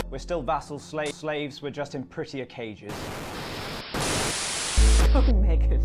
We're still vassals, slaves, we're just in prettier cages. Oh, Megan.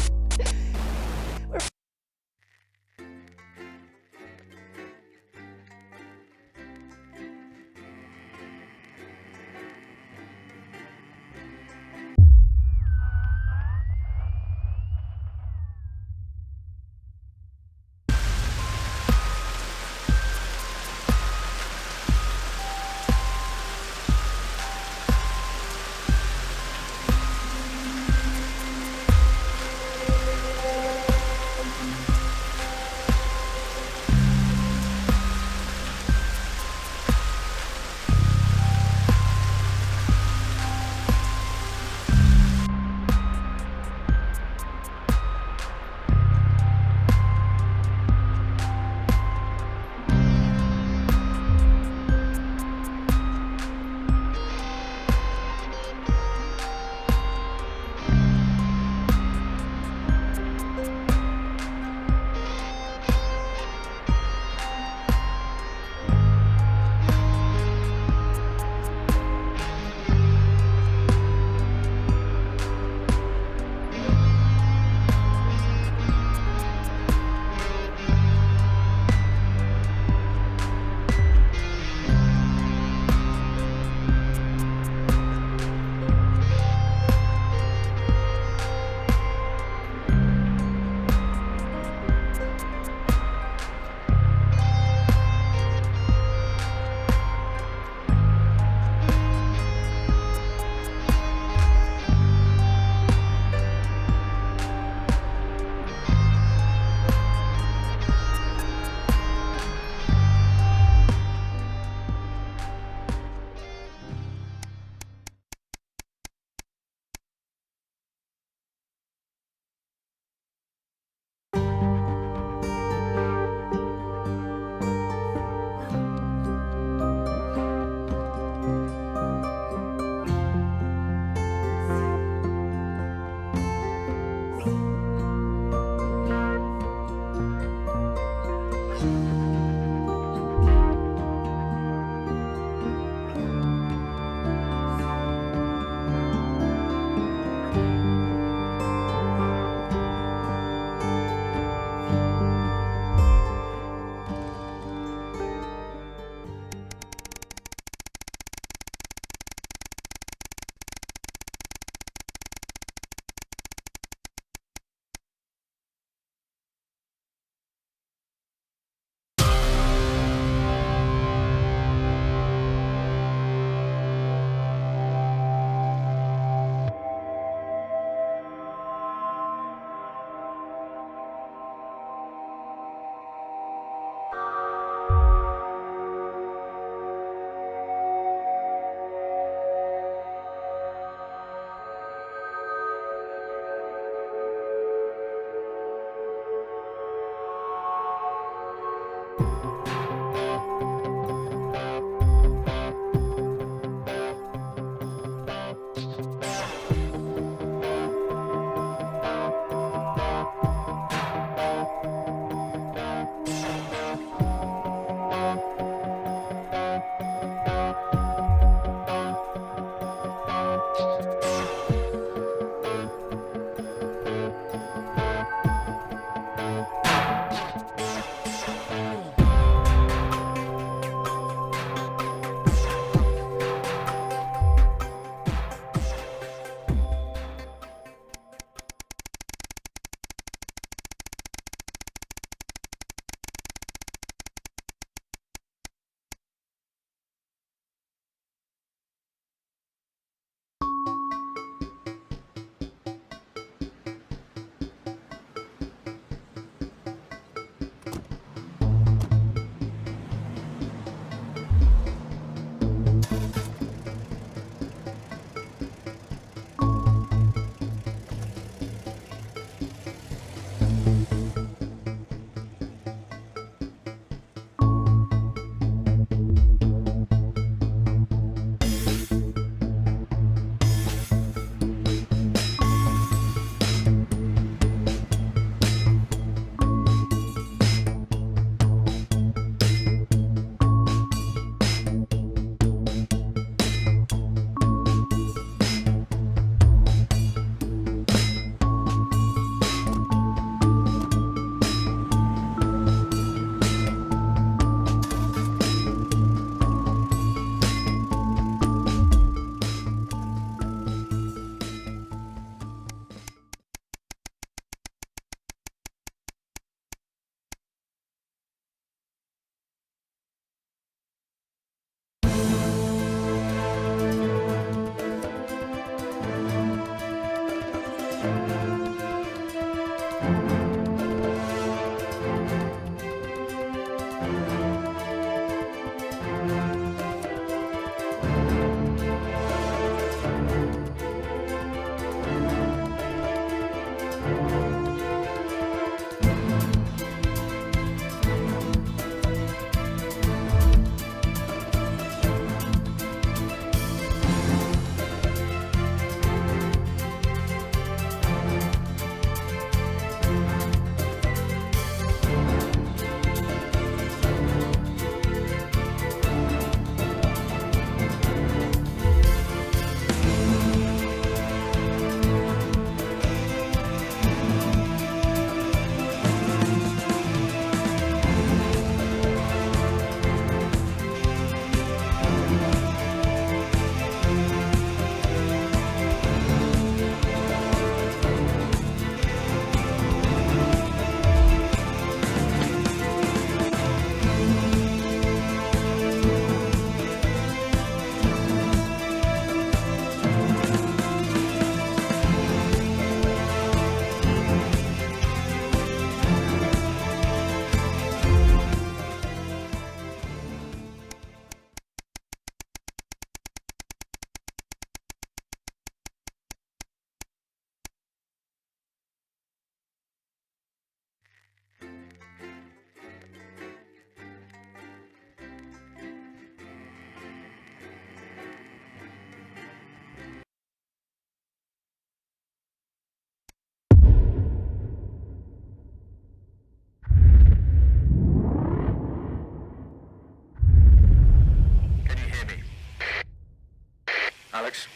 Alex?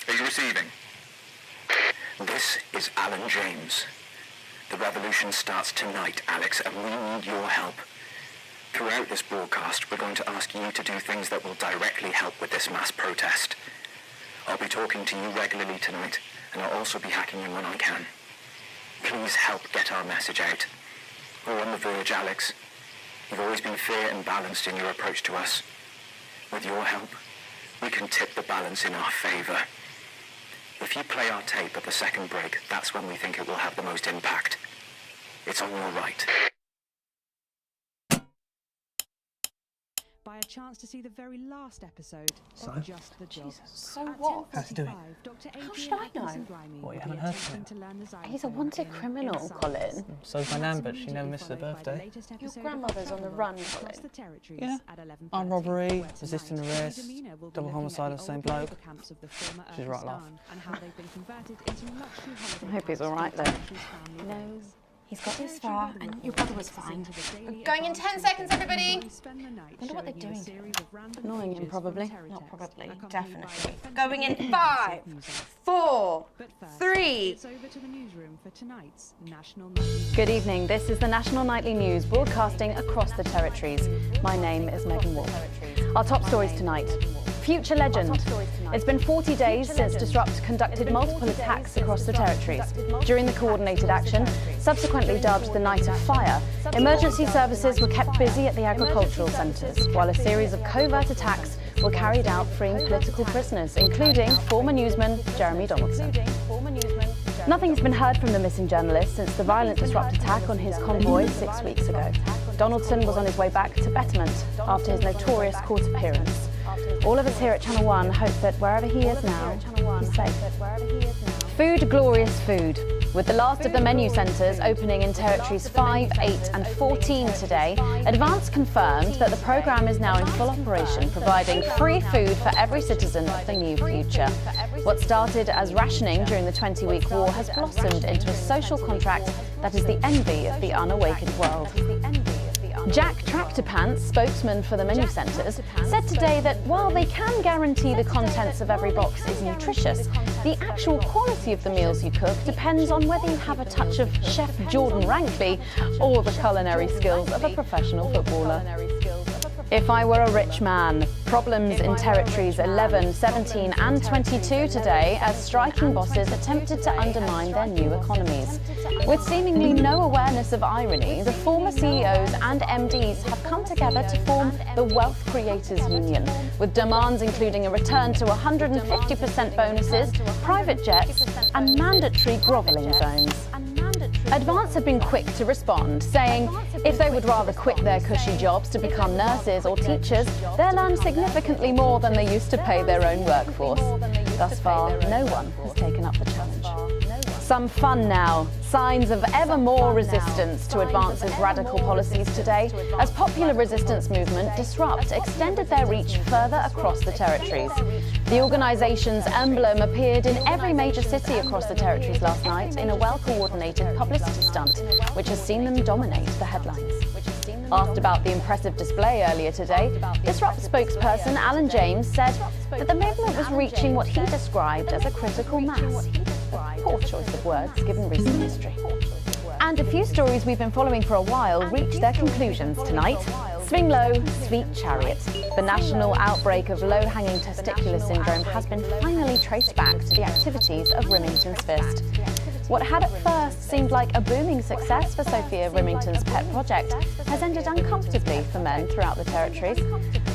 Are you receiving? This is Alan James. The revolution starts tonight, Alex, and we need your help. Throughout this broadcast, we're going to ask you to do things that will directly help with this mass protest. I'll be talking to you regularly tonight, and I'll also be hacking in when I can. Please help get our message out. We're on the verge, Alex. You've always been fair and balanced in your approach to us. With your help, we can tip the balance in our favour. If you play our tape at the second break, that's when we think it will have the most impact. It's on your right. By a chance to see the very last episode of Just the Job. So what? How's he doing? How should I know? What, you haven't heard from him? He's a wanted criminal, Colin. So's my nan, but she never misses her birthday. Your grandmother's on the run, Colin. Yeah. Armed robbery, resisting arrest, double homicide of the same bloke. She's right laugh. I hope he's alright though. No, he's got this far, and your brother was fine. Going in 10 seconds, everybody. I wonder what they're doing to him. Annoying him, probably. Not probably, definitely. Going in 5, 4, 3. Good evening. This is the National Nightly News, broadcasting across the territories. My name is Megan Wolf. Our top stories tonight. Future legend. It's been 40 days since Disrupt conducted multiple attacks across the territories. During the coordinated action, subsequently dubbed the Night of Fire, emergency services were kept busy at the agricultural centres, while a series of covert attacks were carried out freeing political prisoners, including former newsman Jeremy Donaldson. Nothing's been heard from the missing journalist since the violent Disrupt attack on his convoy 6 weeks ago. Donaldson was on his way back to Betterment after his notorious court appearance. All of us here at Channel 1 hope that wherever he is now, he's safe. Food, glorious food. With the last of the menu centres opening in territories 5, 8 and 14 today, Advance confirmed that the programme is now in full operation, providing free food for every citizen of the new future. What started as rationing during the 20-week war has blossomed into a social contract that is the envy of the unawakened world. Jack Tractorpants, spokesman for the menu centres, said today that while they can guarantee the contents of every box is nutritious, the actual quality of the meals you cook depends on whether you have a touch of Chef Jordan Rankley or the culinary skills of a professional footballer. If I were a rich man. Problems in territories 11, 17 and 22 today as striking bosses attempted to undermine their new economies. With seemingly no awareness of irony, the former CEOs and MDs have come together to form the Wealth Creators Union, with demands including a return to 150% bonuses, private jets and mandatory grovelling zones. Advance have been quick to respond, saying if they would rather quit their cushy jobs to become nurses or teachers, they'll earn significantly more than they used to pay their own workforce. Thus far, no one has taken up the challenge. Some fun now. Signs of ever more resistance to Advance's radical policies today, as popular resistance movement Disrupt extended their reach further across the territories. The organisation's emblem appeared in every major city across the territories last night in a well-coordinated publicity stunt, which has seen them dominate the headlines. Asked about the impressive display earlier today, Disrupt spokesperson Alan James said that the movement was reaching what he described as a critical mass. A poor choice of words given recent history. And a few stories we've been following for a while reached their conclusions tonight. Swing low, sweet chariot. The national outbreak of low-hanging testicular syndrome has been finally traced back to the activities of Rimington's Fist. What had at first seemed like a booming success for Sophia Rimington's pet project has ended uncomfortably for men throughout the territories.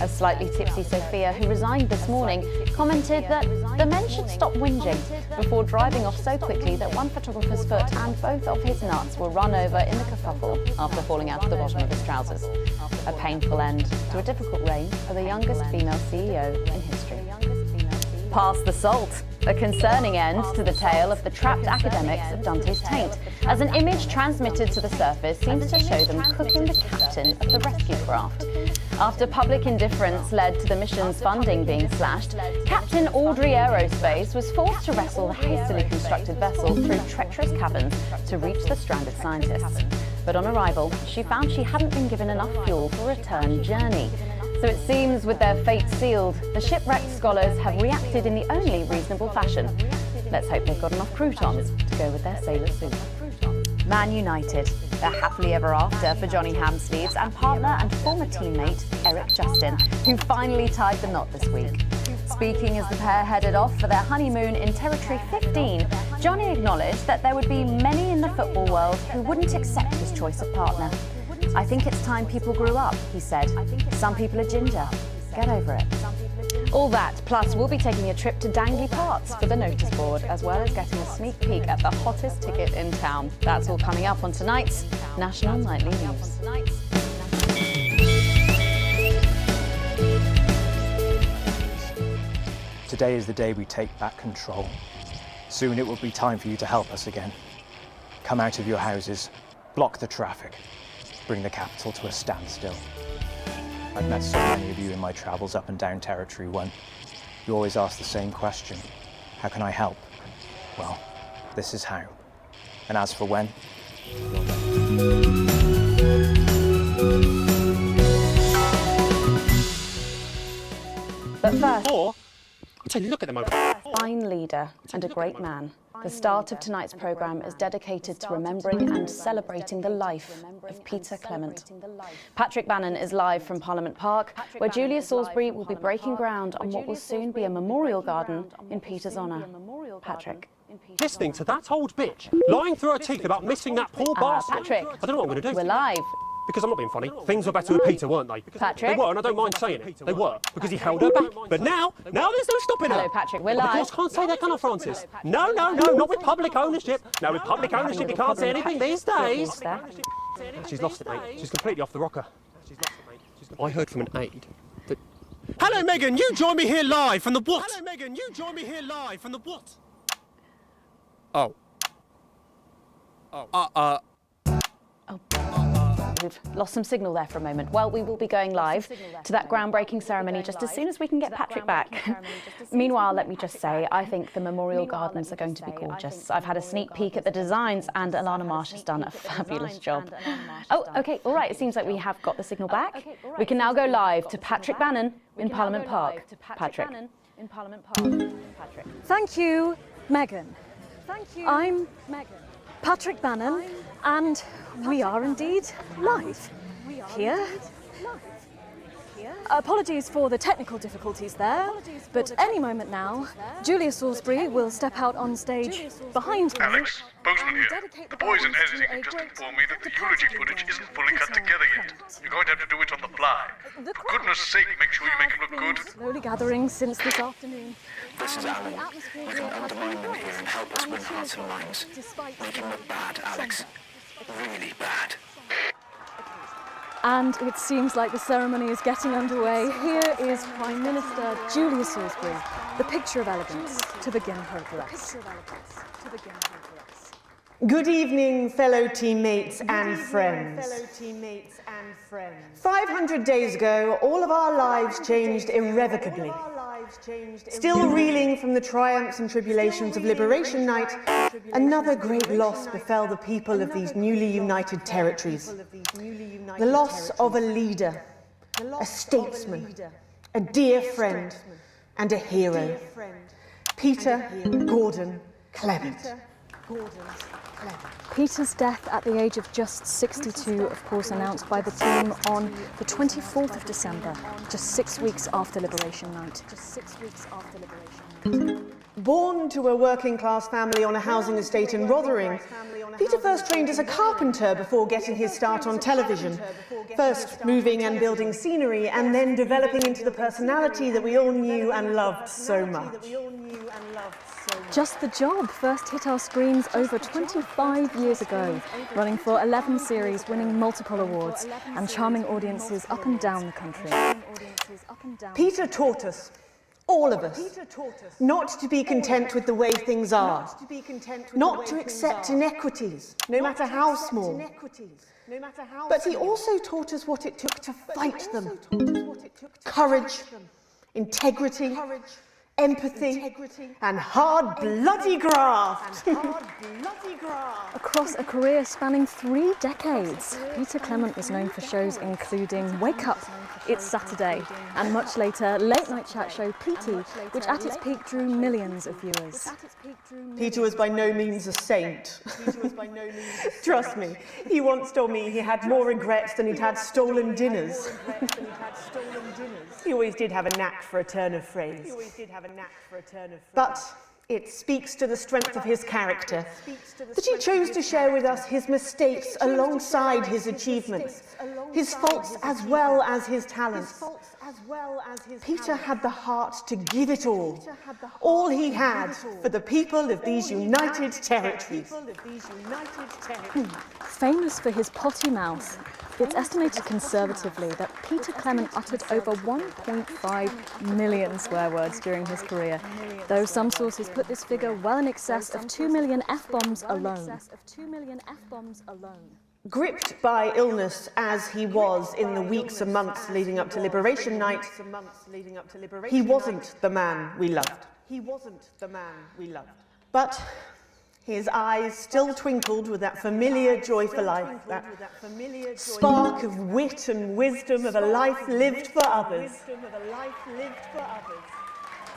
A slightly tipsy Sophia, who resigned this morning, commented that the men should stop whinging before driving off so quickly that one photographer's foot and both of his nuts were run over in the kerfuffle after falling out of the bottom of his trousers. A painful end to a difficult reign for the youngest female CEO in history. Pass the salt. A concerning end to the tale of the trapped academics of Dante's Taint, as an image transmitted to the surface seems to show them cooking the captain of the rescue craft. After public indifference led to the mission's funding being slashed, Captain Audrey Aerospace was forced to wrestle the hastily constructed vessel through treacherous caverns to reach the stranded scientists. But on arrival, she found she hadn't been given enough fuel for a return journey. So it seems with their fate sealed, the shipwrecked scholars have reacted in the only reasonable fashion. Let's hope they've got enough croutons to go with their sailor suit. Man United, they're happily ever after for Johnny Hamsleeves and partner and former teammate Eric Justin, who finally tied the knot this week. Speaking as the pair headed off for their honeymoon in Territory 15, Johnny acknowledged that there would be many in the football world who wouldn't accept his choice of partner. I think it's time people grew up, he said. Some people are ginger. Get over it. All that, plus we'll be taking a trip to Dangley Parks for the notice board, as well as getting a sneak peek at the hottest ticket in town. That's all coming up on tonight's National Nightly News. Today is the day we take back control. Soon it will be time for you to help us again. Come out of your houses, block the traffic, bring the capital to a standstill. I've met so many of you in my travels up and down Territory 1. You always ask the same question. How can I help? Well, this is how. And as for when, But first, I'll tell you, look at them over there. fine leader and a great man. The start of tonight's programme is dedicated to remembering and celebrating the life of Peter Clement. Patrick Bannon is live from Parliament Park, where Julia Salisbury will be breaking ground on what will soon be a memorial garden in Peter's honour. Patrick. Listening to that old bitch lying through her teeth about missing that poor bastard. Patrick. I don't know what I'm going to do. We're live. Because I'm not being funny. Things were better with Peter, weren't they? Patrick? They were, and I don't mind saying it. They were, because he held her back. But now there's no stopping her. Hello, Patrick, we're But live. of course, can't say that, can I, Francis? No, not with public ownership. No, with public ownership, you can't say anything these days. She's lost it, mate. She's completely off the rocker. I heard from an aide that... Hello, Megan, you join me here live from the what? Hello, Megan, you join me here live from the what? Oh. We've lost some signal there for a moment. Well, we will be going live to that groundbreaking ceremony just as soon as we can get Patrick back. Meanwhile, let me just say, I think the memorial gardens are going to be gorgeous. I've had a sneak peek at the designs and Alana Marsh has done a fabulous job. Oh, OK, all right, it seems like we have got the signal back. We can now go live to Patrick Bannon in Parliament Park. Patrick. Thank you, Megan. I'm Patrick Bannon, and we are indeed live here. Apologies for the technical difficulties there, but any moment now, Julia Salisbury will step out on stage behind me. Alex, Bozeman here. The boys in editing have just informed me that the eulogy footage isn't fully cut together yet. You're going to have to do it on the fly. For goodness sake, make sure you make it look good. Slowly gathering since this afternoon. This is Alan. You can undermine them here and help us win hearts and minds. Make him look bad, Alex. Really bad. And it seems like the ceremony is getting underway. Here is Prime Minister Julia Salisbury, the picture of elegance, to begin her address. Good evening, fellow teammates and friends. 500 days ago, all of our lives changed irrevocably. Still reeling from the triumphs and tribulations of Liberation Night, another great loss befell the people of these newly united territories. The loss of a leader, a statesman, a dear friend, and a hero. Peter Gordon Clement. Peter's death at the age of just 62, of course, announced by the team on the 24th of December, just 6 weeks after Liberation Night. Born to a working-class family on a housing estate in Rotherham, Peter first trained as a carpenter before getting his start on television. First moving and building scenery, and then developing into the personality that we all knew and loved so much. Just the Job first hit our screens over 25 years ago, running for 11 series, winning multiple awards, and charming audiences up and down the country. Peter taught us, all of us, not to be content with the way things are, not to accept inequities, no matter how small. But he also taught us what it took to fight them. Courage, integrity, empathy, and hard, bloody graft. Across a career spanning 3 decades, Peter Clement was known for shows including Wake Up, It's Saturday, and much later, late night chat show PT, which at its peak drew millions of viewers. Peter was by no means a saint. Trust me, he once told me he had more regrets than he'd had stolen dinners. He always did have a knack for a turn of phrase. But it speaks to the strength of his character that he chose to share with us his mistakes alongside his achievements, his faults as well as his talents. Peter had the heart to give it all he had for the people of these united territories. Famous for his potty mouth, it's estimated conservatively that Peter Clement uttered over 1.5 million swear words during his career, though some sources put this figure well in excess of 2 million F-bombs alone. Gripped by illness as he was in the weeks and months leading up to Liberation Night, he wasn't the man we loved. But his eyes still twinkled with that familiar joy for life, that spark of wit and wisdom of a life lived for others.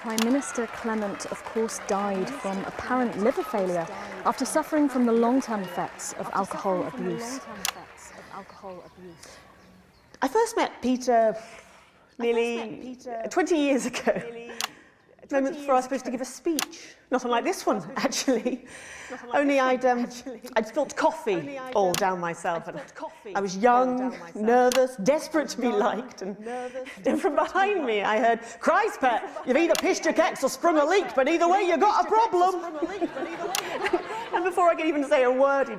Prime Minister Clement, of course, died from apparent liver failure after suffering from the long-term effects of alcohol abuse. I first met Peter nearly 20 years ago. Moments before I was supposed to give a speech. Not unlike this one, actually. Only I'd spilt coffee all down myself. I was young, nervous, desperate to be liked, and from behind me I heard, "Christ, Pet, you've either pissed your kecks or sprung a leak, but either way you got a problem." And before I could even say a word, he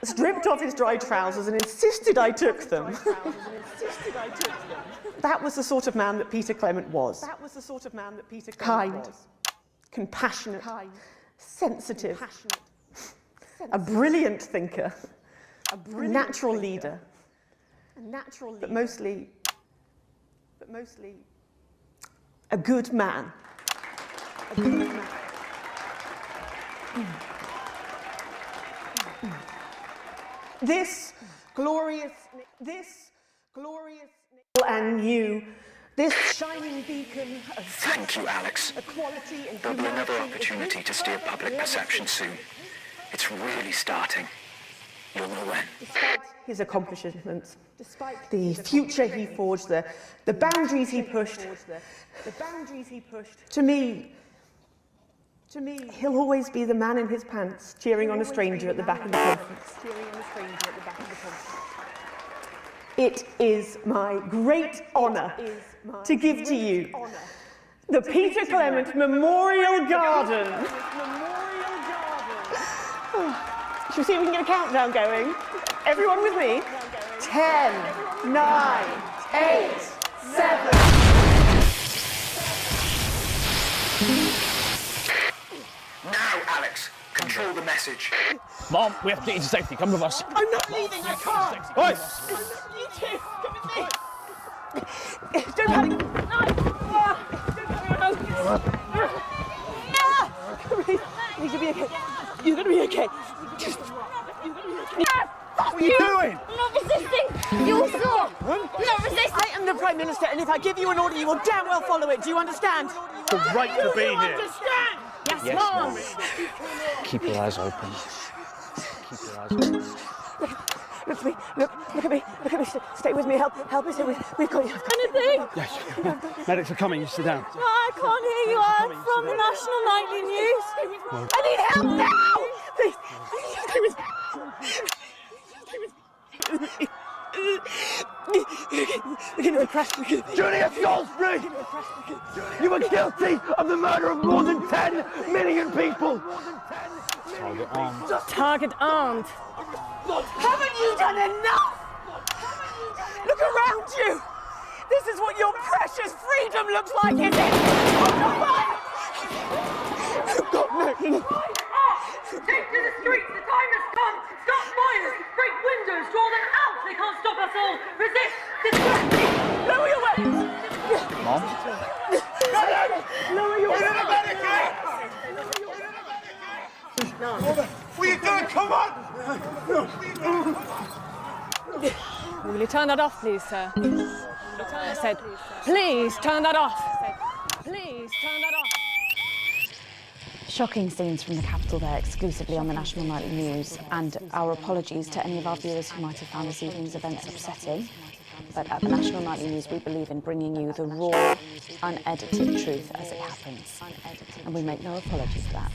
stripped off his dry trousers and insisted I took them. That was the sort of man that Peter Clement was. Kind, compassionate, sensitive, a brilliant thinker, a natural leader, but mostly a good man. This glorious and new, this shining beacon of Thank you, Alex. equality and There'll be another humanity opportunity to steer public perception soon. It's really starting. You'll know when. Despite his accomplishments, the future he forged, the boundaries he pushed, to me, he'll always be the man in his pants cheering on a stranger at the back of the conference. It is my great honour to give to you the Peter Clement Memorial Garden. Shall we see if we can get a countdown going? Everyone with me? 10, 9, 8, 7. Now, Alex, control the message. Mom, we have to get you to safety. Come with us. I'm not leaving, I can't! Oi! You two, come with me! Don't panic! You're gonna be okay. You're gonna be okay. What are you doing? I'm not resisting! You all saw! Not resisting! I am the Prime Minister, and if I give you an order, you will damn well follow it. Do you understand? The right to be here. Understand? Yes, Mom! Keep your eyes open. Look at me, look at me. Stay with me, help me stay with me. We've got you. Anything? Yes. Medics are coming. You sit down. No, I can't hear you. I'm from the National Nightly News. I need help now! Please, stay with me. Julius Goldsbury! You were guilty of the murder of more than 10 million people! Target armed. Haven't you done enough? Look around you. This is what your precious freedom looks like, is it? Oh, God, no. Take to the streets, the time has come. Stop fires, break windows, draw them out. They can't stop us all. Resist, distract. Lower your weapons. Mom? No, you What are you doing? Come on! Will you turn that off, please, sir? I said, please turn that off. Please turn that off. Shocking scenes from the capital there, exclusively on the National Nightly News, and our apologies to any of our viewers who might have found this evening's events upsetting. But at the National Nightly News, we believe in bringing you the raw, unedited truth as it happens. And we make no apology for that.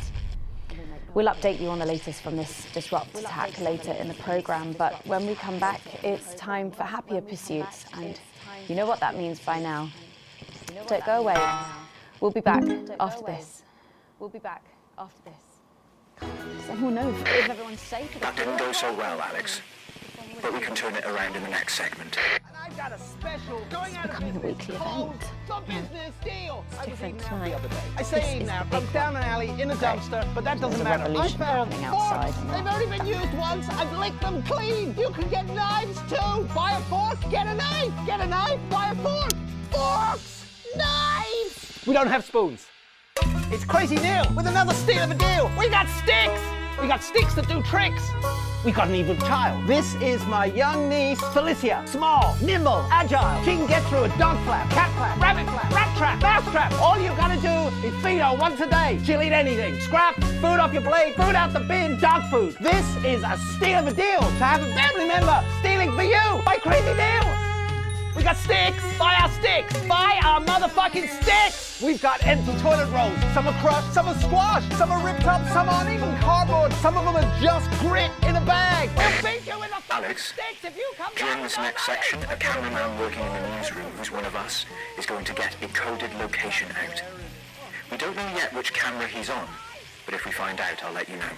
We'll update you on the latest from this disrupt attack later in the programme, but when we come back, it's time for happier pursuits, and you know what that means by now. Don't go away. We'll be back after this. We'll be back after this. Does anyone know if everyone's safe? That didn't go so well, Alex. But we can turn it around in the next segment. I've got a special going out becoming a weekly event. business deal. It's different tonight. I say now, I'm down an alley in a dumpster, but that doesn't matter. I found outside. They've only been used once. I've licked them clean. You can get knives too. Buy a fork, get a knife. Get a knife, buy a fork. Forks, knives. We don't have spoons. It's Crazy Neil with another steal of a deal. We got sticks. We got sticks that do tricks. We got an evil child. This is my young niece, Felicia. Small, nimble, agile. She can get through a dog flap, cat flap, rabbit flap, rat trap, mouse trap. All you gotta do is feed her once a day. She'll eat anything. Scraps, food off your plate, food out the bin, dog food. This is a steal of a deal to have a family member stealing for you. By Crazy Neil. We got sticks. Buy our sticks. Buy our motherfucking sticks. We've got empty toilet rolls. Some are crushed, some are squashed, some are ripped up, some aren't even cardboard. Some of them are just grit in a bag. We'll beat you in the Alex, sticks if you come during this next section, a cameraman working in the newsroom who's one of us is going to get a coded location out. We don't know yet which camera he's on, but if we find out, I'll let you know.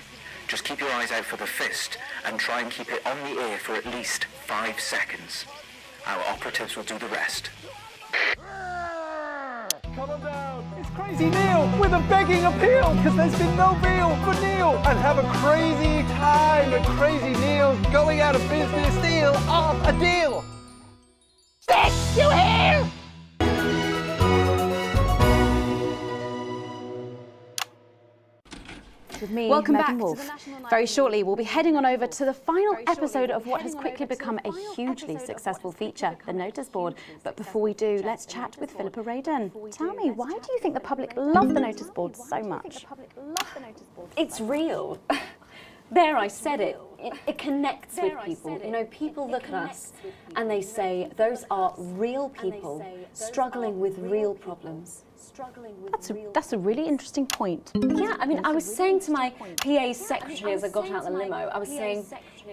Just keep your eyes out for the fist and try and keep it on the air for at least 5 seconds. Our operatives will do the rest. Come on down. It's Crazy Neil with a begging appeal, because there's been no deal for Neil. And have a crazy time at Crazy Neil's going out of business deal of a deal. Sticks, you hear? With me, Welcome Megan back Wolf. to the National Nightly Very News. shortly, we'll be heading on over to the final episode of what has quickly become a hugely successful feature, the Notice Board. But before we do, let's chat with Philippa Radon. Tell me, why do you think the public love the Notice Board so much? It's real. There, I said it. It connects with people. You know, people look at us and they say, those are real people struggling with real problems. That's a really interesting point. Yeah, I mean, I was saying to my PA secretary as I got out the limo, I was saying,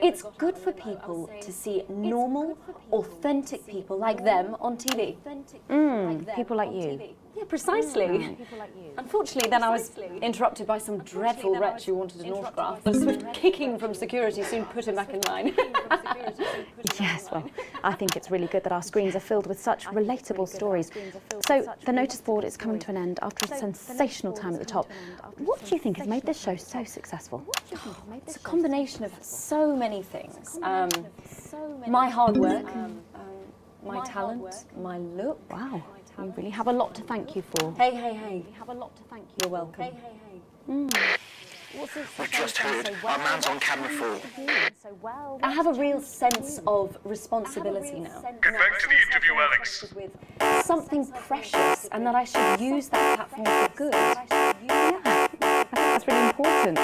it's good for people to see normal, authentic people like them on TV. People like you. Yeah, precisely. Unfortunately, then I was interrupted by some dreadful wretch who wanted an autograph. A swift kicking from security soon put him back in line. Yes, well, I think it's really good that our screens are filled with such relatable stories. So, the Notice Board is coming to an end after a sensational time at the top. What do you think has made this show so successful? It's a combination of so many things. My hard work, my talent, my look. Wow, you really have a lot to thank you for. Hey, hey, hey. You're welcome. Hey, hey, hey. We've just heard our man's on camera 4. I have a real sense of responsibility now. Get back to the interview, Alex. With something precious, and that I should use that platform for good. Yeah, that's really important.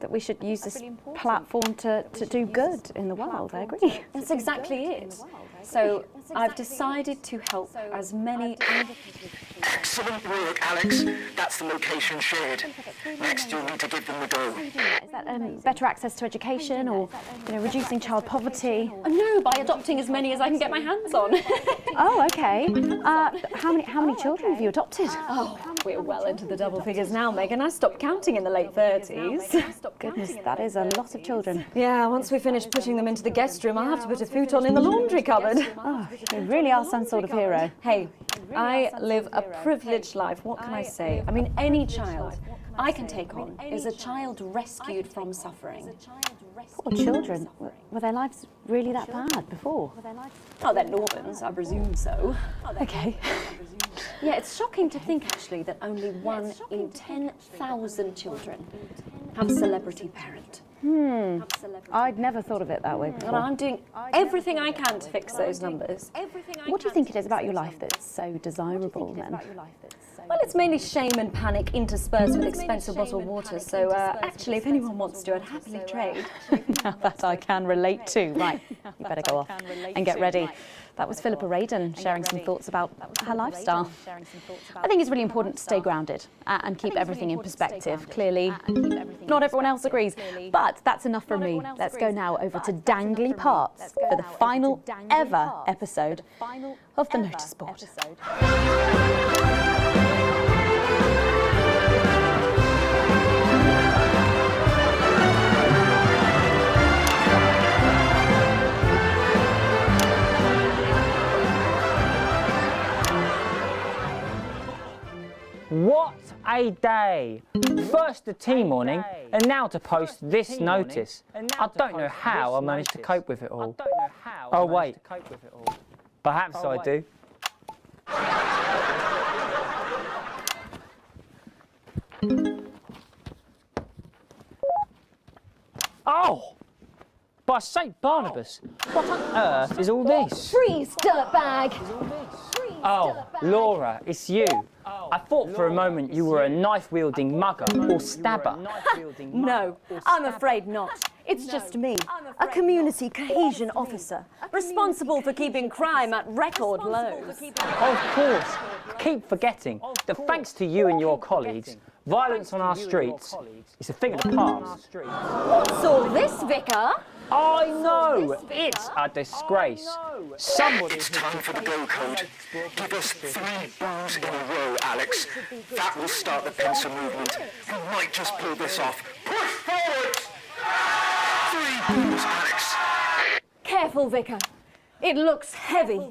That we should use this platform to do good in the world. I agree. That's exactly it. So I've decided to help as many. Excellent work, Alex. That's the location shared. Next, you'll need to give them the go. Is that better access to education, or reducing child poverty? No, by adopting as many as I can get my hands on. Oh, okay. How many children have you adopted? Oh, we're well into the double figures now, Megan. I stopped counting in the late 30s. Goodness, that is a lot of children. Yeah, once we finish putting them into the guest room, I'll have to put a futon in the laundry cupboard. Oh, you really are some sort of hero. Hey, I live a privileged life. What can I say? I mean, any child I can take on is a child rescued from suffering. Poor children. Were their lives really that bad before? Oh, they're Normans, I presume so. Okay. Yeah, it's shocking to think actually that only 1 in 10,000 children have a celebrity parent. I'd never thought of it that way before. And I'm doing everything I can to fix those numbers. What do you think it is about your life that's so desirable then? Well, it's mainly shame and panic interspersed with expensive bottled water, so actually if anyone wants to, I'd happily trade. Now that I can relate to. Right, you better go off and get ready. That was Philippa Radin sharing some thoughts about her lifestyle. I think it's really important to stay grounded and keep everything in perspective. Clearly, not everyone else agrees, but that's enough from me. Let's go now over to Dangly Parts for the final ever episode of the Notice Board. What a day! First the tea morning, and now to post this notice. I don't know how I managed to cope with it all. Oh wait, perhaps I do. Oh! By St. Barnabas, what on earth is all this? Freeze, dirtbag! Oh, Laura, it's you. I thought for a moment you were a knife-wielding mugger or stabber. No, I'm afraid not. It's just me, a community cohesion officer, responsible for keeping crime at record lows. Of course. Keep forgetting that thanks to you and your colleagues, violence on our streets is a thing of the past. What's all this, Vicar? I know! It's a disgrace. Somebody... It's time for the go code. Give us 3 boos in a row, Alex. That will start the pincer movement. We might just pull this off. Push forward! 3 boos, Alex. Careful, Vicar. It looks heavy.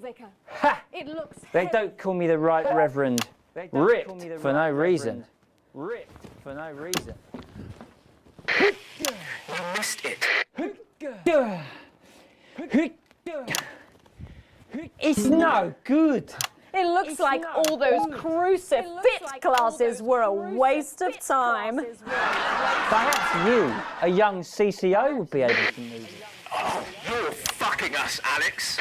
Ha! They don't call me the Right Reverend. Ripped for no reason. Ripped for no reason. You missed it. It's no good. It looks like all those crucifix classes were a waste of time. Perhaps you, a young CCO, would be able to move it. Oh, you're fucking us, Alex.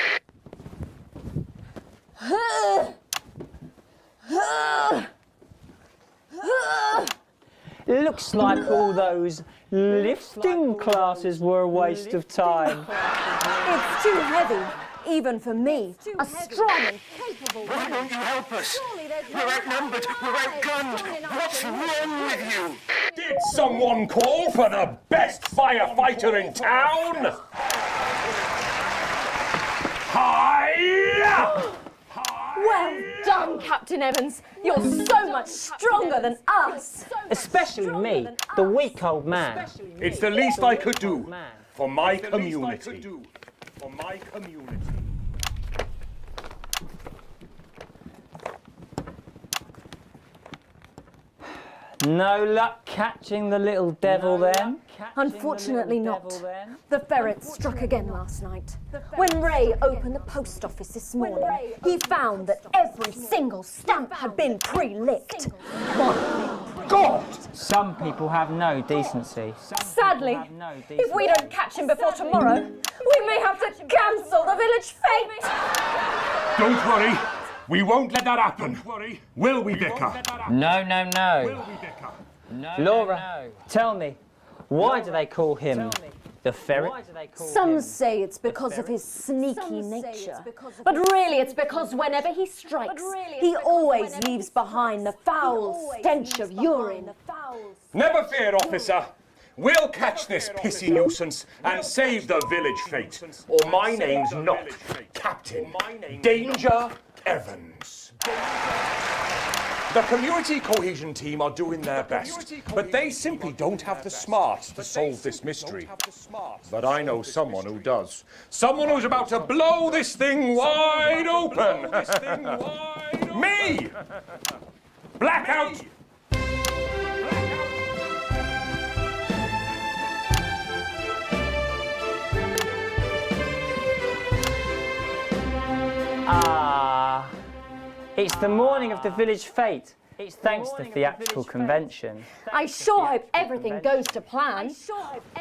Looks like all those lifting classes were a waste of time. It's too heavy, even for me, a strong and capable Why won't you help us? We're outnumbered, we're outgunned. What's wrong with you? Did someone call for the best firefighter in town? Hi! Well done, Captain Evans. You're so much stronger than us. Especially me, the weak old man. It's the least I could do for my community. No luck catching the little devil then? Unfortunately not. The ferret struck again last night. When Ray opened the post office this morning, he found that every single stamp had been pre-licked. God! Some people have no decency. Sadly, if we don't catch him before tomorrow, we may have to cancel the village fete. Don't worry, we won't let that happen. Will we, Vicar? No, no, no. Laura, tell me, why do they call him the ferret? Some say it's because of his sneaky nature. But really it's because whenever he strikes, he always leaves behind the foul stench of urine. Never fear, officer. We'll catch this pissy nuisance and save the village fete. Or my name's not Captain Danger Evans. The community cohesion team are doing their best, but they simply don't have the smarts to solve this mystery. But I know someone who does. Someone who's about to blow this thing wide open. Me! Blackout! It's the morning of the village fete. It's thanks to theatrical convention. I sure hope everything goes to plan.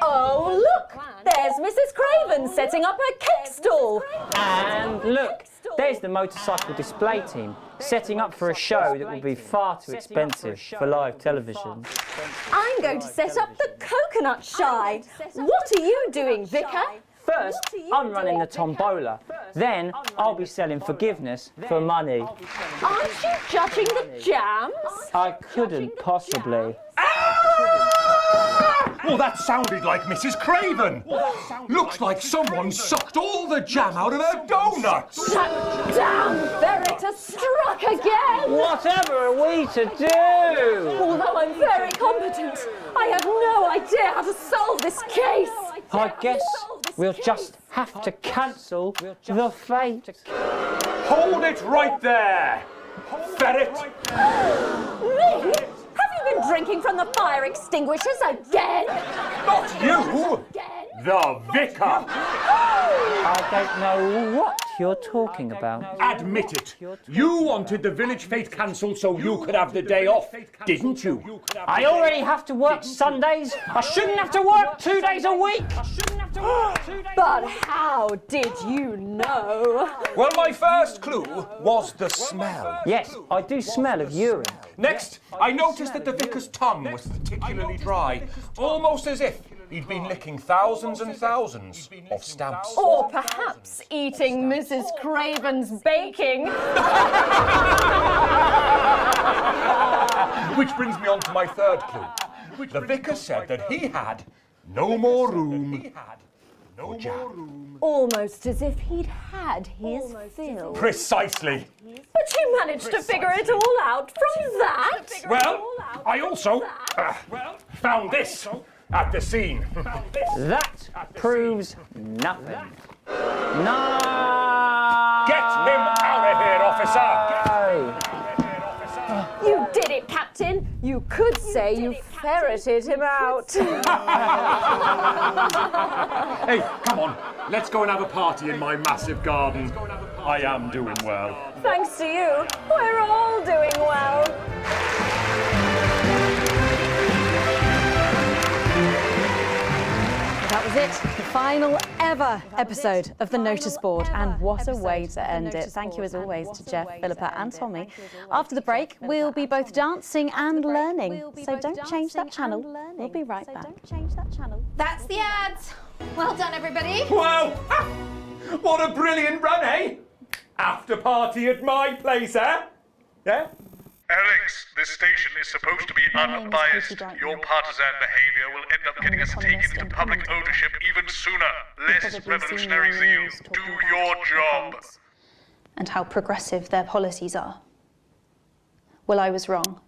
Oh, look! There's Mrs. Craven setting up her cake stall. And look, there's the motorcycle display team setting up for a show that will be far too expensive for live television. I'm going to set up the coconut shy. What are you doing, Vicar? First, I'm running the tombola. Then, I'll be selling forgiveness for money. Aren't you judging the jams? I couldn't possibly. Well, that sounded like Mrs. Craven. Looks like someone sucked all the jam out of her donuts. Shut down! Verita struck again! Whatever are we to do? Although I'm very competent, I have no idea how to solve this case. I guess we'll just have to cancel the fate. Hold it right there! Ferret! Me? Have you been drinking from the fire extinguishers again? Not you! The Vicar! I don't know what you're talking about. Admit it. You wanted the village fete cancelled so you could have the day off, didn't you? I already have to work Sundays. I shouldn't have to work 2 days a week. But how did you know? Well, my first clue was the smell. Yes, I do smell of urine. Next, I noticed that the vicar's tongue was particularly dry, almost as if he'd been licking thousands and thousands of stamps. Or perhaps eating Mrs. Craven's baking. Which brings me on to my third clue. The vicar said that he had no more room for jam. Almost as if he'd had his fill. Precisely. But you managed to figure it all out from that? Well, I also found this at the scene. That proves nothing. No! Get him out of here, officer! You did it, Captain. You could say you ferreted him out. Hey, come on. Let's go and have a party in my massive garden. I am doing well. Thanks to you, we're all doing well. That was it, the final ever episode of the Notice Board, and what a way to end it. Thank you as always to Jeff, Philippa and Tommy. After the break, we'll be both dancing and learning, so don't change that channel. We'll be right back. That's the ads. Well done, everybody. Wow! What a brilliant run, eh? After party at my place, eh? Yeah? Alex, this station is supposed to be unbiased. Your partisan behaviour will end up getting us taken into public ownership even sooner. Less revolutionary zeal. Do your job. And how progressive their policies are. Well, I was wrong.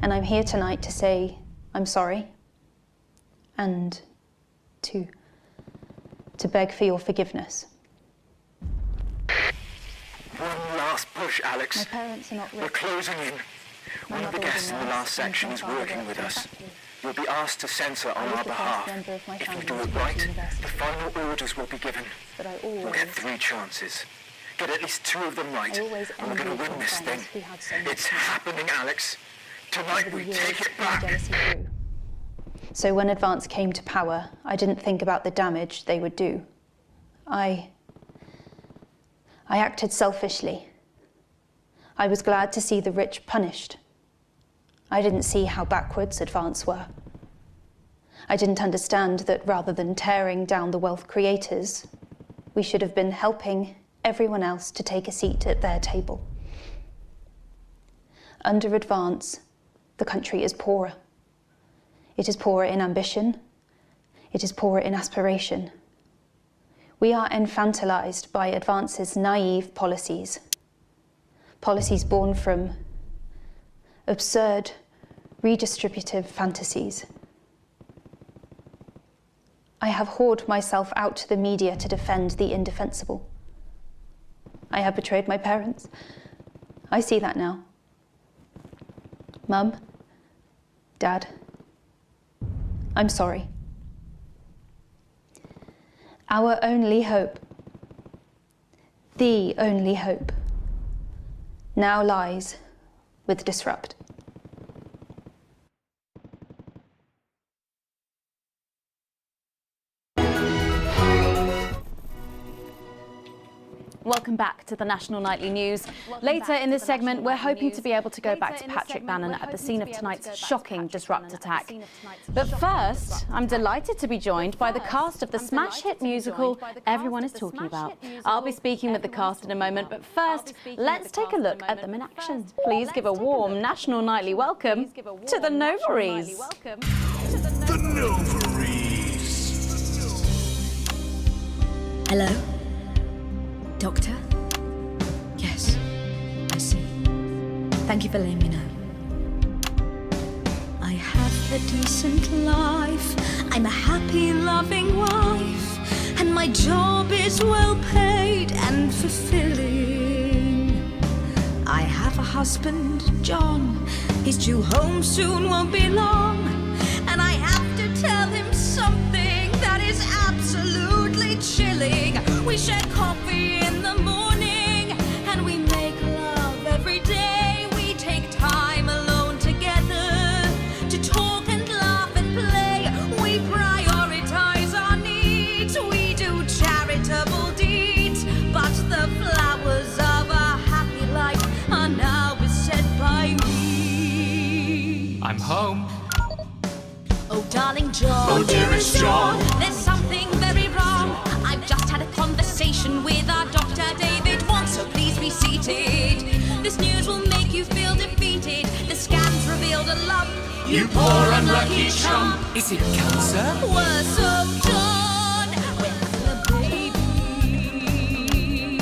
And I'm here tonight to say I'm sorry. And to beg for your forgiveness. One last push, Alex. My parents are not rich. We're closing in. One of the guests in the last section is working with us. You'll be asked to censor on our behalf. If we do it right, the final orders will be given. You'll get 3 chances. Get at least 2 of them right, and we're going to win this thing. It's happening, Alex. Tonight we take it back. So when Advance came to power, I didn't think about the damage they would do. I acted selfishly. I was glad to see the rich punished. I didn't see how backwards Advance were. I didn't understand that rather than tearing down the wealth creators, we should have been helping everyone else to take a seat at their table. Under Advance, the country is poorer. It is poorer in ambition. It is poorer in aspiration. We are infantilized by Advance's naive policies. Policies born from absurd, redistributive fantasies. I have whored myself out to the media to defend the indefensible. I have betrayed my parents. I see that now. Mum, Dad, I'm sorry. Our only hope, the only hope, now lies with Disrupt. Welcome back to the National Nightly News. Later in this segment, we're hoping to be able to go back to Patrick Bannon at the scene of tonight's shocking Disrupt attack. But first, I'm delighted to be joined by the cast of the smash hit musical everyone is talking about. I'll be speaking with the cast in a moment, but first, let's take a look at them in action. Please give a warm National Nightly welcome to the Novaries. The Novaries. Hello? Doctor? Yes, I see. Thank you for letting me know. I have a decent life. I'm a happy, loving wife. And my job is well paid and fulfilling. I have a husband, John. He's due home soon, won't be long. And I have to tell him something that is absolutely chilling. We share coffee in the morning, and we make love every day. We take time alone together to talk and laugh and play. We prioritize our needs. We do charitable deeds. But the flowers of a happy life are now beset by me. I'm home. Oh, darling John. Oh, dearest John. There's something very wrong. I've just had a conversation with our doctor, David Wong, so please be seated. This news will make you feel defeated. The scans revealed a lump. You poor unlucky chump. Is it cancer? Worse, oh, John. We're having a baby.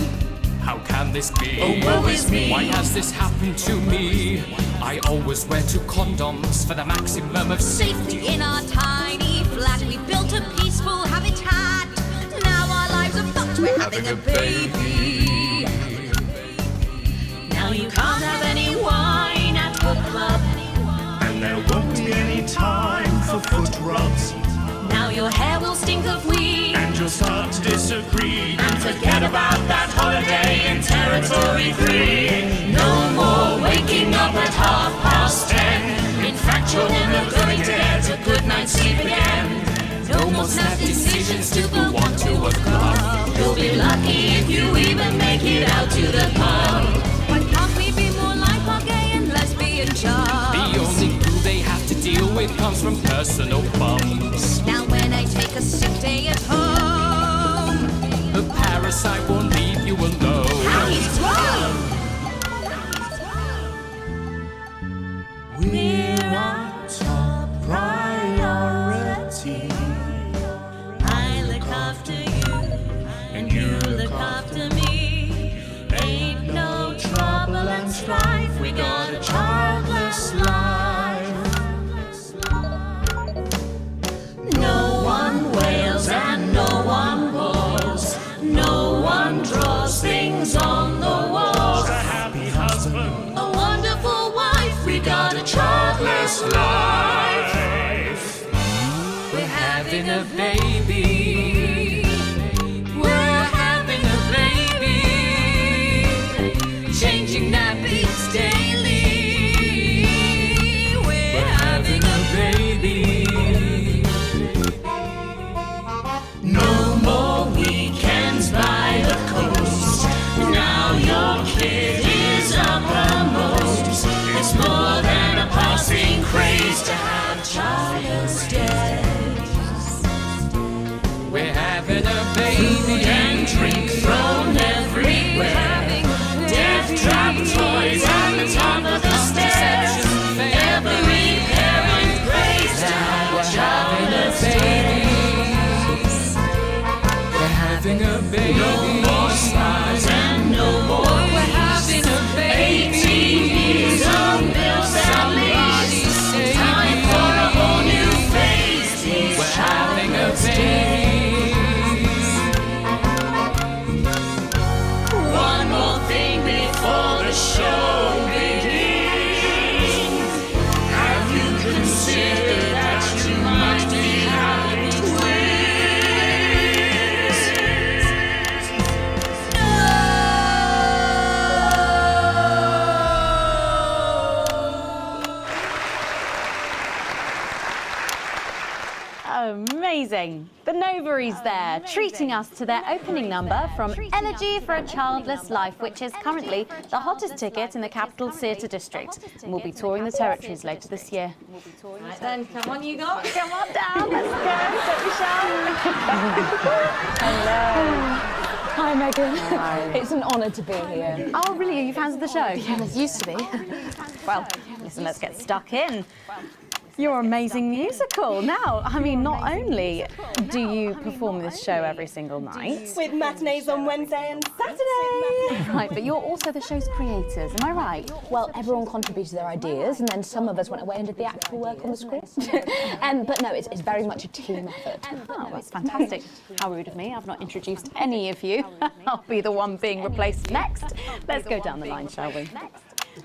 How can this be? Oh, woe is me. Why has this happened to me? I always wear 2 condoms for the maximum of Safety in our tiny flat. We built a peaceful habitat. Now our lives are fucked. We're having a baby. Now you can't have any wine at book club. And there won't be any time for foot rubs. Now your hair will stink of weed. And you'll start to disagree. And forget about that holiday in Territory 3. No more waking up at 10:30. In fact, you're never going to get a good night's sleep again. No more snap decisions to go on to a club. You'll be lucky if you even make it out to the pub. Why can't we be more like our gay and lesbian jobs? The only glue they have to deal with comes from personal bums. Now when I take a sick day at home, the parasite won't leave you alone. How he's wrong! We're our top priority. I look after you, And you look after me. Ain't no trouble and strife. We got a childless life. No one wails and no one bores. No one draws things on the walls. A happy husband, A wonderful wife. we got a childless life. We're having a baby. We're having a baby. Changing nappies daily. We're having a baby. No more weekends by the coast. Now your kid is uppermost. It's more than a passing craze to have Child's days. We're having a baby. Food and drink thrown everywhere. Death trap toys at the top of the stairs. Every parent prays to have a child a baby. We're having a baby. No more smiles and no more. We're having a baby. 18 years on Bill Amazing. The Novaries there, treating us to their opening number from Elegy for a Childless Life, which is currently the hottest ticket in the Capital Theatre District. And we'll be touring the territories later this year. Right then, come on you guys. Come on down, let's go, don't be shy. Hello. Hi, Megan. Hi. It's an honour to be here. Oh, really? Are you fans of the show? Yeah, used to be. Well, listen, let's get stuck in. Your amazing musical. Now, I mean, not only do you perform this show every single night, With matinees on Wednesday and Saturday. right, but you're also the show's creators, am I right? Well, everyone contributed their ideas, and then some of us went away and did the actual work on the script. But no, it's very much a team effort. Oh, that's fantastic. How rude of me. I've not introduced any of you. I'll be the one being replaced next. Let's go down the line, shall we?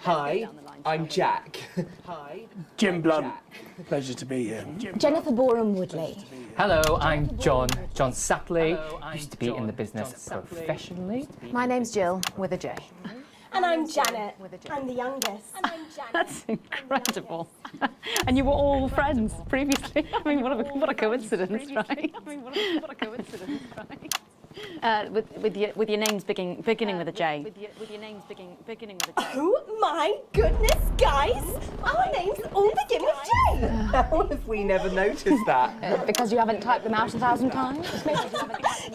Hi, I'm Jack. Hi. Jim Blunt. Pleasure to be here. Jennifer Boreham Woodley. Hello, I'm John Sapley. Used to be in the business professionally. My name's Jill, with a J. And I'm Janet. I'm the youngest. That's incredible. And you were all friends previously. I mean, what a coincidence, right? With your names beginning with a J. With your names beginning with a J. Oh my goodness, guys! Our names all begin with J. How have we never noticed that? Because you haven't typed them out 1,000 times?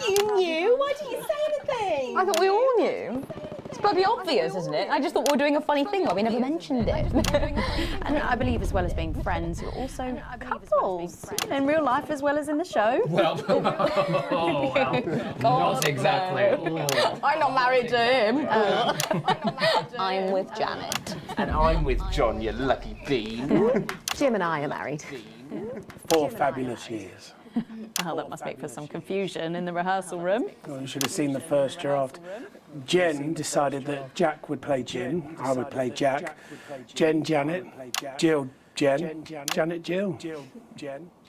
You knew? Why didn't you say anything? I thought we all knew. It's bloody obvious, isn't it? I just thought we were doing a funny thing where we never mentioned it. And I believe, as well as being friends, you're also couples in real life as well as in the show. Well, not exactly. I'm not married to him. I'm with Janet. And I'm with John, you lucky bean. Jim and I are married. 4 fabulous years. Oh, that must make for some confusion in the rehearsal room. Well, you should have seen the first draft. Jen decided that Jack would play Jim, I would play Jack, Jen Janet, Jill Jen, Janet Jill.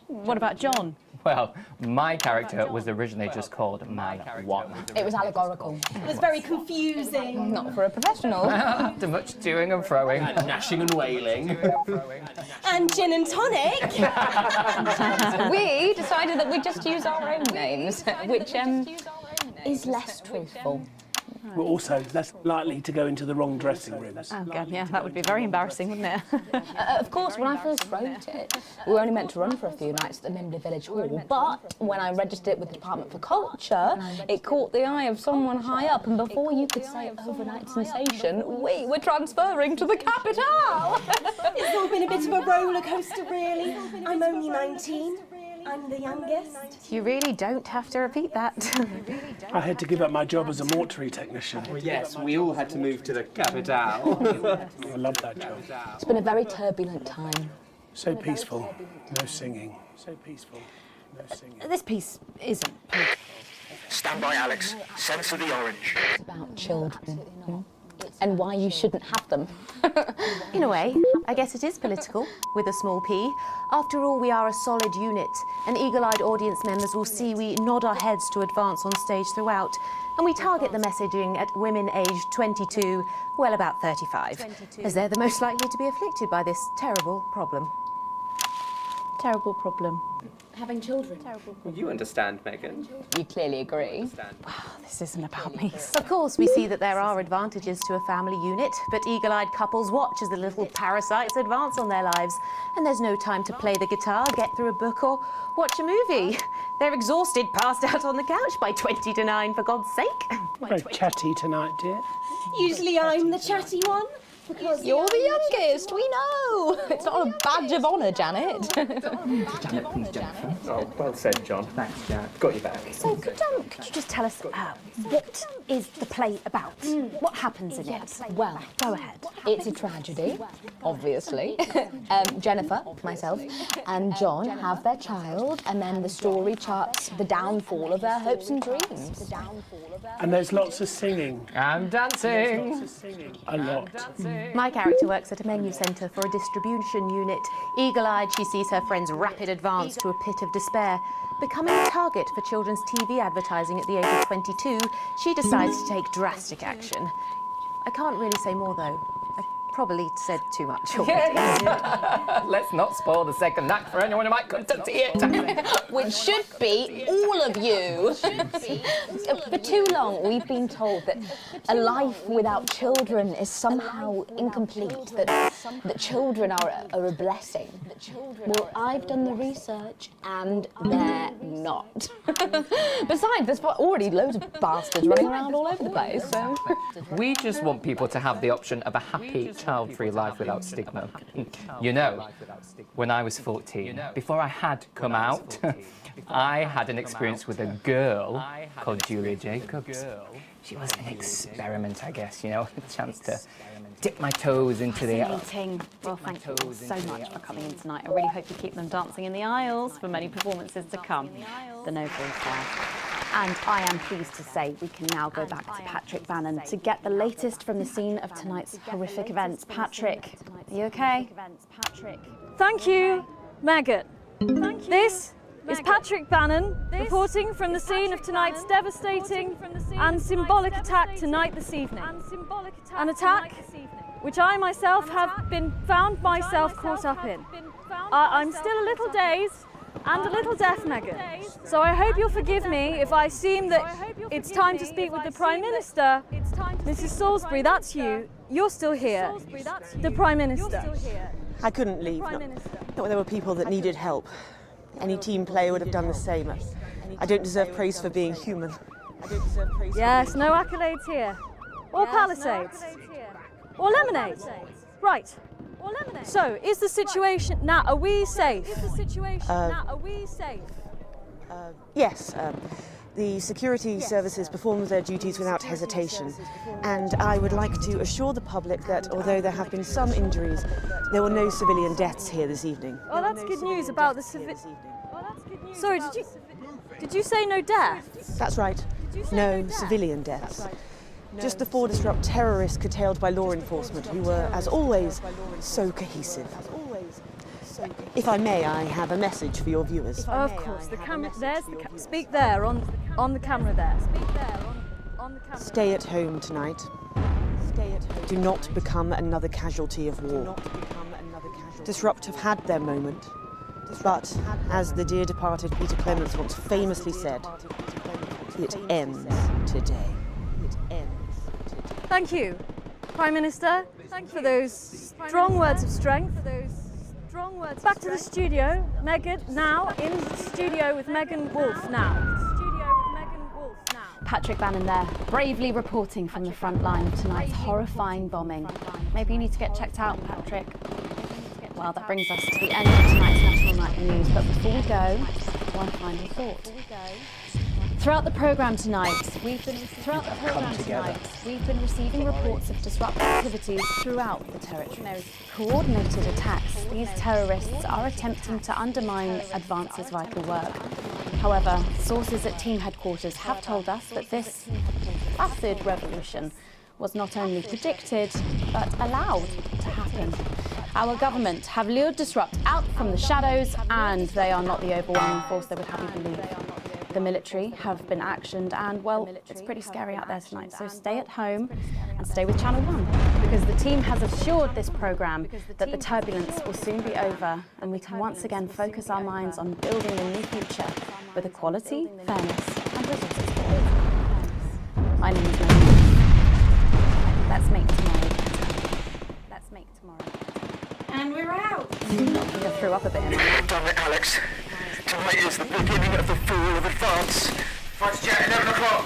What about John? Well, my character was originally just called My One. It was allegorical. It was very confusing. Not for a professional. After much toing and froing. And gnashing and wailing. And gin and tonic. We decided that we'd just use our own names, which is less truthful. We're also less likely to go into the wrong dressing rooms. Oh, God, yeah, that would be very embarrassing, wouldn't it? Of course, when I first wrote it, we were only meant to run for a few nights at the Memley Village Hall, but when I registered it with the Department for Culture, it caught the eye of someone high up, and before you could say overnight sensation, we were transferring to the capital. It's all been a bit of a roller coaster, really. I'm only 19. I'm the youngest. You really don't have to repeat that. I had to give up my job as a mortuary technician. Well, yes, we all had to move to the capital. I love that job. It's been a very turbulent time. So peaceful, no singing. So peaceful, no singing. This piece isn't political. Stand by, Alex. Censor the orange. It's about children and why you shouldn't have them. In a way, I guess it is political, with a small p. After all, we are a solid unit, and eagle-eyed audience members will see we nod our heads to advance on stage throughout, and we target the messaging at women aged 22, well, about 35, as they're the most likely to be afflicted by this terrible problem. Terrible problem. Having children. You understand, Megan. You clearly agree. This isn't about me. Of course, we see that there are advantages to a family unit, but eagle-eyed couples watch as the little parasites advance on their lives, and there's no time to play the guitar, get through a book, or watch a movie. They're exhausted, passed out on the couch by 20 to 9, for God's sake. Very chatty tonight, dear. Usually I'm the chatty one. Because you're the youngest, we know. It's not a badge of honour, Janet. Janet, please, Jennifer. Oh, well said, John. Thanks, Janet. Got you back. So could you just tell us what is the play about? What happens in it? Well, go ahead. It's a tragedy, obviously. Jennifer, myself, and John have their child, and then the story charts the downfall of their hopes and dreams. And there's lots of singing. And dancing. A lot. My character works at a menu centre for a distribution unit. Eagle-eyed, she sees her friend's rapid advance to a pit of despair. Becoming a target for children's TV advertising at the age of 22, she decides to take drastic action. I can't really say more, though. probably said too much already. Yes. Let's not spoil the second act for anyone who might come to see it. Which should be all of you. For too long, we've been told that a life without children is somehow incomplete, that children are a blessing. Well, I've done the research, and they're not. Besides, there's already loads of bastards running around all over the place, so... We just want people to have the option of a happy, child-free life without stigma. You know, when I was 14, before I had come out, I had an experience with a girl called Julia Jacobs. She was an experiment, I guess, you know, a chance to dip my toes into the... Fascinating. Well, thank you so much for coming in tonight. I really hope you keep them dancing in the aisles for many performances to come. The Nobles there. And I am pleased to say we can now go back to Patrick Bannon to get the latest from the scene of tonight's horrific events. Patrick, are you okay? Thank you, Megan. This is Patrick Bannon reporting from the scene of tonight's devastating and symbolic attack this evening. An attack which I myself have found myself caught up in. I'm still a little dazed and a little deaf, Megan. So I hope you'll forgive me if I seem that it's time to speak with the Prime Minister. Mrs. Salisbury, that's you. You're still here. The Prime Minister. I couldn't leave. Not there were people that needed help. Any team player would have done the same. I don't deserve praise for being human. Yes, no accolades here. Or palisades. Or lemonade. Right. So, is the situation now? Are we safe? Yes. The security services performed their duties without hesitation, and I would like to assure the public that although there have been some injuries, there were no civilian deaths here this evening. Oh, that's good news about the Sorry, did you say no deaths? That's right. No civilian deaths. Just the 4 disrupt terrorists curtailed by law enforcement, who were, as always, so cohesive. If I may, I have a message for your viewers. Of course, the camera. There's the speak there on the camera there. Stay at home tonight. Do not become another casualty of war. Disrupt have had their moment, but as the dear departed Peter Clements once famously said, it ends today. Thank you, Prime Minister, for those strong words of strength. Back to the studio. Megan, now in the studio with Megan Wolfe now. Patrick Bannon there, bravely reporting from the front line of tonight's horrifying bombing. Maybe you need to get checked out, Patrick. Well, that brings us to the end of tonight's National Nightly News, but before we go, one final thought. Throughout the programme tonight, we've been receiving reports of disruptive activities throughout the territory. Coordinated attacks, these terrorists are attempting to undermine Advance's vital work. However, sources at team headquarters have told us that this acid revolution was not only predicted, but allowed to happen. Our government have lured Disrupt out from the shadows, and they are not the overwhelming force they would have you believe. The military have been actioned, and well, it's pretty scary out there tonight, so stay at home and stay with Channel 1, because the team has assured this programme that the turbulence will soon be over, and we can once again focus our minds on building a new future with equality, fairness and resources for all. My name is Megan. Let's make tomorrow better. Let's make tomorrow better. And we're out. I threw up a bit. Damn it, Alex. Tonight is the beginning of the fall of Advance. Fighter jet, 11 o'clock.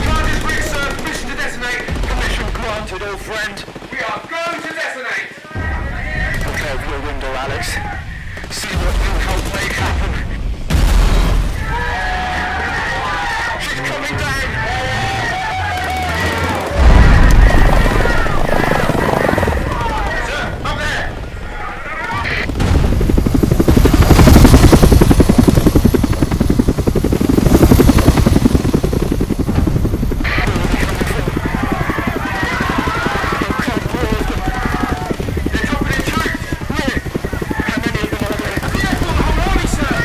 Charges brief, sir. Mission to detonate. Permission granted, old friend. We are going to detonate. Look out your window, Alex. See what you help make happen. She's coming down. Sir!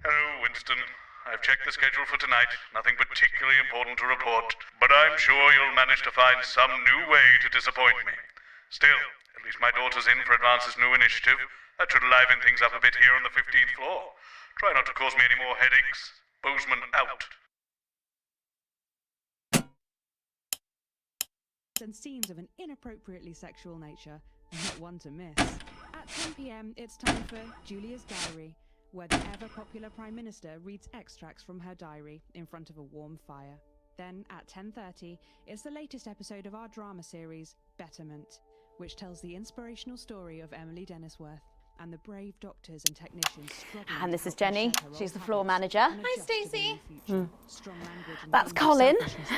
Hello, Winston. I've checked the schedule for tonight. Nothing particularly important to report, but I'm sure you'll manage to find some new way to disappoint me. Still, at least my daughter's in for Advance's new initiative. That should liven things up a bit here on the 15th floor. Try not to cause me any more headaches. Bozeman out. And scenes of an inappropriately sexual nature, not one to miss. At 10 p.m, it's time for Julia's Diary, where the ever-popular Prime Minister reads extracts from her diary in front of a warm fire. Then, at 10:30, it's the latest episode of our drama series, Betterment, which tells the inspirational story of Emily Dennisworth and the brave doctors and technicians struggling. And this is Jenny. She's the floor manager. Hi, Stacey. That's Colin.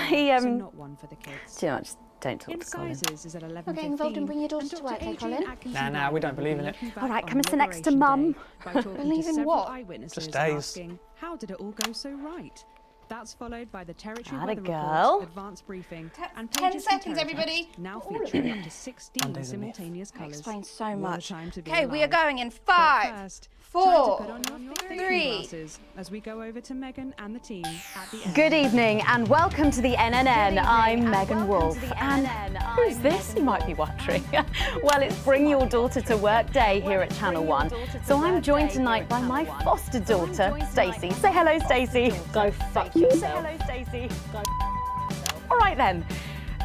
He, not one for the kids. too much. Don't talk to Colin. Is at 11:15. Get involved and bring your daughter to work, eh, Colin? Nah, we don't believe in it. All right, come and sit next to Mum. Believe in what? Just days. Asking, how did it all go so right? That's followed by the Territory Atta Weather girl. Report, Advanced Briefing, and 10 pages from seconds, Terratext, everybody. now featuring up to 16 simultaneous That colours. explains so What a much. time to be Okay, we are alive. going in But 5, first, 4, time to put on your 3. glasses as we go over to Megan and the team at the end. Good evening and welcome to the NNN. I'm Megan Wolf. And who's this, you might be wondering? Well, it's Bring Your Daughter to Work Day here at Channel 1. So I'm joined tonight by my foster daughter, Stacey. Say hello, Stacey. Go fuck yourself. Say hello, Stacey. All right then.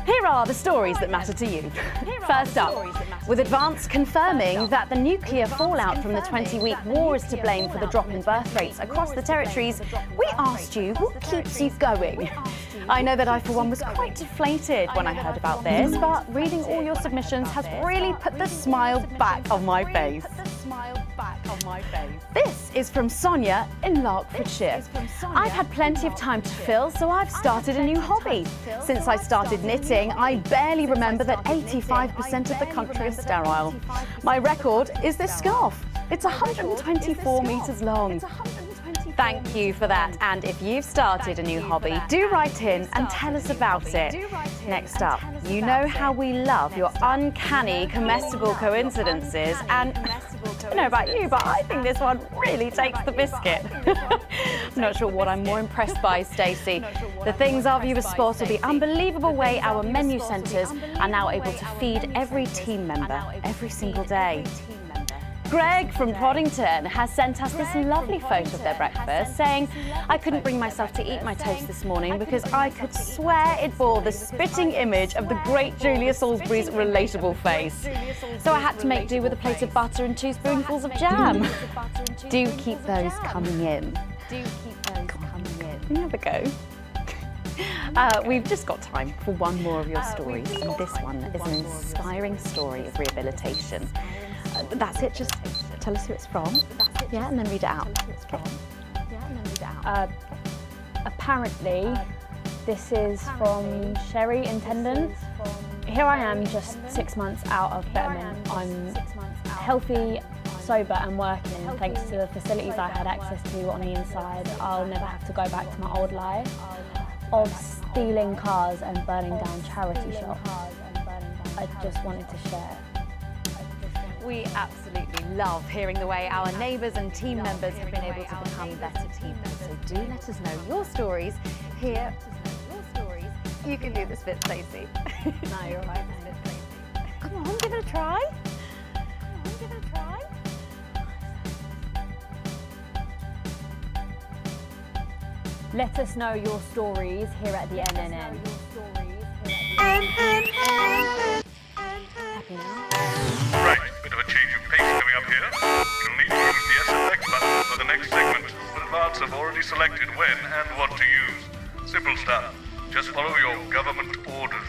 Here are the stories that matter to you. First up, with Advance confirming that the nuclear fallout from the 20-week war is to blame for the drop in birth rates across the territories, we asked you what keeps you going. I know that I, for one, was quite deflated when I heard about this, but reading all your submissions has really put the smile back on my face. This is from Sonia in Larkfordshire. I've had plenty of time to fill, so I've started a new hobby. Since I started knitting, I barely remember that 85% of the country is sterile. My record is this scarf. It's 124 metres long. Thank you for that. And if you've started a new hobby, do write in and tell us about it. Next up, you know how we love your uncanny comestible coincidences, and I don't know about you, but I think this one really takes the biscuit. I'm not sure what I'm more impressed by, Stacey. The things our viewers spot are the unbelievable way our menu centres are now able to feed every team member every single day. Greg from Proddington has sent us this lovely photo of their breakfast, saying, I couldn't bring myself to eat my toast this morning because I could swear it bore the spitting image of the great Julia Salisbury's relatable face. So I had to make do with a plate of butter and 2 spoonfuls of jam. Do keep those coming in. Can you have a go? We've just got time for one more of your stories, and this one is an inspiring story of rehabilitation. That's it, just tell us who it's from. Yeah, and then read it out. Okay. Apparently, this is from Sherry Intendant. Here I am, just 6 months out of Betterment. I'm healthy, sober and working thanks to the facilities I had access to on the inside. I'll never have to go back to my old life of stealing cars and burning down charity shops. I just wanted to share. We absolutely love hearing the way our neighbours and team members have been able to become better teammates. So do let us know your stories here. You can do this bit, Stacey. No, you're right. Come on, give it a try. Let us know your stories here at the NNN. Right, bit of a change of pace coming up here. You'll need to use the SFX button for the next segment, but Advance have already selected when and what to use. Simple stuff. Just follow your government orders.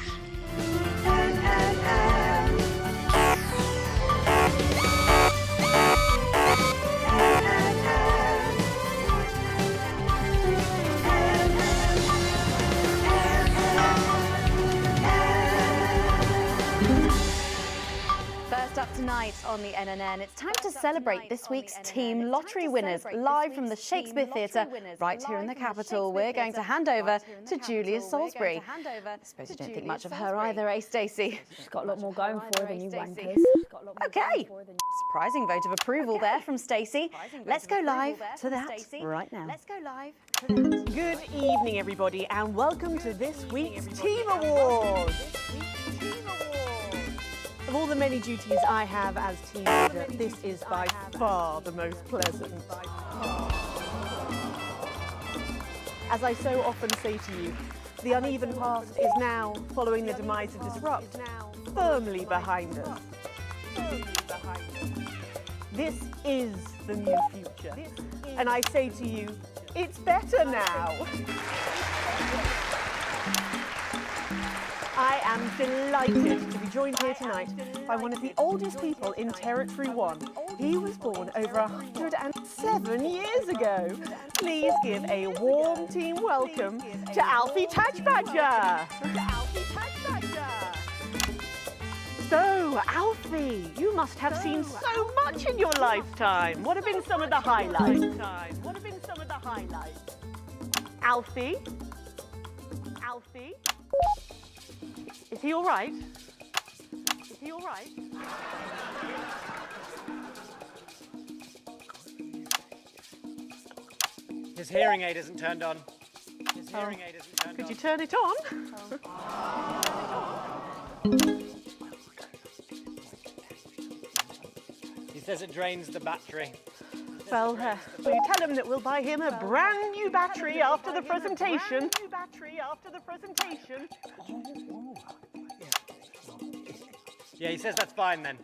First up tonight on the NNN, it's time to celebrate this week's Team Lottery winners. Live from the Shakespeare Theatre, right here in the capital, we're going to hand over to Julia Salisbury. I suppose you don't think much of her either, eh, Stacey? She's got a lot more going for her than you wankers. Okay, surprising vote of approval there from Stacey. Let's go live to that right now. Let's go live to that. Good evening, everybody, and welcome to this week's Team Awards. Of all the many duties I have as team leader, this is by far the most pleasant. As I so often say to you, the uneven past is now, following the demise of Disrupt, firmly behind us. This is the new future. And I say to you, it's better now. I am delighted to be joined here tonight by one of the oldest people in Territory 1. He was born over 107 years ago. Please give a warm team welcome to Alfie Tatchbadger. So, Alfie, you must have seen so much in your lifetime. What have been some of the highlights? Alfie? Alfie? Is he all right? Is he all right? His hearing aid isn't turned on. His hearing aid isn't turned on. Could you turn it on? He says it drains the battery. Well, will you tell him that we'll buy him a brand new battery after the presentation? Yeah, he says that's fine then.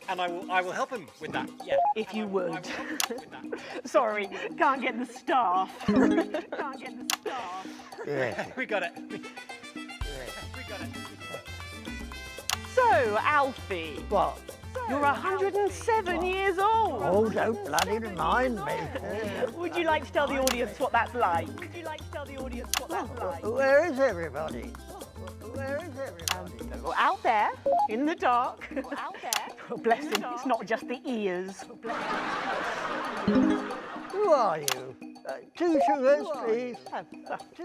And I will help him with that. Yeah. If you would. Sorry, can't get the staff. Yeah. We got it. So, Alfie. What? You're 107 years old. Oh, don't bloody remind me. Would you like to tell the audience what that's like? Where is everybody? Out there, in the dark. Oh, bless him, it's not just the ears. Who are you? 2 sugars, please.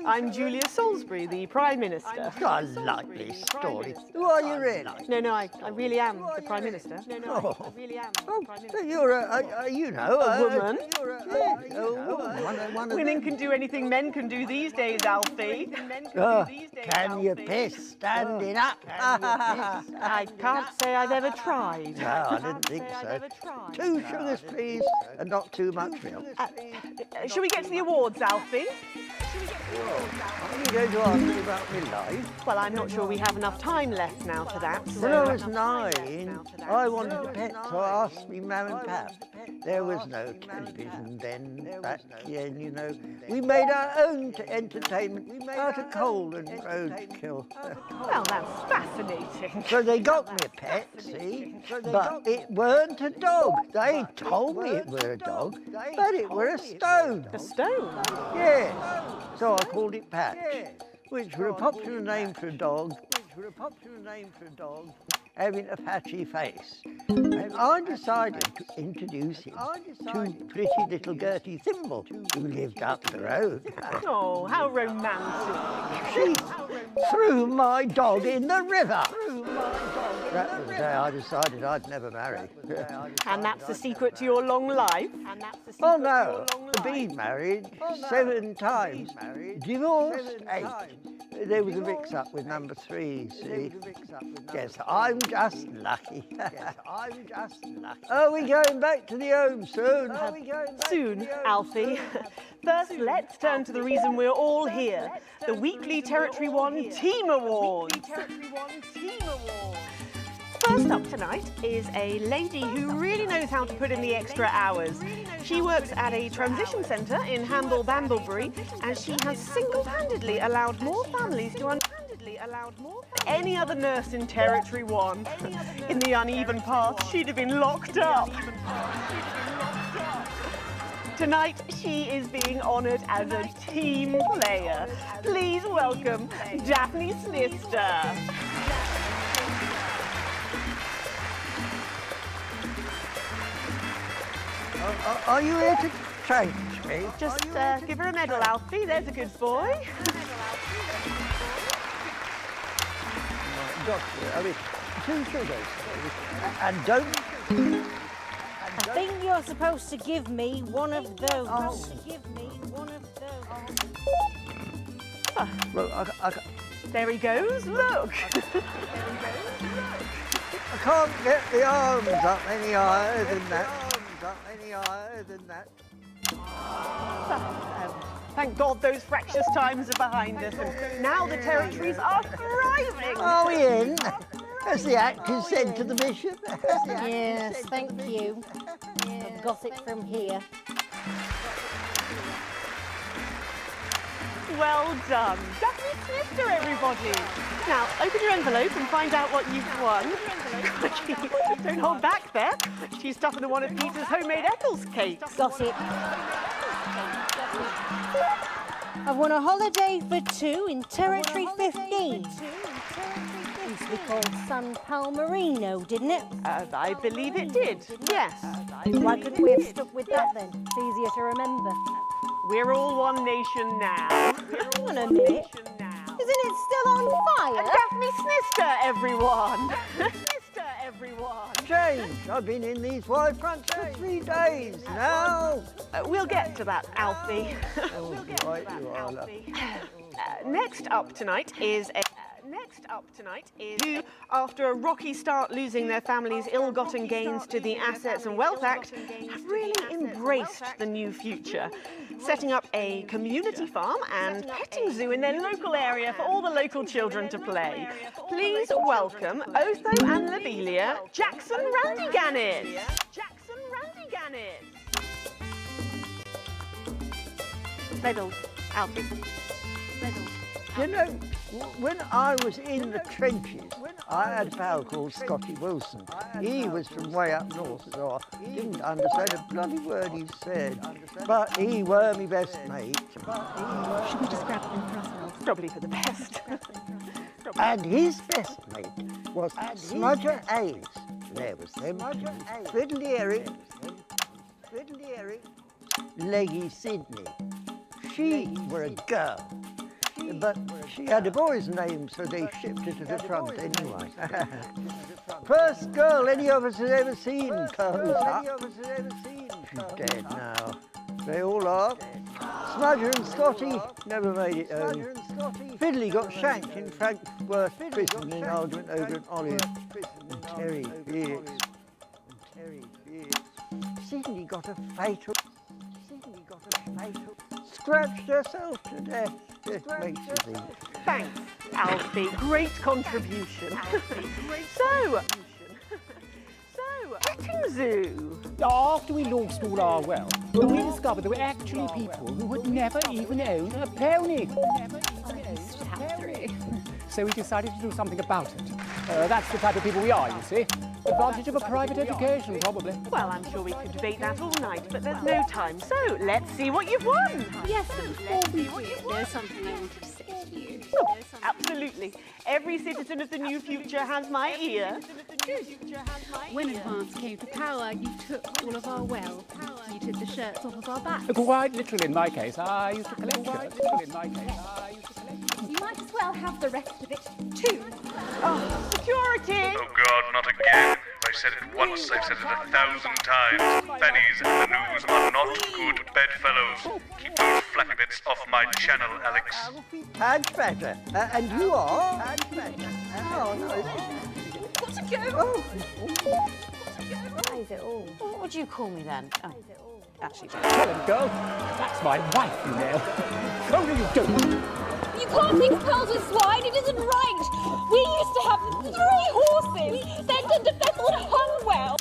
I'm Julia Salisbury, the Prime Minister. A likely story. Who are you really? No, I really am the Prime Minister. So you're a woman. One of Women can do anything men can do these days, Alfie. Can you piss standing up? I can't say I've ever tried. No, I didn't think so. 2 sugars, please, and not too much milk. Shall we get to the awards, Alfie? Are you going to ask me about my life? Well, I'm not sure we have enough time left now for that. When I was 9, I wanted a pet, so I asked me mum and pap. There was no television then, back then, you know. We made our own entertainment out of coal and roadkill. Well, that's fascinating. So they got me a pet, see? But it weren't a dog. They told me it were a dog, but it were a stone. A stone? Yeah. So I called it Patch, which were a popular name for a dog, having a patchy face. And I decided to introduce him to pretty little Gertie Thimble, who lived up the road. Oh, how romantic. She threw my dog in the river. That was the day I decided I'd never marry. And that's the secret to your long life? Oh no, been married 7 times, divorced 8. There was a mix-up with number 3, see? Yes, I'm just lucky. Are we going back to the home soon? Soon, Alfie. First, let's turn to the reason we're all here, the weekly Territory 1 Team Awards. First up tonight is a lady who really knows how to put in the extra hours. She works at a transition centre in Hamble-Bamblebury, and she has single-handedly allowed more families to any other nurse in Territory 1. In the uneven path, she'd have been locked up. Tonight, she is being honoured as a team player. Please welcome Daphne Snister. Are you here to change me? Just give her a medal, Alfie. There's a good boy. Doctor, I mean, 2 sugars. And don't... I think you're supposed to give me one of those. Well, There he goes, look. I can't get the arms up any higher than that. Thank God those fractious times are behind us, and now the territories are thriving. Are we in? As the actors said to the bishop. Yes, thank you. I've got it from here. Well done. Daphne Snister, everybody. Now, open your envelope and find out what you've won. Don't hold back there. She's tougher than one of Peter's homemade Eccles cakes. Got it. I've won a holiday for 2 in Territory 15. Used to be called San Palmerino, didn't it? I believe it did, yes. Why couldn't we have stuck with that then? It's easier to remember. We're all one nation now. Hang on a minute. Isn't it still on fire? Daphne Snister, everyone. Snister, everyone. James, I've been in these wide fronts for 3 days now. We'll get to that, Alfie. Next up tonight is who, after a rocky start losing their family's ill-gotten gains to the Assets and Wealth Act, have really embraced the new future, setting up a community farm and petting zoo in their local area for all the local children to play. Please welcome Otho and Lobelia, Jackson Randy-Gannett. Medals, Alfie. Medals. You know, when I was in the trenches, I had a pal called Scotty Wilson. He was from way up north, so I didn't understand a bloody word he said. But he were my best mate. Should we just grab them for ourselves? Probably for the best. And his best mate was Smudger Hayes. There was them. Fiddly Eric, Leggy Sydney. She were a girl. But she had a boy's name, so they shipped her to the front anyway. First girl any of us has ever seen, She's dead now. They all are. Smudger and Scotty never made it home. Fiddly got shanked in Frankworth prison in argument over an olive. And Terry Beers. Sydney got a fatal. Scratched herself to death. It makes you think. Thanks, Alfie. Great contribution. So, petting zoo. After we launched all our wealth, we discovered there were actually people who would never even own a pony. So we decided to do something about it. That's the type of people we are, you see. Advantage of a private education, probably. Well, I'm sure we could debate that all night, but there's no time. So, let's see what you've won. Yes, and before we do, there's something I wanted to say to you. Absolutely. Every citizen of the new future has my ear. When advance came to power, you took all of our wealth. You took the shirts off of our backs. Quite literally, in my case, I used to collect shirts. You might as well have the rest of it, too. Oh, security! Oh God, not again. I've said it once, I've said it 1,000 times. Pennies in the news are not good bedfellows. Keep those flappy bits off my channel, Alex. Tad better. And you are? Tad better. Oh, no. Got to go! That is it all. What would you call me then? Oh, actually, don't. Tell him, girl. That's my wife, you know. Oh, no, you don't. You planting pearls with swine, it isn't right. We used to have 3 horses, then Dunderfethel and Hunwell,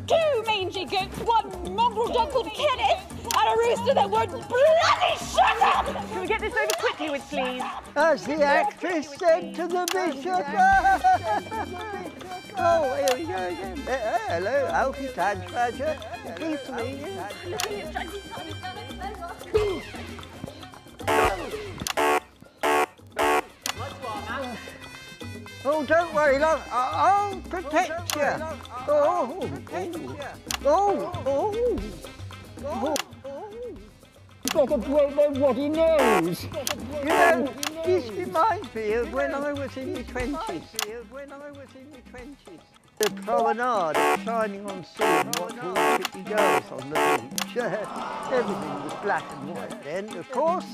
2 mangy goats, 1 mongrel dog called Kenneth, and a rooster that would bloody shut up! Can we get this over quickly with, please? As the actress said to the bishop. Oh, here we go again. Hello, Alfie Tansbadger. Pleased to meet you. Oh, don't worry, love. I'll protect you. Got a blow bloody nose. You know, this reminds me of when I was in my 20s. The promenade, shining on sea and watching all the pretty girls on the beach. Everything was black and white then, of course.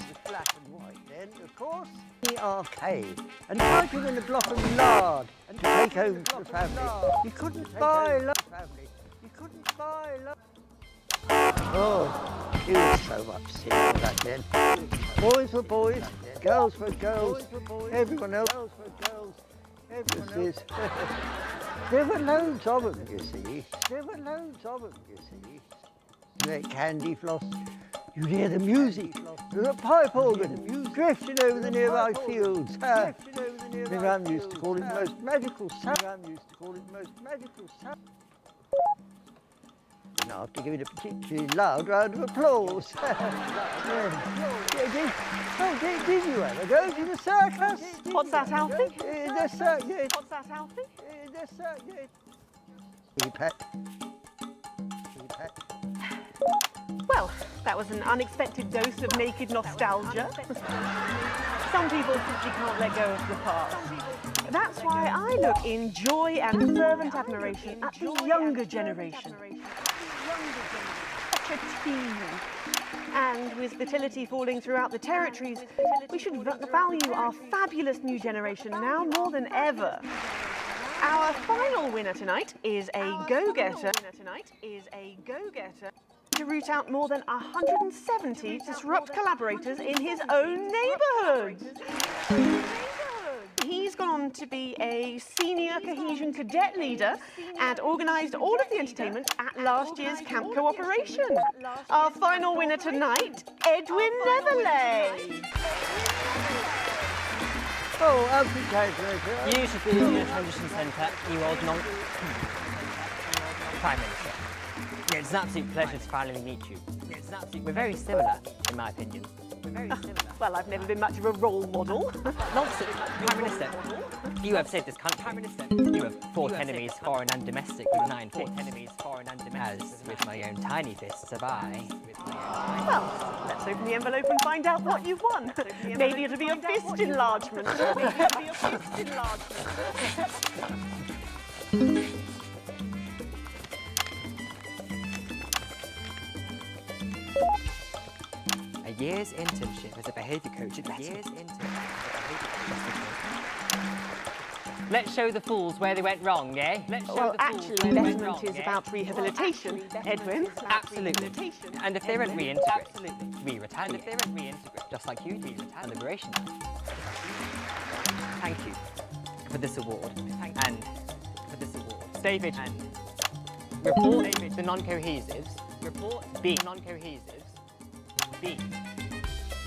The arcade, and typing in a block of lard to take home to the family. You couldn't buy love. Oh, it was so much simpler back then. Boys were boys, girls were girls, everyone else was girls. There were loads of them, you see. You ate candy floss. You'd hear the music, the pipe organ, drifting over the nearby fields. My mum used to call it the most magical sound. And after giving a particularly loud round of applause. Did you ever go to the circus? What's that, Alfie? The circus. Well, that was an unexpected dose of naked nostalgia. Some people simply can't let go of the past. That's why I look in joy and fervent admiration at the younger generation. Such a team. And with fertility falling throughout the territories, we should value our fabulous new generation now more than ever. Our final winner tonight is a go-getter. To root out more than 170 disrupt collaborators in his own neighbourhood. He's gone on to be a senior cohesion cadet leader and organised all of the entertainment at last year's Camp Cooperation. Our final winner tonight, Edwin Netherley. Oh, Alfie Tansbadger. You should be in the television centre, you old Prime Minister. It's an absolute pleasure to finally meet you. We're very similar, in my opinion. Well, I've never been much of a role model. Nonsense, Prime Minister. You have saved this country. You have fought enemies, foreign and domestic, with 9 fists. As with my own tiny fists have I. Well, let's open the envelope and find out what you've won. Maybe it'll be a fist enlargement. A year's internship as a behaviour coach at Let's show the fools where they went wrong, eh? Well, actually, betterment is about rehabilitation, Edwin. Absolutely. And if they don't reintegrate, we retaliate. Just like you did on Liberation Day. Thank you for this award. David. Report the non-cohesives. B.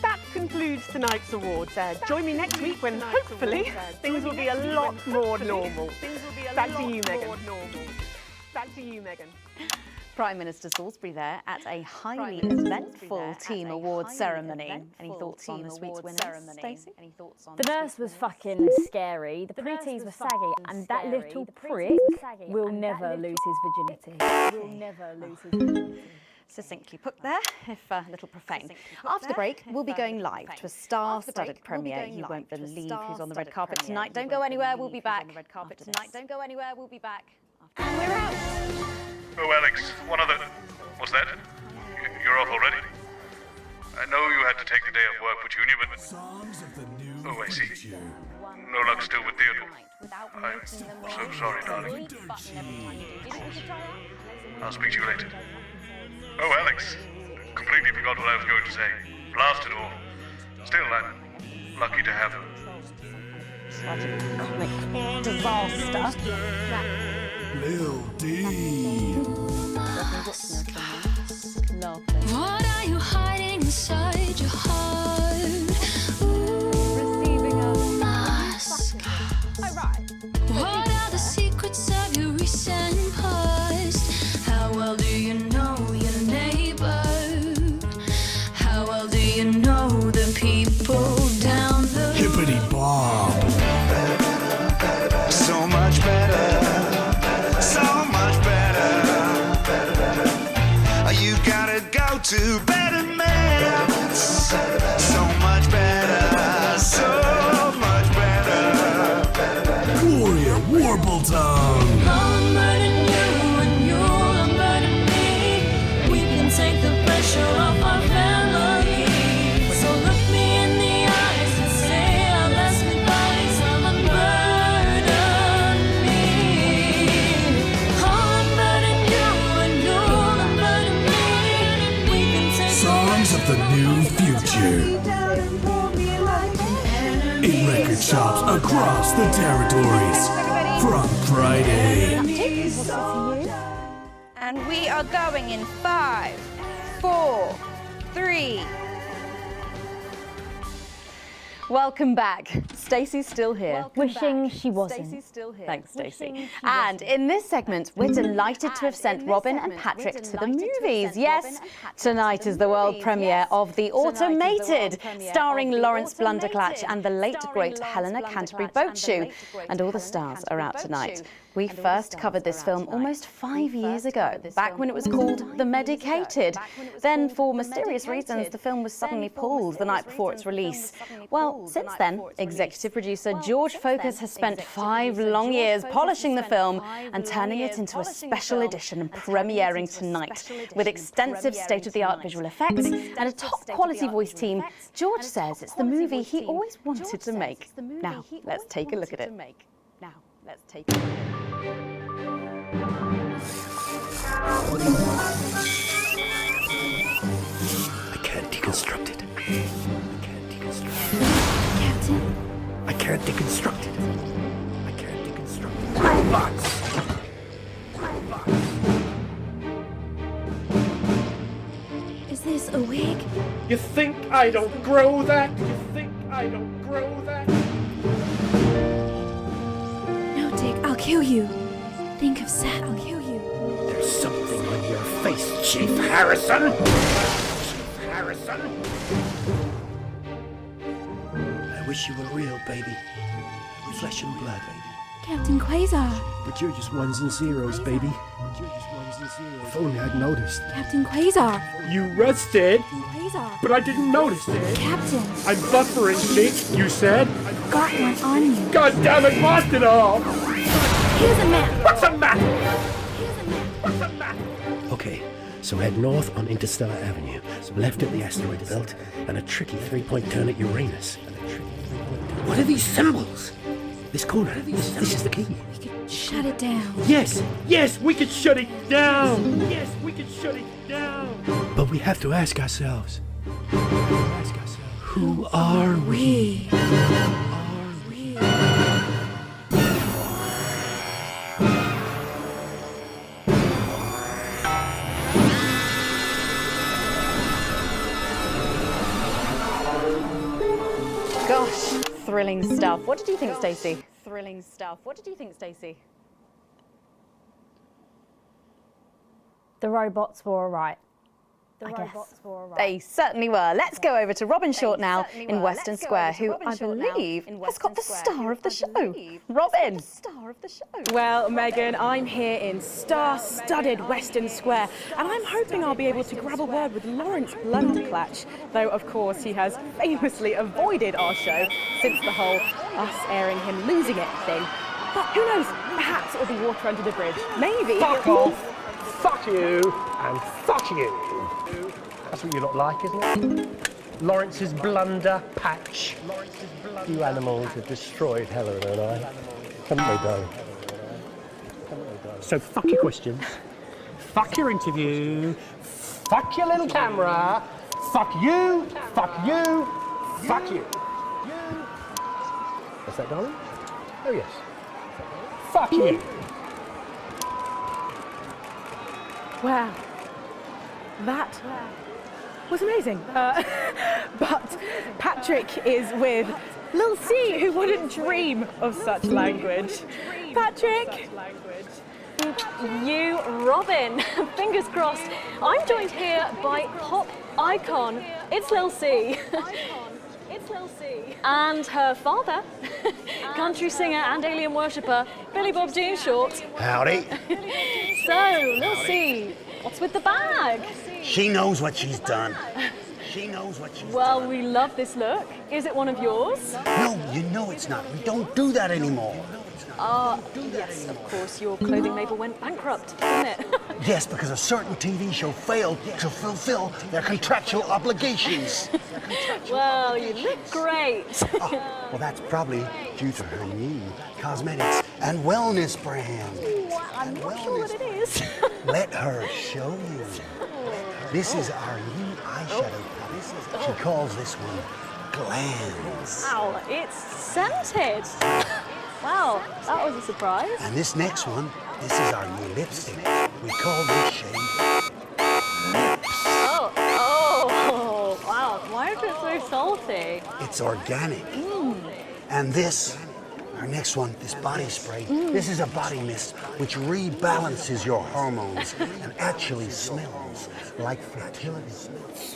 That concludes tonight's awards. Join me next week when, hopefully, things will be a lot more normal. Back to you, Megan. Prime Minister Salisbury there at a highly eventful team awards ceremony. Any thoughts on this week's winners, Stacey? The nurse was fucking scary, the pretties were saggy, and that little prick will never lose his virginity. Succinctly put there, if a little profane. After the break, we'll be going live to a star-studded premiere. You won't believe who's on the red carpet tonight. Don't go anywhere, we'll be back. And we're out. Oh, Alex, one other... What's that? You're off already? I know you had to take the day off work for Junior, but... Oh, I see. No luck still with Theodore. I'm so sorry, darling. I'll speak to you later. Oh, Alex, completely forgot what I was going to say. Blast it all. Still, I'm lucky to have them. Comic disaster. Lil D. What are you hiding inside your heart? Receiving a mask. What are the secrets of your recent past? How well do you know your neighbor? How well do you know the people down the Hippity Bob. So much better. So much better. You gotta go to better man. So much better. So much better. Gloria Warbletongue. I'll murder you and you'll murder me. We can take the pressure off our family. So look me in the eyes and say our last goodbyes. I'll unburden me. I'll murder you and you'll murder me. We can take Songs of the new future. In record shops across the territories. From Friday. And we are going in 5, 4, 3. Welcome back. Stacey's still here. Wishing she wasn't. Stacey's still here. Thanks, Stacey. And in this segment, we're delighted to have sent Robin and Patrick to the movies. Yes, tonight is the world premiere of The Automated, starring Lawrence Blunderclatch and the late great Helena Canterbury Boatshoe. And all the stars are out tonight. We first covered this film almost 5 years ago, back when it was called The Medicated. Then, for mysterious reasons, the film was suddenly pulled the night before its release. Well, since then, executive producer George Focus has spent 5 long years polishing the film and turning it into a special edition and premiering tonight. With extensive state-of-the-art visual effects and a top-quality voice team, George says it's the movie he always wanted to make. Now, let's take a look at it. Let's take a look. I can't deconstruct it. Captain. I can't deconstruct it. I can't deconstruct it. Robots! Is this a wig? You think I don't grow that? You think I don't grow that? No, Dick, I'll kill you. Think of Sat, I'll kill you. There's something on your face, Chief Harrison! Chief Harrison! I wish you were real, baby. Flesh and blood, baby. Captain Quasar. But you're just ones and zeros, baby. If only I'd noticed. Captain Quasar. You rusted, Quasar. but I didn't notice it. Captain. I'm buffering, chick, you said? Got one on you. God damn it, lost it all! Here's a map. What's a map? What's a map? Okay, so head north on Interstellar Avenue, left at the asteroid belt, and a tricky three-point turn at Uranus. What are these symbols? This corner. This is the key. We could shut it down. Yes, yes, we could shut it down. Yes, we could shut it down. But we have to ask ourselves, who are we? Gosh, thrilling stuff. What did you think, Stacey? Thrilling stuff. What did you think, Stacey? The robots were all right. They certainly were. Let's go over to Robin Short now in Western Square, who I believe has got the star of the show. Robin! Well, Megan, I'm here in star-studded Western Square, and I'm hoping I'll be able to grab a word with Lawrence Blunderclatch, though, of course, he has famously avoided our show since the whole us airing him losing it thing. But who knows? Perhaps it'll be water under the bridge. Maybe. Fuck off! Fuck you, and fuck you. That's what you look like, isn't it? Lawrence's blunder patch. You animals have destroyed Helen and I. Haven't they, darling? So fuck your questions. Fuck your interview. Fuck your little camera. Fuck you. Fuck you. Fuck you. What's that, darling? Oh, yes. Fuck you. Wow. That was amazing. But Patrick is with Lil C, who wouldn't dream of such language. Patrick! You, Robin. Fingers crossed. I'm joined here by pop icon. It's Lil C. And her father, country singer and alien worshipper, Billy Bob Jean Short. Howdy. So, Lil C, what's with the bag? She knows what she's done. She knows what she's Well, done. we love this look. Is it one of yours? No, you know it's not. We don't do that anymore. Yes, of course. Your clothing label went bankrupt, didn't it? Yes, because a certain TV show failed to fulfill their contractual obligations. Well, you look great. Well, that's probably due to her new cosmetics and wellness brand. I'm not sure what it is. Let her show you. This is our new eyeshadow palette. She calls this one Glands. Wow, it's scented. Wow, that was a surprise. And this next one, this is our new lipstick. We call this shade Oh, wow. Why is it so salty? It's organic. And this, our next one, this body spray, this is a body mist which rebalances your hormones and actually smells like fertility.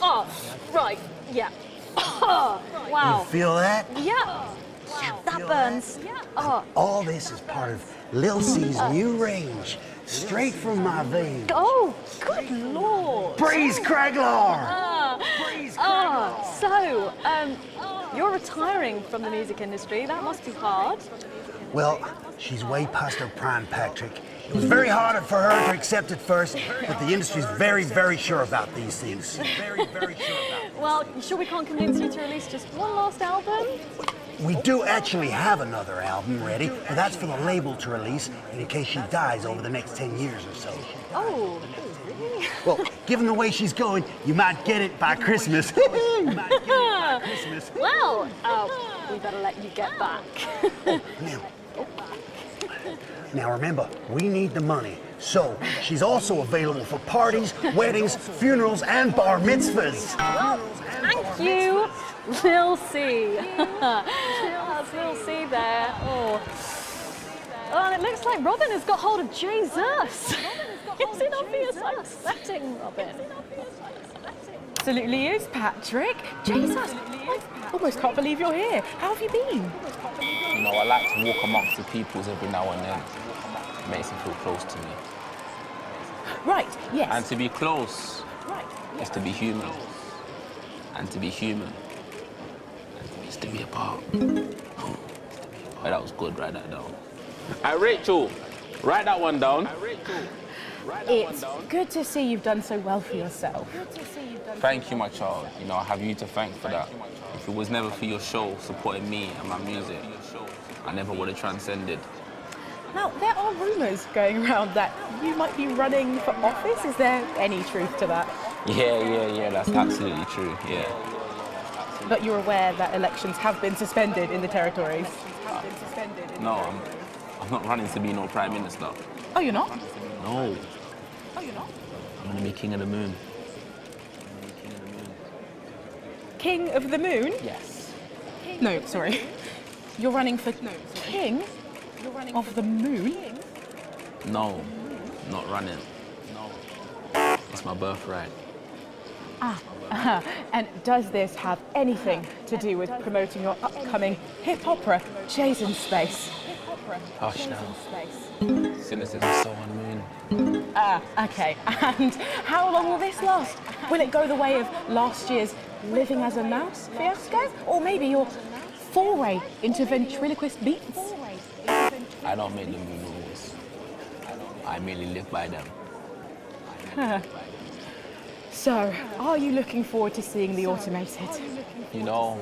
Oh, right, yeah. Wow. You feel that? Yeah. That burns. Oh. All this is part of Lil C's new range, straight from my veins. Oh, good lord. Breeze Craglar! So, you're retiring from the music industry. That must be hard. Well, she's way past her prime, Patrick. It was very hard for her to accept at first, but the industry's very, very sure about these things. Very, very sure about it. Well, you sure we can't convince you to release just one last album? We do actually have another album ready, but that's for the label to release in case she dies over the next 10 years or so. Oh, really? Well, given the way she's going, you might get it by Christmas. Well, we better let you get back. Now remember, we need the money. So, she's also available for parties, weddings, funerals, and bar mitzvahs. Well, thank you, Lil C. That's Lil C there. Oh, and it looks like Robin has got hold of Jesus. Is it obvious I'm sweating, Robin? Absolutely is, Patrick. Jesus, I almost can't believe you're here. How have you been? You know, I like to walk amongst the peoples every now and then. It makes them feel close to me. Right, yes. And to be close is to be human. And to be human is to be apart. Oh, that was good, write that down. Hey, Rachel, write that one down. It's good to see you've done so well for yourself. Thank you, my child. You know, I have you to thank for that. If it was never for your show supporting me and my music, I never would have transcended. Now, there are rumours going around that you might be running for office. Is there any truth to that? Yeah, that's absolutely true, yeah. But you're aware that elections have been suspended in the territories? No, I'm not running to be no Prime Minister. Oh, you're not? No. Oh, you're not? I'm gonna be King of the Moon. King of the Moon? Yes. No, sorry. You're running for King of the Moon? No, not running. No. It's my birthright. And does this have anything to do with promoting your upcoming hip opera, Jay's in Space? Hush now. Cynicism so on Moon. Okay. And how long will this last? Will it go the way of last year's Living as a Mouse fiasco? Or maybe your foray into ventriloquist beats? I don't make the moon rules. I merely live by them. So, are you looking forward to seeing The Automated? You know,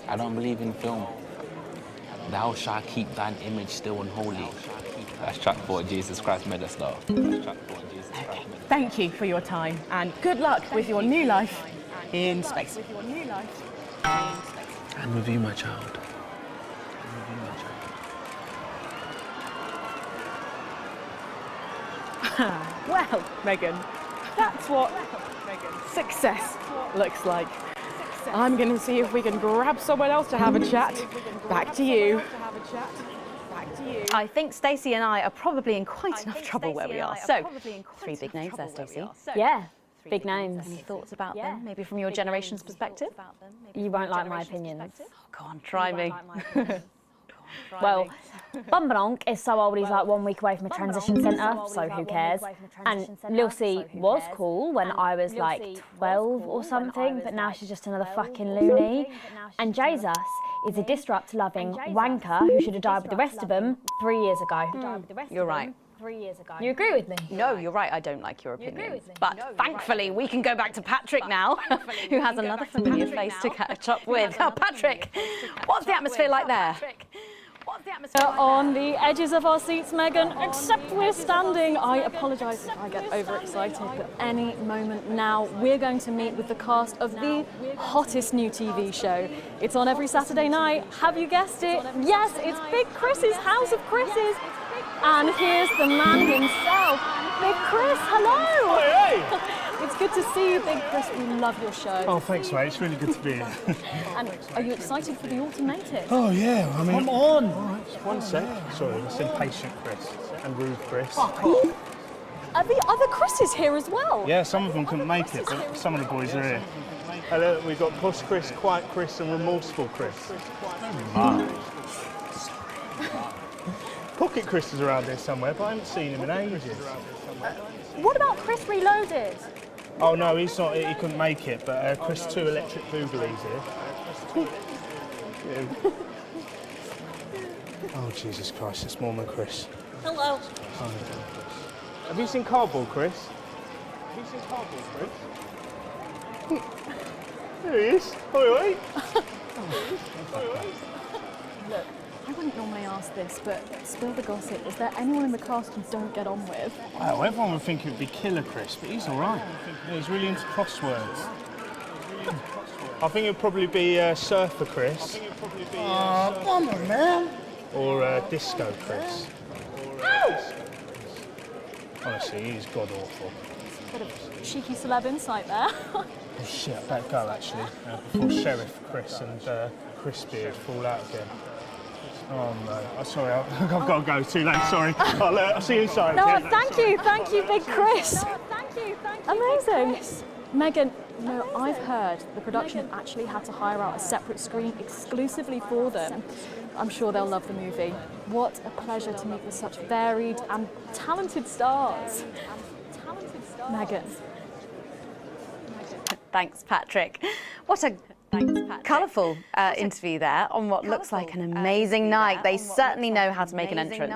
I don't believe in film. Thou shalt keep thine image still unholy. That's track 4, Jesus Christ Megastar. Thank you for your time and good luck with your new life in space. And with you, my child. Well, Megan, that's what success looks like. I'm going to see if we can grab someone else to have a chat. Back to you. I think Stacey and I are probably in quite enough trouble where we are. So, 3 big names there, Stacey. Yeah, big names. Any thoughts about them, maybe from your generation's perspective? You won't like my opinions. Oh, go on, try me. Well, Bumbanonk is so old he's like 1 week away from a transition centre, so who cares? And Lil C was cool when I was like 12 or something, but now she's just another fucking loony. And Jesus is a disrupt-loving wanker who should have died with the rest of them 3 years ago. You're right. 3 years ago. You agree with me? No, you're right, I don't like your opinion. But thankfully, we can go back to Patrick now, who has another familiar face to catch up with. Oh, Patrick, what's the atmosphere like there? On the edges of our seats, Megan, except we're standing. I apologise if I get overexcited, but any moment now, we're going to meet with the cast of the hottest new TV show. It's on every Saturday night. Have you guessed it? Yes, it's Big Chris's House of Chris's. And here's the man himself, Big Chris, hello! Hey! It's good to see you, Big Chris. We love your show. Oh, thanks, mate. It's really good to be here. And are you excited for the autumn native? Oh, yeah. I mean... Come on! All right, one sec. Sorry, that's impatient Chris and rude Chris. Are the other Chris's here as well? Yeah, some of them couldn't make it, but some of the boys are here. Hello, we've got Push Chris, Quiet Chris and Remorseful Chris. Pocket Chris is around here somewhere, but I haven't seen him in ages. What about Chris Reloaded? Oh no, he's not. He couldn't make it. But Chris 2 Electric Boogaloo's here. Oh Jesus Christ! It's more than Chris. Hello. Oh, have you seen Cardboard Chris? Have you seen Cardboard Chris? There he is. Oi, oi. Look, I wouldn't normally ask this, but spill the gossip. Is there anyone in the cast you don't get on with? Well, everyone would think it would be Killer Chris, but he's all right. Yeah, he's really into crosswords. I think it'd probably be Surfer Chris. Oh, come on, man. Or Disco Chris. Honestly, he's god-awful. Bit of cheeky celeb insight there. Oh shit, I better go actually, before Sheriff Chris and Chris Beard fall out again. Oh no, I'm sorry, I've got to go, too late, sorry. I'll see you inside. No, yeah? thank you, Big Chris. Amazing. Megan, no, I've heard the production actually had to hire out a separate screen exclusively for them. I'm sure they'll love the movie. What a pleasure to meet with such varied and talented stars. Megan. Thanks, Patrick. What a colourful interview there on what looks like an amazing night. They certainly know how to make an entrance.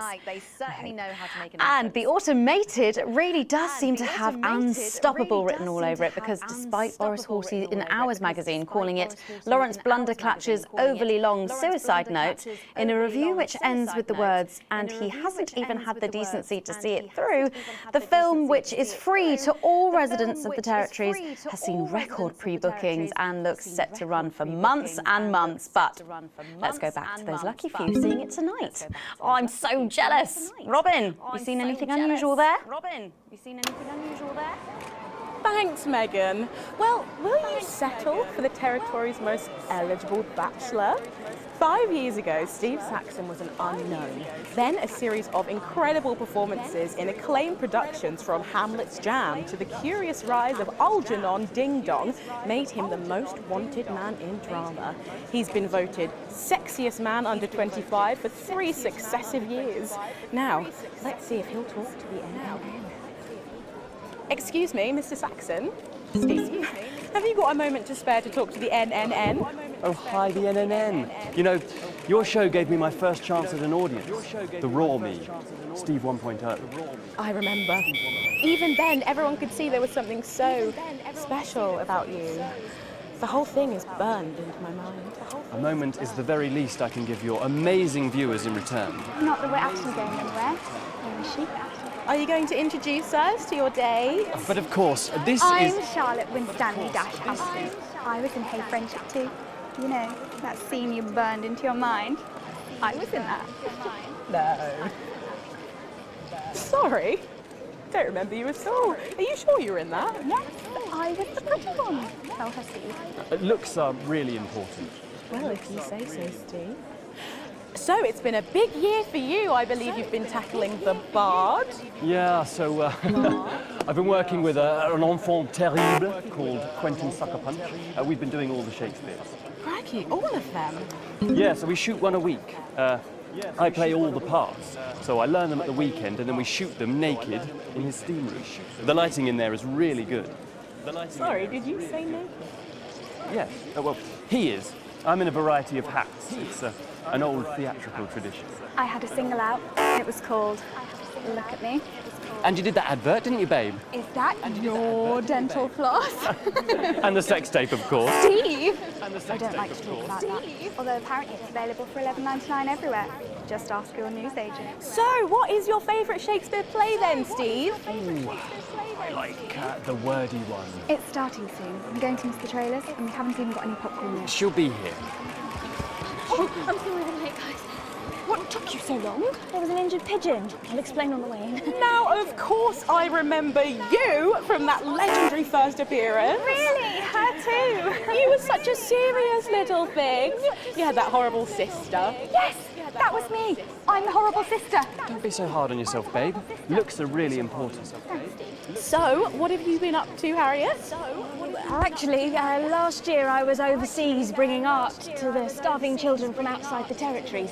And the automated really does seem to have unstoppable written all over it, because despite Boris Horsey in Hours magazine calling it Lawrence Blunderclatch's overly long suicide note, in a review which ends with the words, and he hasn't even had the decency to see it through, the film, which is free to all residents of the territories, has seen record pre-bookings and looks set to run for months and months. But let's go back to those lucky few seeing it tonight. Oh, I'm so jealous. Robin, you seen anything unusual there? Thanks, Megan. Well, will you settle for the territory's most eligible bachelor? 5 years ago, Steve Saxon was an unknown. Then a series of incredible performances in acclaimed productions from Hamlet's Jam to the curious rise of Algernon Ding Dong made him the most wanted man in drama. He's been voted sexiest man under 25 for 3 successive years. Now, let's see if he'll talk to the NLN. Excuse me, Mr. Saxon. Steve, have you got a moment to spare to talk to the NNN? Oh, hi, the NNN. You know, your show gave me my first chance at an audience. The raw me, Steve 1.0. I remember. Even then, everyone could see there was something so special about you. The whole thing is burned into my mind. A moment is the very least I can give your amazing viewers in return. Not that we're actually going anywhere. Where is she? Are you going to introduce us to your date? But of course, this I'm is... Charlotte Winstanley-Ashton. I was in Hey Friendship too. You know, that scene you burned into your mind? I was in that. No. Sorry? Don't remember you at all. Are you sure you were in that? Yes, I was the pretty one. Tell her, Steve. Looks are really important. Well, if you say so, Steve. So, it's been a big year for you. I believe you've been tackling the Bard. Yeah, so I've been working with an enfant terrible called Quentin Suckerpunch. We've been doing all the Shakespeares. Crikey, all of them? Yeah, so we shoot one a week. I play all the parts, so I learn them at the weekend and then we shoot them naked in his steam room. The lighting in there is really good. Sorry, did you say naked? Yeah, well, he is. I'm in a variety of hats. It's an old theatrical tradition. I had a single out. It was called Look at Me. And you did that advert, didn't you, babe? Is that your dental floss? And the sex tape, of course. Steve! I don't like to talk about that. Although apparently it's available for $11.99 everywhere. Just ask your newsagent. So, what is your favourite Shakespeare play then, Steve? Ooh, I like the wordy one. It's starting soon. I'm going to miss the trailers and we haven't even got any popcorn yet. She'll be here. Oh, I'm sorry I'm late, guys. What took you so long? There was an injured pigeon. I'll explain on the way in. Now, of course, I remember you from that legendary first appearance. Really? Her too? You were such a serious little thing. You had that horrible sister. Yes, that was me. I'm the horrible sister. Don't be so hard on yourself, babe. Looks are really important. So, what have you been up to, Harriet? Actually, last year I was overseas bringing art to the starving children from outside the territories.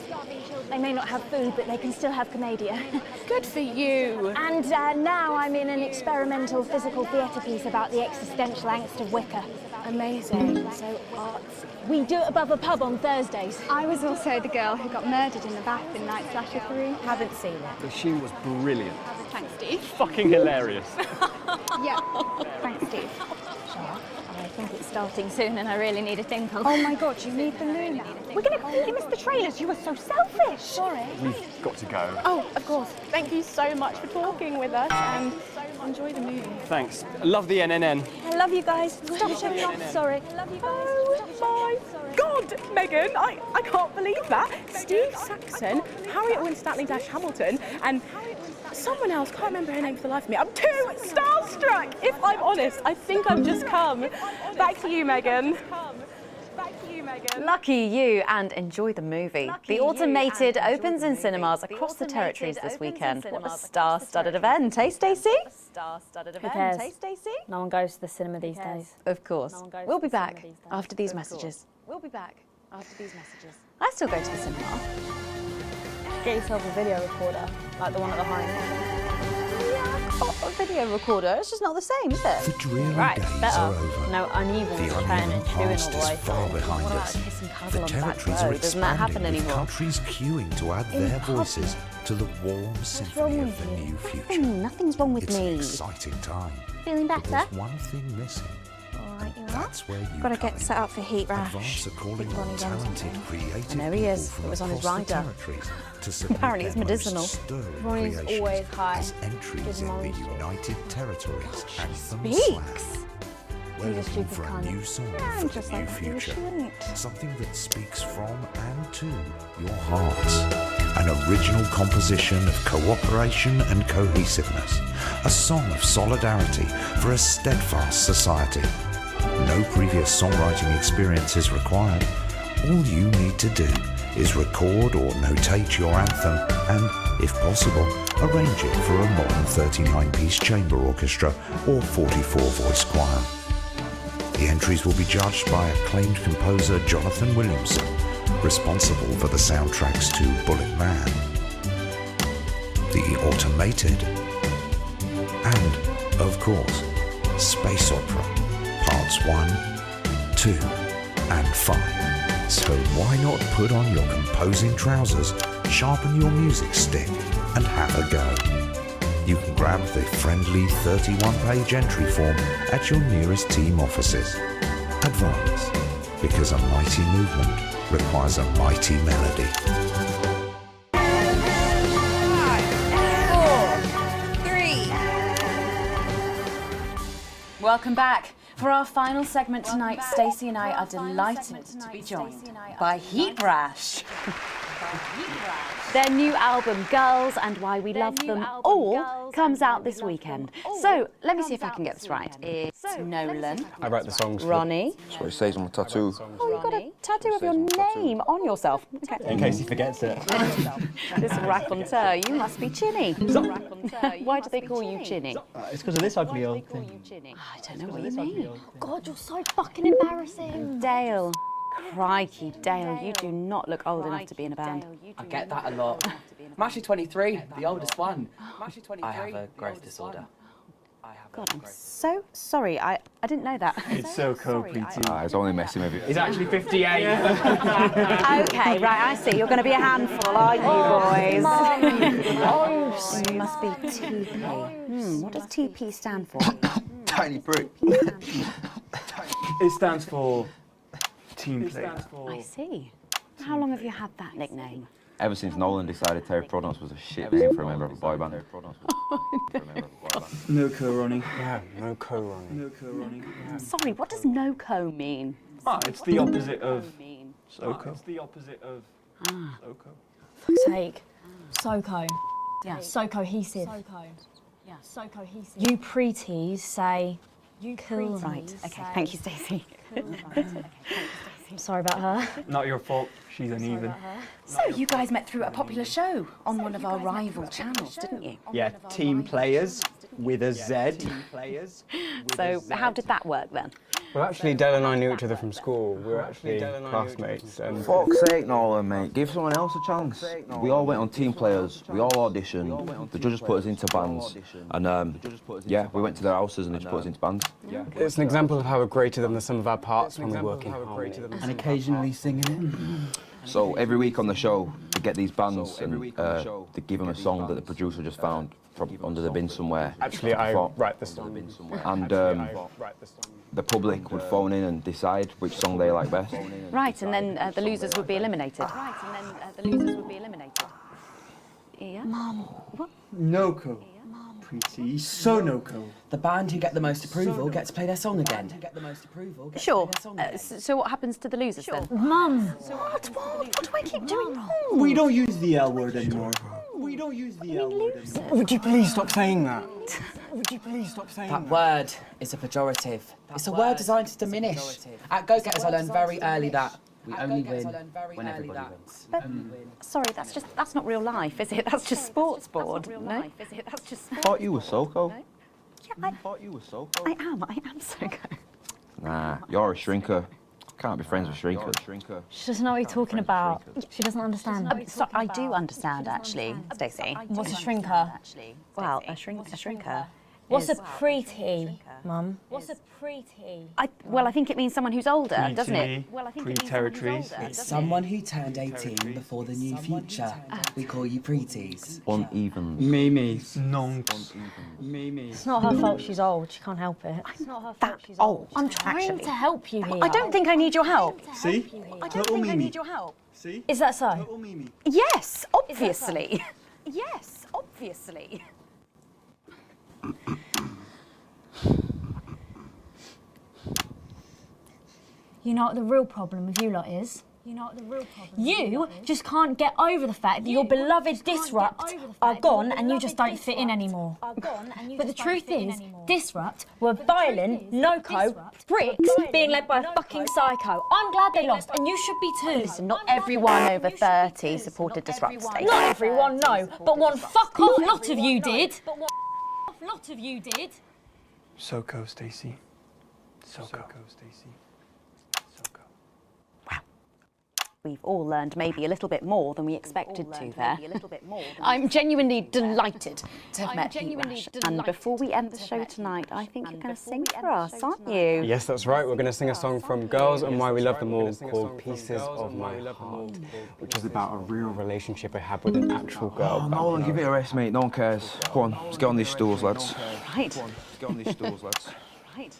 They may not have food, but they can still have comedia. Good for you. And now I'm in an experimental physical theatre piece about the existential angst of Wicker. Amazing. So arts. We do it above a pub on Thursdays. I was also the girl who got murdered in the bath in Night Slasher 3. Haven't seen it. She was brilliant. Thanks, Steve. Fucking hilarious. Yeah. Thanks, Steve. I think it's starting soon and I really need a tinkle. Oh my God, you need the Luna. We're going to completely miss the trailers. You were so selfish. Sorry. We've got to go. Oh, of course. Thank you so much for talking with us and enjoy the movie. Thanks. Love the NNN. I love you guys. Stop showing off. Sorry. I love you guys. Oh my God, Megan, I can't believe that. Steve Saxon, Harriet Winstanley-Hamilton, and someone else, can't remember her name for the life of me. I'm too starstruck. If I'm honest, I think I've just come. Back to you, Megan. Lucky you, and enjoy the movie. The Automated opens in cinemas across the territories this weekend. What a star-studded event, eh, Stacey? Who cares? No one goes to the cinema these days. Of course. We'll be back after these messages. I still go to the cinema. Get yourself a video recorder, like the one at the home. A video recorder, it's just not the same, is it? The dreary Right, days better. are over. No uneven The chewing uneven and past chewing all the is way far through. behind What about us. kiss and cuddle The on the back territories row? are Doesn't that happen expanding, with anymore? countries queuing to add In their public. voices to the warm symphony of the new future. Nothing's wrong with It's an me. exciting time. Feeling But better? there's one thing missing. Alright, you are. That's where you Gotta come get in. set up for heat rash. Advance are calling Big on Bonnie Jones talented, something. creative And there he is. people It was from on his across the rider. territories to submit Apparently it's their medicinal. most stirring Ronnie's creations always high. as entries Gives in him the orange juice. United Territories Anthem Speaks. Slam. We're He's a looking stupid for a cunt. new song I'm for the just new like you, future. shouldn't. Something that speaks from and to your hearts. An original composition of cooperation and cohesiveness. A song of solidarity for a steadfast society. No previous songwriting experience is required. All you need to do is record or notate your anthem and, if possible, arrange it for a modern 39-piece chamber orchestra or 44-voice choir. The entries will be judged by acclaimed composer Jonathan Williamson, responsible for the soundtracks to Bullet Man, The Automated, and, of course, Space Opera, Parts 1, 2, and 5. So why not put on your composing trousers, sharpen your music stick, and have a go? You can grab the friendly 31-page entry form at your nearest team offices. Advance, because a mighty movement requires a mighty melody. 5, 4, 3. Welcome back. For our final segment tonight, Stacey and I are delighted to be joined by Heat Rash. Their new album, Girls and Why We Love Them All, comes out this weekend. So, let me see if I can get this right. It's Nolan. I write the songs. Ronnie. That's what it says on my tattoo. Oh, you've got a tattoo of your name on yourself. Okay. In case he forgets it. This raconteur, you must be Chinny. Why do they call you Chinny? It's because of this ugly old thing. I don't know what you mean. God, you're so fucking embarrassing. Dale. Crikey, Dale, you do not look old enough to be in a band. I get that a lot. I'm actually 23, the oldest one. I have a growth disorder. God, I'm so sorry. I didn't know that. It's so cool, Preeti. I was only messing with you. He's actually 58. Okay, right, I see. You're going to be a handful, are you, boys? Oh, you must be TP. What does TP stand for? Tiny prick. It stands for team player. I see. How long have you had that nickname? Ever since Nolan decided Terry Prodance was a shit name for a member of a boy band. No co, Ronnie. Yeah, no co, Ronnie. No co, Ronnie. I'm sorry, what does no-co mean? It's the opposite of SoCo. It's the opposite of SoCo. Fuck's sake. SoCo. Yeah. So cohesive. Yeah. So cohesive. You pretees say cool. Right, okay, thank you, Stacey. I'm sorry about her. Not your fault. She's uneven. So you guys met through a popular show on one of our rival channels, didn't you? Yeah, Team Players with a Z. So how did that work then? Well, actually, Dell and I knew each other from school. We were actually classmates. And Fuck's sake, Nolan, mate. Give someone else a chance. We all went on Team Players. We all auditioned. The judges put us into bands. And, yeah, we went to their houses and they just put us into bands. it's an example of how we're greater than the sum of our parts when we work in harmony. And occasionally singing it. So every week on the show, they get these bands and they give them a song that the producer just found from under the bin somewhere. Actually, I write the song. And the public would phone in and decide which song they like best. Right, and then the losers would be eliminated. Yeah? Mum. What? No-co. Preeti, so no-co. The band who get the most approval get to play their song again. Sure. So what happens to the losers then? Mum. What do I keep doing wrong? We don't use the L word anymore. We don't use the L word anymore. Would you please stop saying that? Would you please stop saying That word is a pejorative. It's a word designed to diminish. At Go-Getters, I learned very early that we only win when everybody wins. But, sorry, that's not real life, is it? That's just sports board, no? I thought you were SoCo. Yeah, I am SoCo. Nah, you're a shrinker. Can't be friends with shrinkers. She doesn't know what you're talking about. She doesn't understand. So I do understand, actually, Stacey. What's a shrinker? Well, a shrinker. What's a preteen, Mum? What's a preteen? Well, I think it means someone who's older, doesn't it? Pre-territories. It's someone who turned 18 before the new future. We call you pretees. Uneven. Mimi's. Nonks. It's not her fault she's old. She can't help it. It's not her fault she's old. I'm trying to help you here. I don't think I need your help. See? I don't think I need your help. See? Is that so? Total Mimi. Yes, obviously. Yes, obviously. You know what the real problem with you lot is? You just can't get over the fact that your beloved Disrupt are gone and you just don't fit in anymore. But the truth is, Disrupt were violent, no-co, pricks being led by a fucking psycho. I'm glad they lost, and you should be too. Listen, not everyone over 30 supported Disrupt, Stacey. Not everyone, no, but one fuck-off lot of you did. SoCo, Stacey. SoCo. We've all learned maybe a little bit more than we expected to there. I'm genuinely delighted to have met Heat Rash. And before we end the show tonight, I think you're going to sing for us, aren't you? Yes, that's right. We're going to sing a song from Girls and Why We Love Them All called Pieces of My Heart, which is about a real relationship I had with an actual girl. Oh, Nolan, give it a rest, mate. No one cares. Go on, let's get on these stools, lads. Right. Let's get on these stools, lads. Right.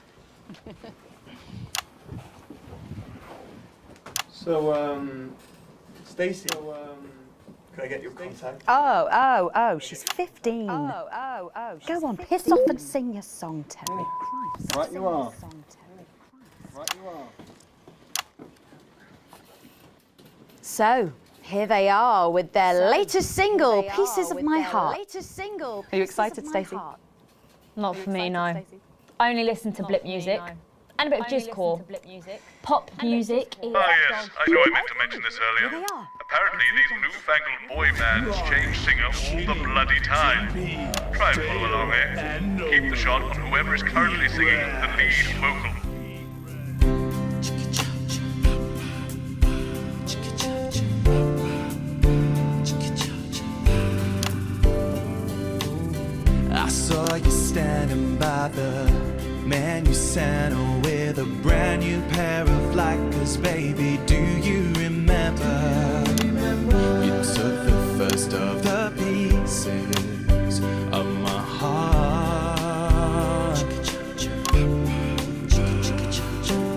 So, Stacey, can I get your contact? Oh, she's 15. Go on, piss off and sing your song, Terry. Christ. Right you are. So, here they are with their latest single, Pieces of My Heart. Are you excited, Stacey? Not for me, no. I only listen to blip music and a bit of jizzcore. Pop music is... Ah yes, I know I meant to mention this earlier. Apparently these newfangled boy bands change singer all the bloody time. Try and follow along, eh? Keep the shot on whoever is currently singing the lead vocal. I saw you standing by the man you sent with a brand new pair of Lakers, baby. Do you remember? You took the first of the pieces of my heart.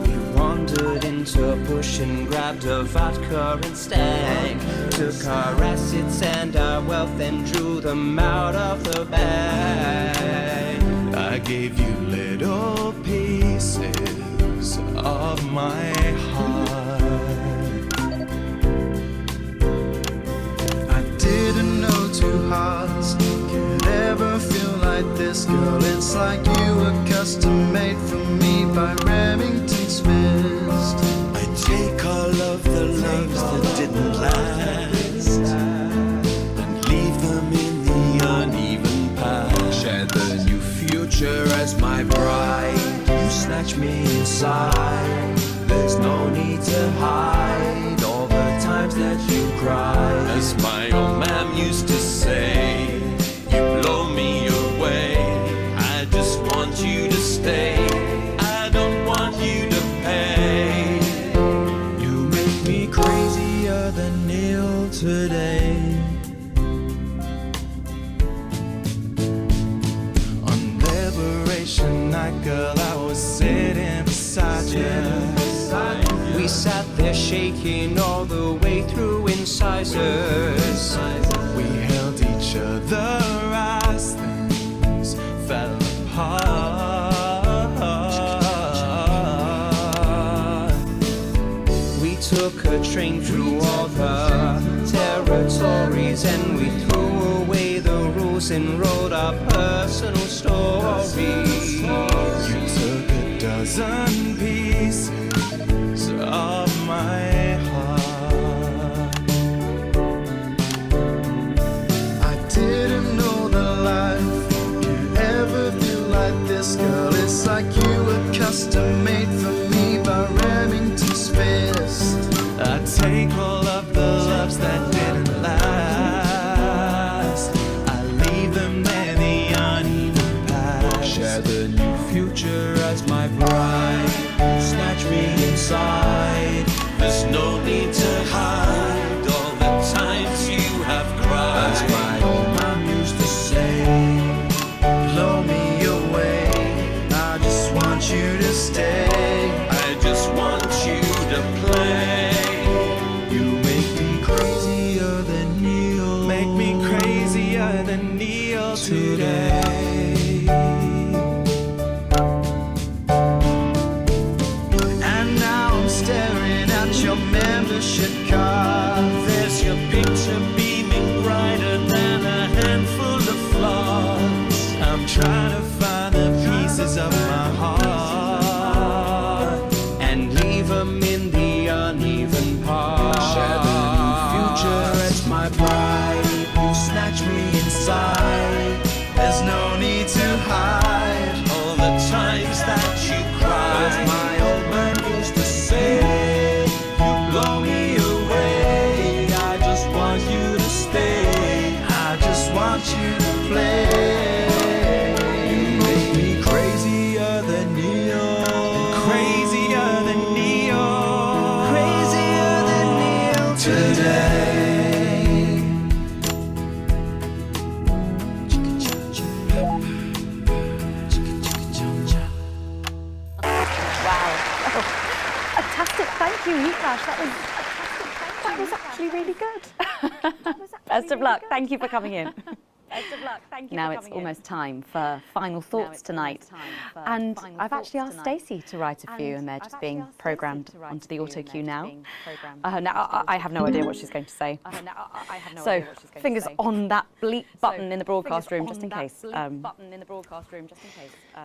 We wandered into a bush and grabbed a vodka and stank. Took our assets and our wealth and drew them out of the bag. I gave you little pieces of my heart. I didn't know two hearts could ever feel like this, girl. It's like you were custom made for me by Remington's fist. I take all of the loves that didn't last and leave them in the uneven path. Share the new future as my bride. You snatch me inside. There's no need to hide all the times that you cried. As my old man used to say, you blow me away. I just want you to stay. I don't want you to pay. You make me crazier than Neil today. On Liberation Night, girl, I was sitting beside you. We sat there shaking all the way through incisors. We held each other as things fell apart. We took a train through all the territories and we threw away the rules and wrote our personal stories. You took a dozen pieces of my heart. I didn't know that life could ever feel like this, girl. It's like you were custom made for me by Remington's fist. I take all of the loves that didn't last. I leave them there, the uneven past. Share the new future as my bride. Snatch me inside. There's no need to hide all the times you have cried. As my old man used to say, blow me away. I just want you to stay. I just want you to play. You make me crazier than Neil. Make me crazier than Neil today. Staring at your membership card. There's your picture beaming brighter than a handful of flaws. I'm trying to find the pieces of my heart and leave them in the uneven parts. Share the new future as my bride. You snatch me inside. There's no need to hide all the times that you cried. My old man used to say, you blow me away. I just want you to stay. I just want you to play. You make me crazier than Neil. Crazier than Neil. Crazier than Neil today. Thank you, Yukash. That was actually really good. Best of luck. Thank you for coming in. Best of luck. Thank you. Now it's almost time for final thoughts tonight. And I've actually asked Stacey to write a few, and they're just being programmed onto the auto cue now. Now I have no idea what she's going to say. So fingers on that bleep button in the broadcast room, just in case.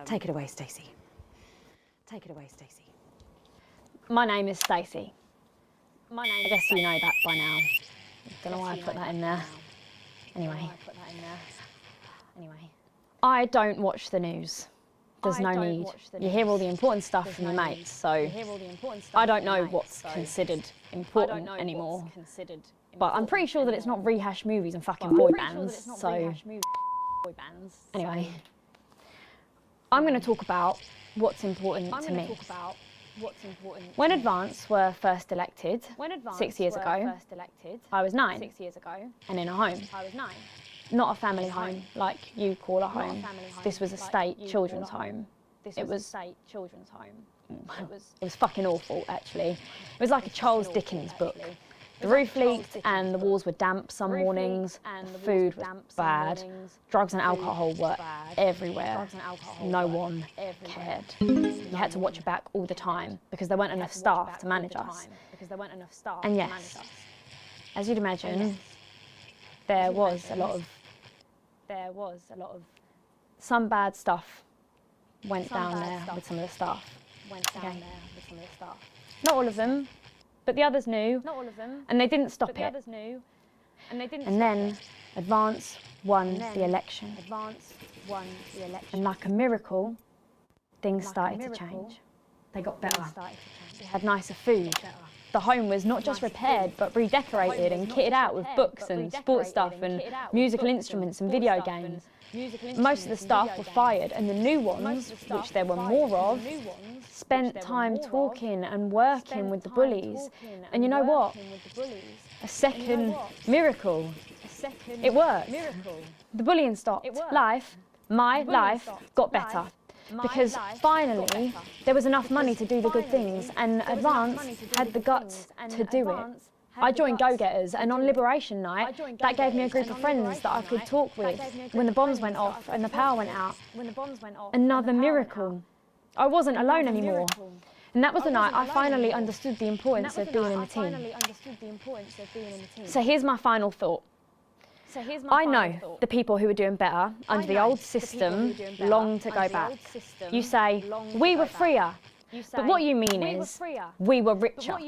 Take it away, Stacey. Take it away, Stacey. My name is Stacey. I guess you know that by now. Don't know why I put that in there. Anyway. I don't watch the news. There's no need. You hear all the important stuff from your mates, so I don't know what's considered important anymore. But I'm pretty sure that it's not rehashed movies and fucking boy bands, so anyway. I'm going to talk about what's important to me. When Advance were first elected 6 years ago, I was 9 and in a home. Not a family home like you call a home. This was a state children's home. It was fucking awful, actually. It was like a Charles Dickens book. The roof leaked and the walls were damp some mornings. The food was bad. Drugs and alcohol were everywhere. No one cared. You had to watch your back all the time because there weren't enough staff to manage us. And yes, as you'd imagine, there was a lot of some bad stuff went down there with some of the staff. Not all of them. But the others knew, and they didn't stop it. And then Advance won the election. And like a miracle, things started to change. They got better. We had nicer food. The home was not just repaired, but redecorated and kitted out with books and sports stuff and musical instruments and video games. Most of the staff were fired, and the new ones, which there were more of, spent time talking and working with the bullies. And you know what? A second miracle. It worked. The bullying stopped. My life got better. Because finally, there was enough money to do the good things, and Advance had the guts to do it. I joined Go-Getters, and on Liberation Night, that gave me a group of friends that I could talk with when the bombs went off and the power went out. Another miracle. I wasn't alone anymore. And that was the night I finally understood the importance of being in a team. So here's my final thought. I know the people who were doing better under the old system long to go back. You say, we were freer. But what you mean is, we were richer.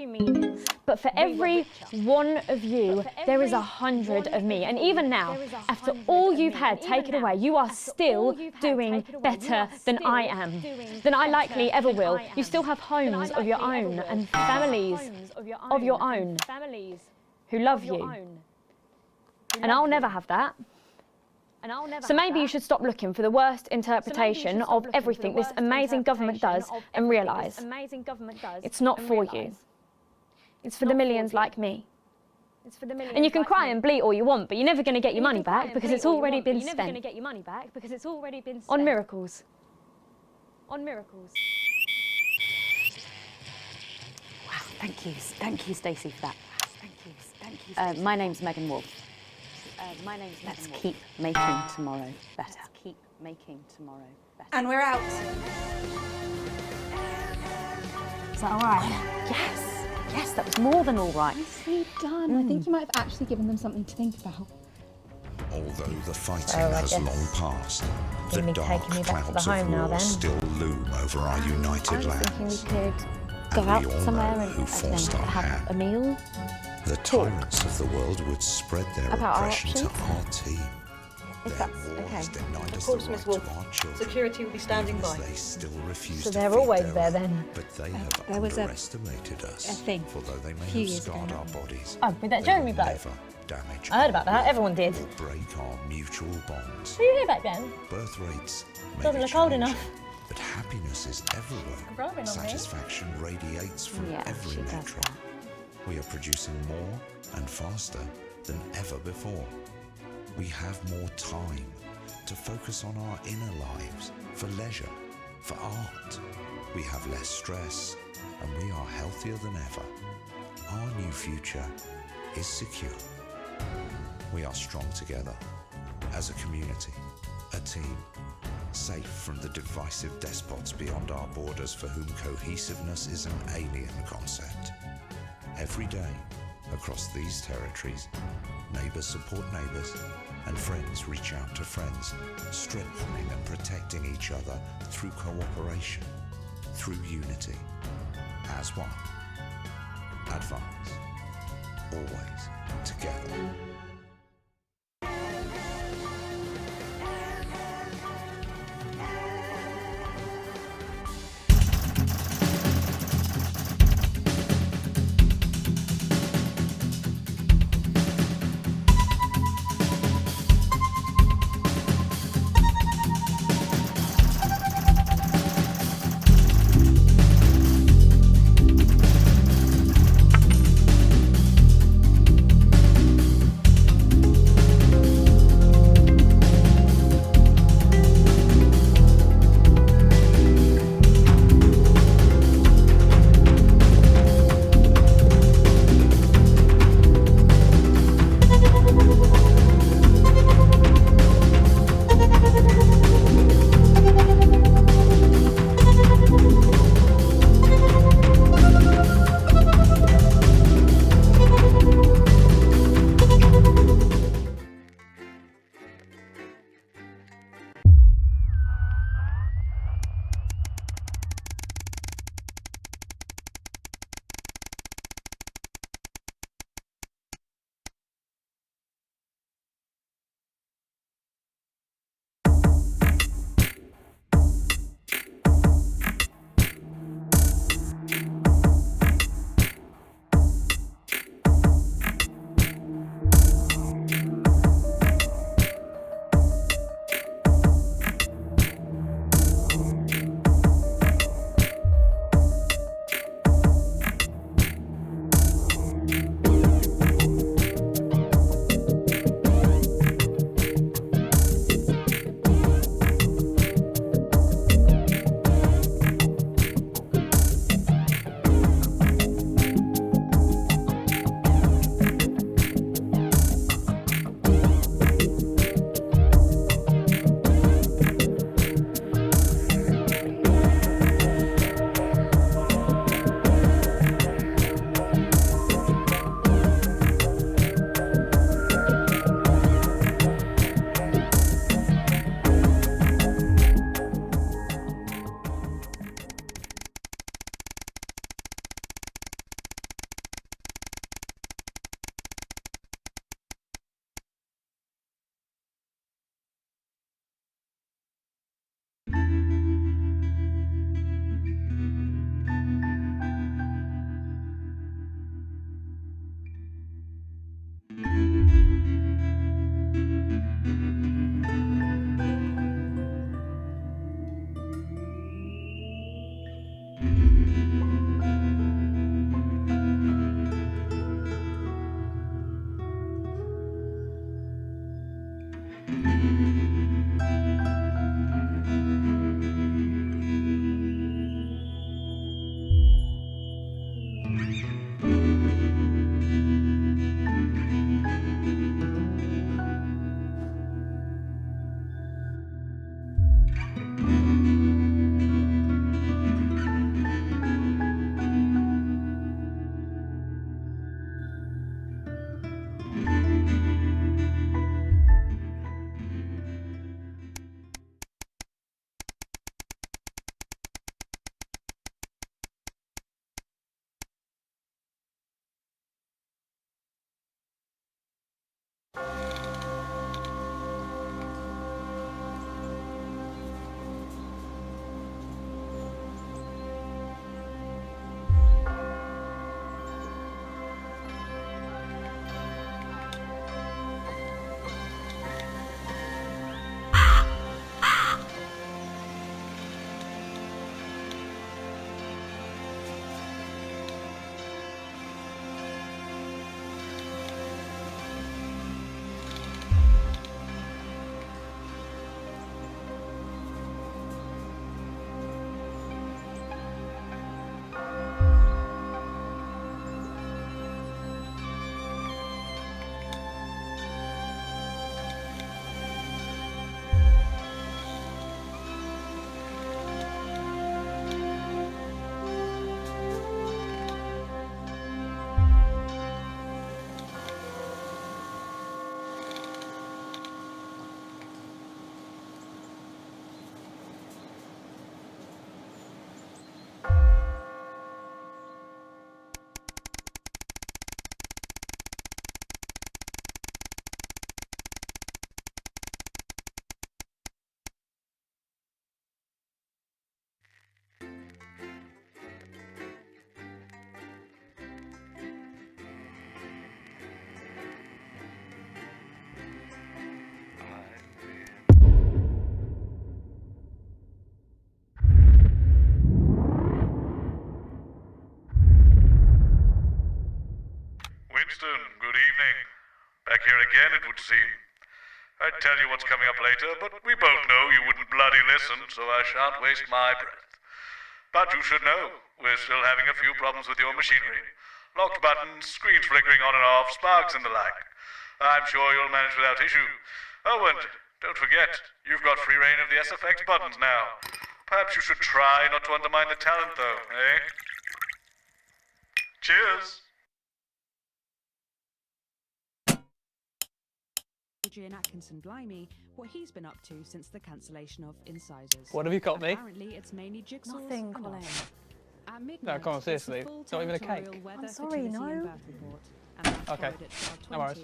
But for every one of you, there is 100 of me. And even now, after all you've had taken away, you are still doing better than I am, than I likely ever will. You still have homes of your own and families of your own who love you. And I'll never have that. So maybe you should stop looking for the worst interpretation of everything this amazing government does and realise it's not for you. It's for the millions like me. And you can cry and bleat all you want, but you're never going to get your money back because it's already been spent on miracles. Wow, thank you, Stacey, for that. Thank you. My name's Megan Wolf. Let's keep making tomorrow better. And we're out. Is that all right? Yes, that was more than all right. Nicely done. I think you might have actually given them something to think about. Although the fighting has long passed, the dark clouds of war still loom over our united land. I was thinking we could go out somewhere and have a meal. The tyrants of the world would spread their oppression to our team. If that's okay. Of course, Miss Wolf. Security will be standing by. They still refuse so they're always there then. But they have underestimated us. A thing. Although they may have scarred our bodies. Oh, with that Jeremy bloke. I heard about that. Everyone did. Break our mutual bonds. Were you here back then? Birth rates doesn't look old enough. But happiness is everywhere. Satisfaction radiates from every metro. We are producing more and faster than ever before. We have more time to focus on our inner lives, for leisure, for art. We have less stress, and we are healthier than ever. Our new future is secure. We are strong together, as a community, a team, safe from the divisive despots beyond our borders for whom cohesiveness is an alien concept. Every day, across these territories, neighbours support neighbours, and friends reach out to friends, strengthening and protecting each other through cooperation, through unity, as one. Advance, always together. Winston, good evening. Back here again, it would seem. I'd tell you what's coming up later, but we both know you wouldn't bloody listen, so I shan't waste my breath. But you should know, we're still having a few problems with your machinery. Locked buttons, screens flickering on and off, sparks and the like. I'm sure you'll manage without issue. Oh, and don't forget, you've got free reign of the SFX buttons now. Perhaps you should try not to undermine the talent, though, eh? Cheers! Adrian Atkinson Blimey what he's been up to since the cancellation of Incisors. What have you got me? Apparently it's mainly jigsaws. Nothing, Colin. No, come on, seriously. Not even a cake. I'm sorry, no. Okay, no worries.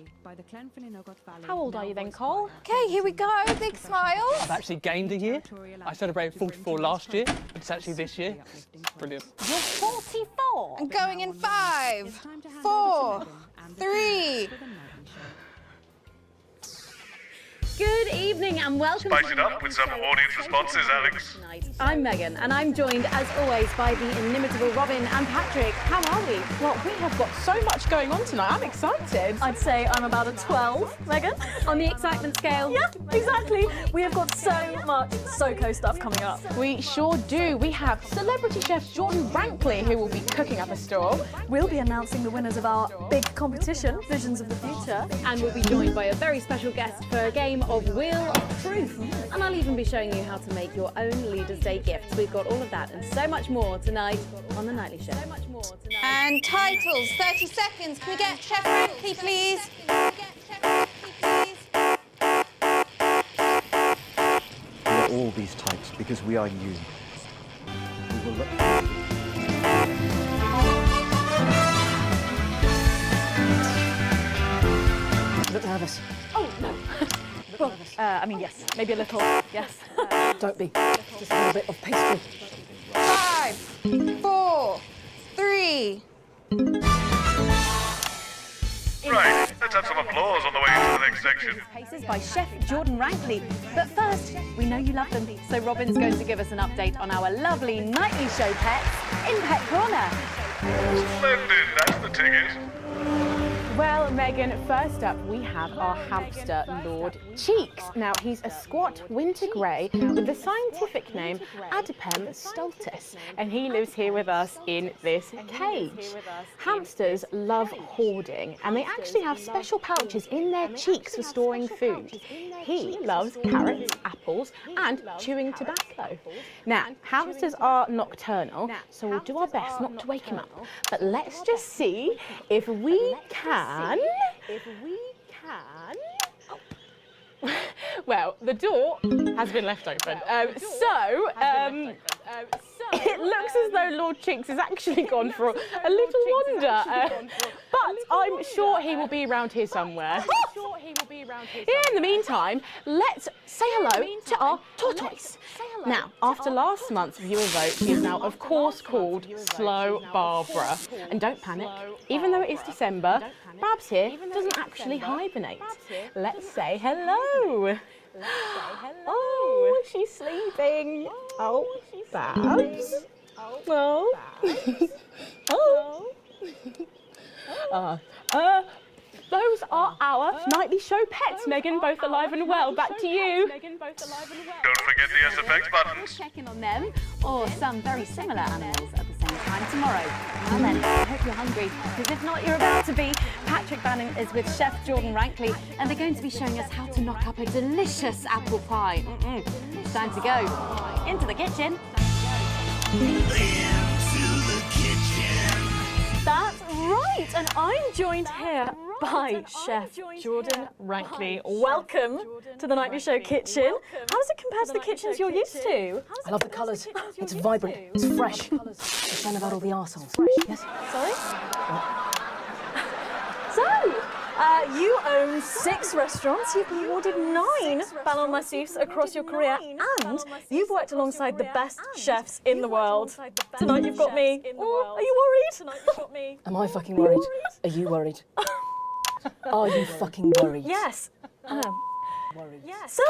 How old are you then, Cole? Okay, here we go. Big smiles. I've actually gained a year. I celebrated 44 last year, but it's actually this year. Brilliant. You're 44. I'm going in 5, 4, 3. Good evening and welcome. Spice it up with some audience responses, Alex. I'm Megan and I'm joined as always by the inimitable Robin and Patrick. How are we? Well, we have got so much going on tonight. I'm excited. I'd say I'm about a 12, Megan. On the excitement scale? Yeah, exactly. We have got so much SoCo stuff coming up. We sure do. We have celebrity chef Jordan Rankley who will be cooking up a storm. We'll be announcing the winners of our big competition, Visions of the Future. And we'll be joined by a very special guest for a game of Wheel of Truth. And I'll even be showing you how to make your own Leaders' Day gifts. We've got all of that and so much more tonight on The Nightly Show. And titles, 30 seconds. Can we get Chef Rankley, please? We are all these types because we are you. We will look. Look nervous. Oh, no. Well, I mean, yes, maybe a little, yes. Don't be. Just a little bit of pastry. 5, 4, 3. Right, let's have some applause on the way into the next section. Paces by Chef Jordan Rankley. But first, we know you love them, so Robin's going to give us an update on our lovely Nightly Show pets in Pet Corner. Splendid, that's the ticket. Well, Megan, first up we have our hamster, Lord Cheeks. Now, he's a squat winter grey with the scientific name Adipem stultus, and he lives here with us in this cage. Hamsters love hoarding, and they actually have special pouches in their cheeks for storing food. He loves carrots, apples, and chewing tobacco. Now, hamsters are nocturnal, so we'll do our best not to wake him up. But let's just see if we can. Well, the door has been left open. It looks as though Lord Cheeks has actually gone for a little wander. But I'm sure he will be around here somewhere. In the meantime, let's say hello to our tortoise. Now, after last month's viewer vote, he is now, of course, called Slow Barbara. And don't panic, even though it is December, Babs here doesn't actually hibernate. Let's say hello. Oh, she's sleeping. Oh, Babs. Oh. Oh. Those are our Nightly Show pets, Megan, both alive and well. Back to you. Don't forget the SFX buttons. Check in on them, or some very similar animals at the same time tomorrow. Well then, I hope you're hungry, because if not, you're about to be. Patrick Bannon is with Chef Jordan Rankley, and they're going to be showing us how to knock up a delicious apple pie. It's time to go into the kitchen. That's right, and I'm joined here by Chef Jordan Rankley. Welcome to the Nightly Show kitchen. How does it compare to the kitchens you're used to? I love the colours. It's vibrant. It's fresh. It's fun about all the arseholes. Yes? Sorry? So, you own 6 restaurants, you've been awarded 9 Ballon d'Or across your career, and you've worked alongside the best chefs in the world. Tonight you've got me. Oh, are you worried? Am I fucking worried? Are you worried? Are you fucking worried? Yes. So,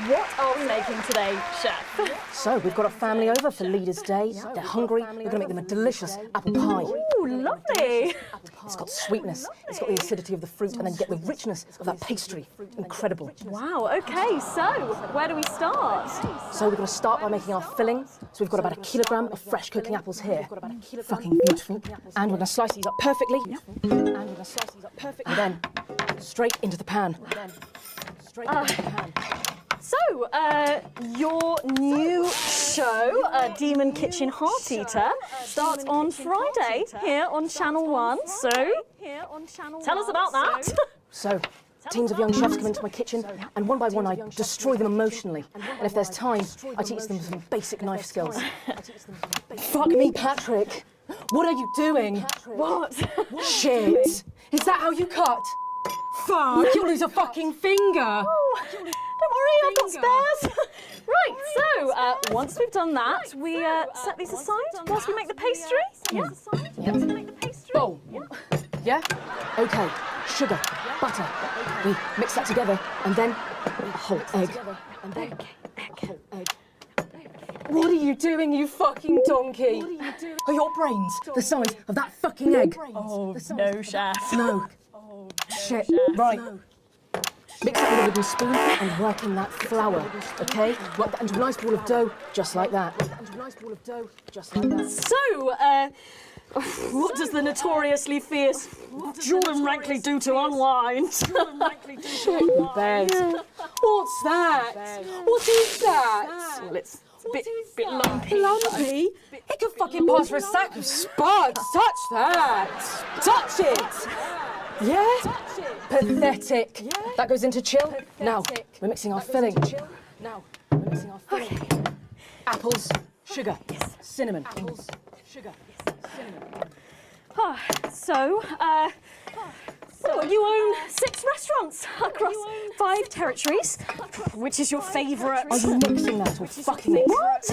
what are we making today, Chef? So, we've got a family over for Leaders' Day. They're hungry. We're going to make them a delicious apple pie. Ooh, lovely. It's got sweetness, it's got the acidity of the fruit, and then get the richness of that pastry. Incredible. Wow, okay, so where do we start? So we're going to start by making our filling. So we've got about 1 kilogram of fresh cooking apples here. Fucking beautiful. And we're going to slice these up perfectly. And then straight into the pan. So, your new show, Demon Kitchen Heart Eater, starts on Friday here on Channel 1. So, tell us about that. So, teams of young chefs come into my kitchen, and one by one I destroy them emotionally. And if there's time, I teach them some basic knife skills. Fuck me, Patrick. What are you doing? What? Shit. Is that how you cut? Fuck, you'll lose a fucking finger. Don't worry, I've got spares. Right, so once we've done that, we set these aside whilst we make the pastry. Bowl. Yeah? Okay. Sugar, butter. We mix that together, and then a whole egg. What are you doing, you fucking donkey? What are you doing? Are your brains the size of that fucking egg? Oh, no, Chef. No. Shit. Right. Mix that with a wooden spoon and work in that flour, okay? Work that into a nice ball of dough, just like that. So, what does the notoriously fierce Jordan Rankley do to unwind? Shit in bed. What's that? What is that? Well, it's a bit lumpy. Lumpy? It could fucking pass for a sack of spuds. Touch that. Touch it. Yeah? Pathetic. That goes into chill. Now, we're mixing our filling. Apples, sugar, cinnamon. So, you own 6 restaurants across 5 territories. Which is your favourite? Are you mixing that or fucking it? What?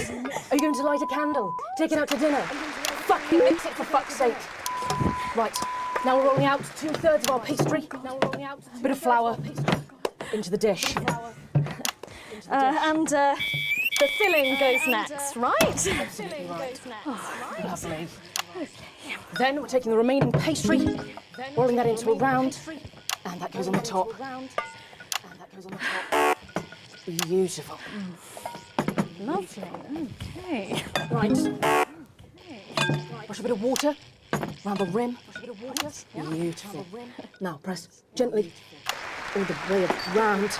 Are you going to light a candle? Take it out to dinner? Fucking mix it for fuck's sake. Right. Now we're rolling out 2/3 of our pastry. A bit of flour into the dish. And the filling goes next, right? Absolutely right. Lovely. Then we're taking the remaining pastry, rolling that into a round, and that goes on the top. Beautiful. Lovely. Okay. Right. Wash a bit of water around the rim. Beautiful. Now press gently all the way around.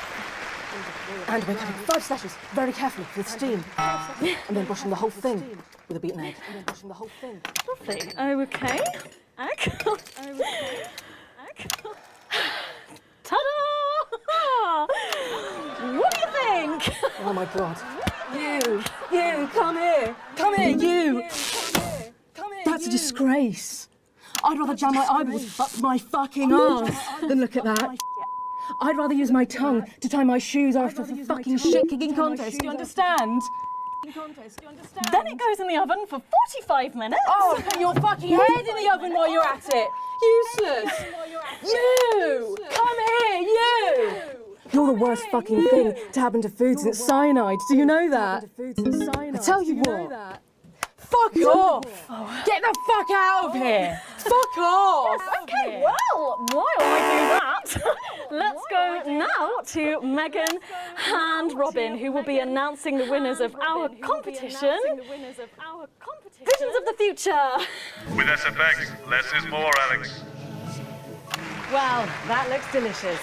And we're cutting 5 slashes very carefully with steam. And then brushing the whole thing with a beaten egg. Lovely. Okay. Ta-da! What do you think? Oh my God. You, come here. Come here, you. That's a disgrace. I'd rather jam my eyeballs up my fucking arse than look at that. I'd rather use my tongue to tie my shoes after the fucking shit-kicking contest, do you understand? Then it goes in the oven for 45 minutes. Oh, put your fucking head in the oven while you're at it. Useless. You! Come here, you! You're the worst fucking thing to happen to food since cyanide. Do you know that? I tell you what. Fuck off! Get the fuck out of here! Fuck off! Okay, well, while I do that, let's go now to Megan and Robin, who will be announcing the winners of our competition, Visions of the Future. With SFX, less is more, Alex. Well, that looks delicious.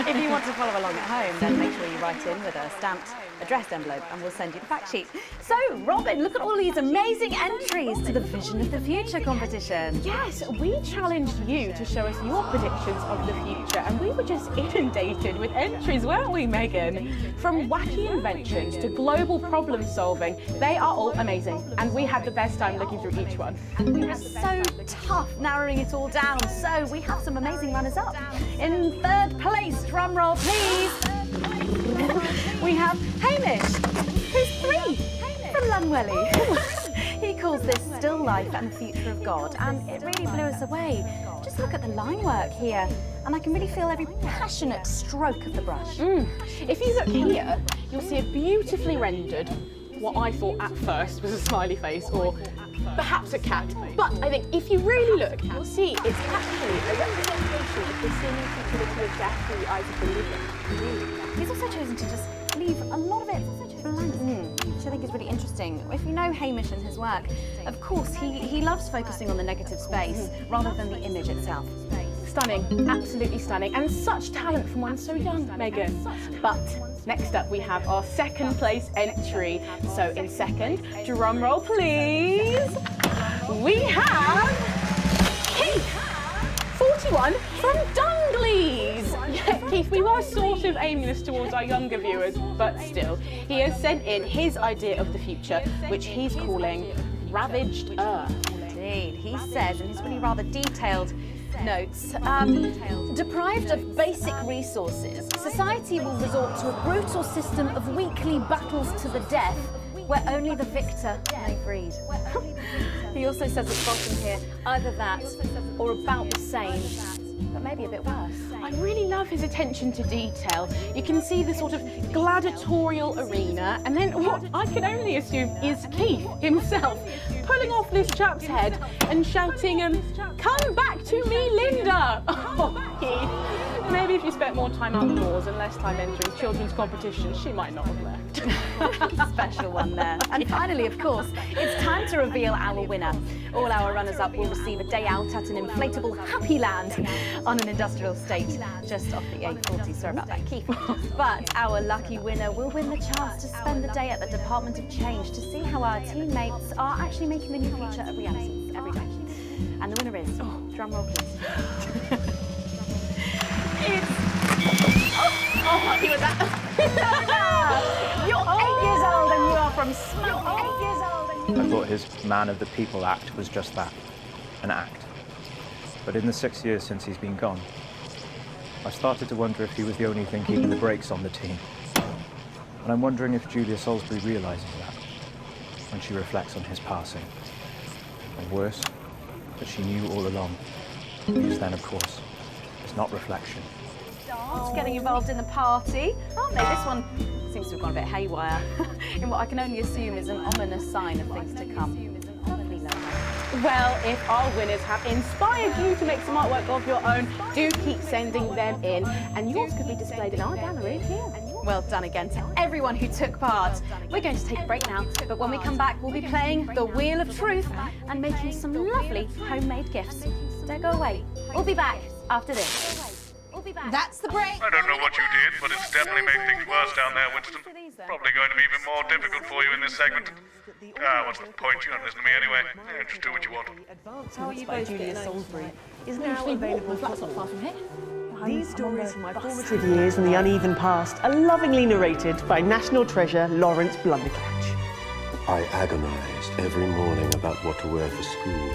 If you want to follow along at home, then make sure you write in with a stamped addressed envelope and we'll send you the fact sheet. So, Robin, look at all these amazing entries to the Vision of the Future competition. Yes, we challenged you to show us your predictions of the future, and we were just inundated with entries, weren't we, Megan? From wacky inventions to global problem solving, they are all amazing, and we had the best time looking through each one. It's so tough narrowing it all down, so we have some amazing runners-up. In 3rd place, drum roll please, we have Hamish, who's 3 from Lunwelly. He calls this still life and the future of God, and it really blew us away. Just look at the line work here, and I can really feel every passionate stroke of the brush. If you look here, you'll see a beautifully rendered, what I thought at first was a smiley face or perhaps a cat. But I think if you really look, you'll see it's actually a representation of the seeming futility of death through the eyes of the living. He's also chosen to just leave a lot of it blank, which I think is really interesting. If you know Hamish and his work, of course, he loves focusing on the negative space rather than the image itself. Stunning, absolutely stunning, and such talent from one so young, Megan. But next up we have our second place entry. So in second, drum roll please, we have Keith, 41 from Dungleys. Yeah, Keith, we were sort of aiming this towards our younger viewers, but still, he has sent in his idea of the future, which he's calling Ravaged Earth. Indeed, he says in his really rather detailed notes, deprived of basic resources, society will resort to a brutal system of weekly battles to the death where only the victor may breed. He also says at the bottom here, either that or about the same, but maybe a bit worse. I really love his attention to detail. You can see the sort of gladiatorial arena, and then what I can only assume is Keith himself pulling off this chap's head and shouting, "Come back to me, Linda!" Oh, Keith, maybe if you spent more time outdoors and less time entering children's competitions, she might not have left. Special one there. And finally, of course, it's time to reveal our winner. All our runners-up will receive a day out at an inflatable Happy Land on an industrial estate just off the A40. Sorry about that, Keith. But our lucky winner will win the chance to spend the day at the Department of Change to see how our teammates are actually making the new future a reality every day. And the winner is, drum roll please. He was at You're 8 years old and you are from Smoke. 8 years old and you I thought his Man of the People act was just that, an act. But in the 6 years since he's been gone, I started to wonder if he was the only thing keeping the brakes on the team. And I'm wondering if Julia Salisbury realises that when she reflects on his passing. And worse, that she knew all along. Because then, of course, it's not reflection. It's getting involved in the party, aren't they? This one seems to have gone a bit haywire in what I can only assume is an ominous sign of things to come. Well, if our winners have inspired you to make some artwork of your own, do keep sending them in, and yours could be displayed in our gallery here. Well done again to everyone who took part. We're going to take a break now, but when we come back, we'll be playing the Wheel of Truth and making some lovely homemade gifts. Don't go away. We'll be back after this. That's the break. I don't know what you did, but it's definitely made things worse down there, Winston. Probably going to be even more difficult for you in this segment. What's the point? You don't listen to me anyway. Yeah, just do what you want. How are you both Julia Salisbury is now available for all. Far from here. These stories from my formative years and the uneven past are lovingly narrated by national treasure Lawrence Blunderclatch. I agonised every morning about what to wear for school.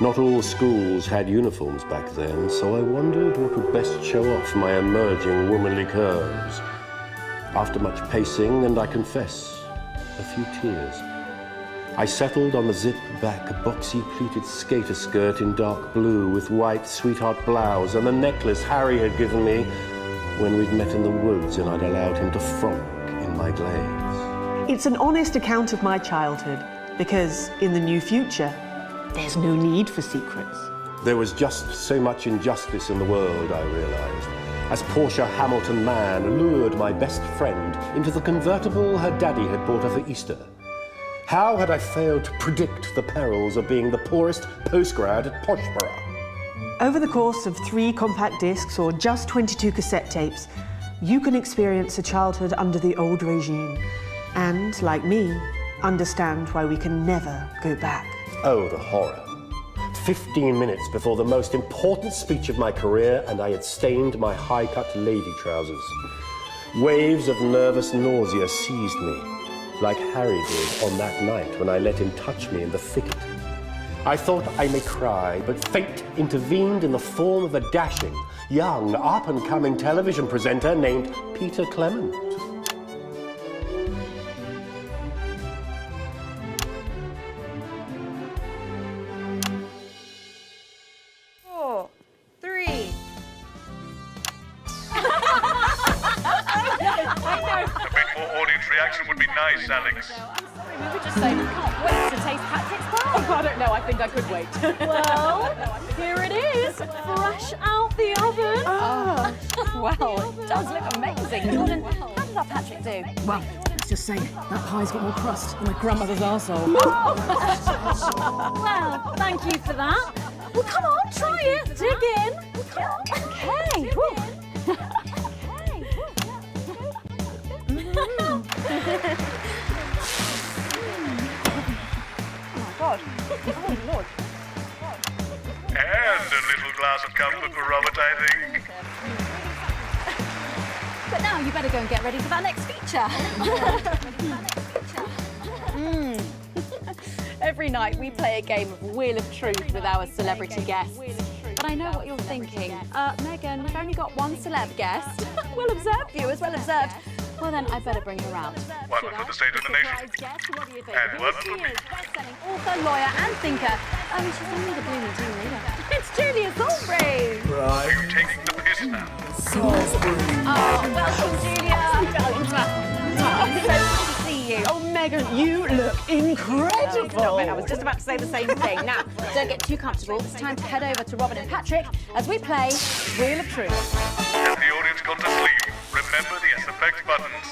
Not all schools had uniforms back then, so I wondered what would best show off my emerging womanly curves. After much pacing, and I confess, a few tears, I settled on the zip-back, boxy-pleated skater skirt in dark blue with white sweetheart blouse and the necklace Harry had given me when we'd met in the woods and I'd allowed him to frolic in my glades. It's an honest account of my childhood, because in the new future, there's no need for secrets. There was just so much injustice in the world, I realised, as Portia Hamilton Mann lured my best friend into the convertible her daddy had bought her for Easter. How had I failed to predict the perils of being the poorest postgrad at Poshborough? Over the course of 3 compact discs or just 22 cassette tapes, you can experience a childhood under the old regime and, like me, understand why we can never go back. Oh, the horror. 15 minutes before the most important speech of my career, and I had stained my high-cut lady trousers. Waves of nervous nausea seized me, like Harry did on that night when I let him touch me in the thicket. I thought I may cry, but fate intervened in the form of a dashing, young, up-and-coming television presenter named Peter Clement. answer would be nice, Alex. We were just saying we can't wait to taste Patrick's pie. Oh, I don't know, I think I could wait. Well, here it is, fresh out the oven. Well, it does look amazing. Jordan, how did that Patrick do? Well, let's just say that pie's got more crust than my grandmother's arsehole. Well, thank you for that. Well, come on, try it. Dig in. Okay. God. Oh, Lord. And a little glass of comfort for Robert, I think. But now you better go and get ready for that next feature. Every night we play a game of Wheel of Truth with our celebrity guests. But I know what you're thinking. Megan, we've only got one celeb guest. We'll observe viewers, well observed. Well then, I better bring her round. One for the state of the nation. And one for me. Best-selling author, lawyer and thinker. She's only the blooming team leader. It's Julia Salisbury. Are you taking the piss now? Welcome, Julia. So good to see you. Oh, Megan, you look incredible. No, I was just about to say the same thing. Now, don't get too comfortable. It's time to head over to Robin and Patrick as we play Wheel of Truth. Has the audience gone to sleep? Remember the SFX buttons.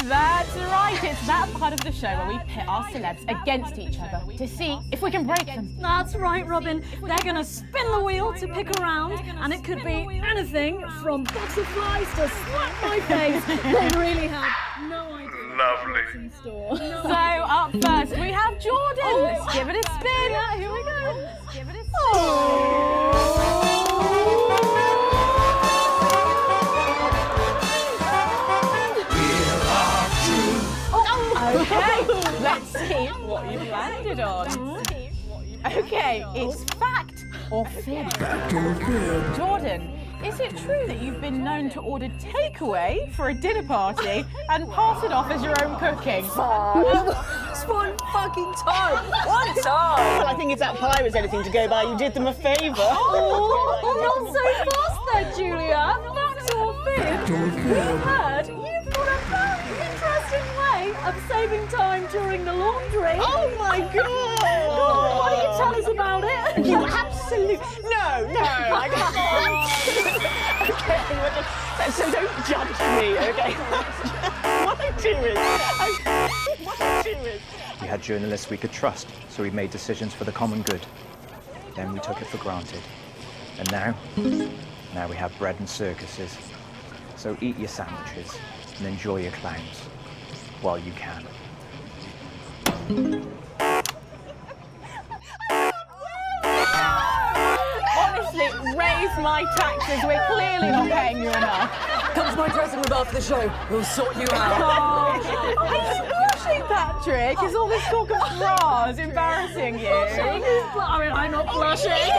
That's right, it's that part of the show where we pit our celebs against each other to see if we can break them. That's right, Robin. They're going to spin the wheel to pick a round, and it could be anything from butterflies to slap my face. They really have no idea Lovely. what's in store. So up first we have Jordan. Let's give it a spin. Yeah, here we go. Let's give it a spin. Okay, let's see what you've landed on. Okay, it's fact or fib. Jordan, is it true that you've been known to order takeaway for a dinner party and pass it off as your own cooking? It's one fucking time. One time. Well, I think if that pie was anything to go by, you did them a favour. Not so fast there, Julia. Fact or fib? We've heard you've got a very interesting way of saving time during the laundry. Oh my God! Go on, why don't you tell us about it? You absolutely... No, I can't. Okay, so don't judge me, okay? What I do is... We had journalists we could trust, so we made decisions for the common good. Then we took it for granted. And now we have bread and circuses. So eat your sandwiches and enjoy your clowns while you can. Honestly, raise my taxes. We're clearly not paying you enough. Come to my dressing room after the show. We'll sort you out. Are you blushing, Patrick? Is all this talk of bras embarrassing you? I'm not blushing.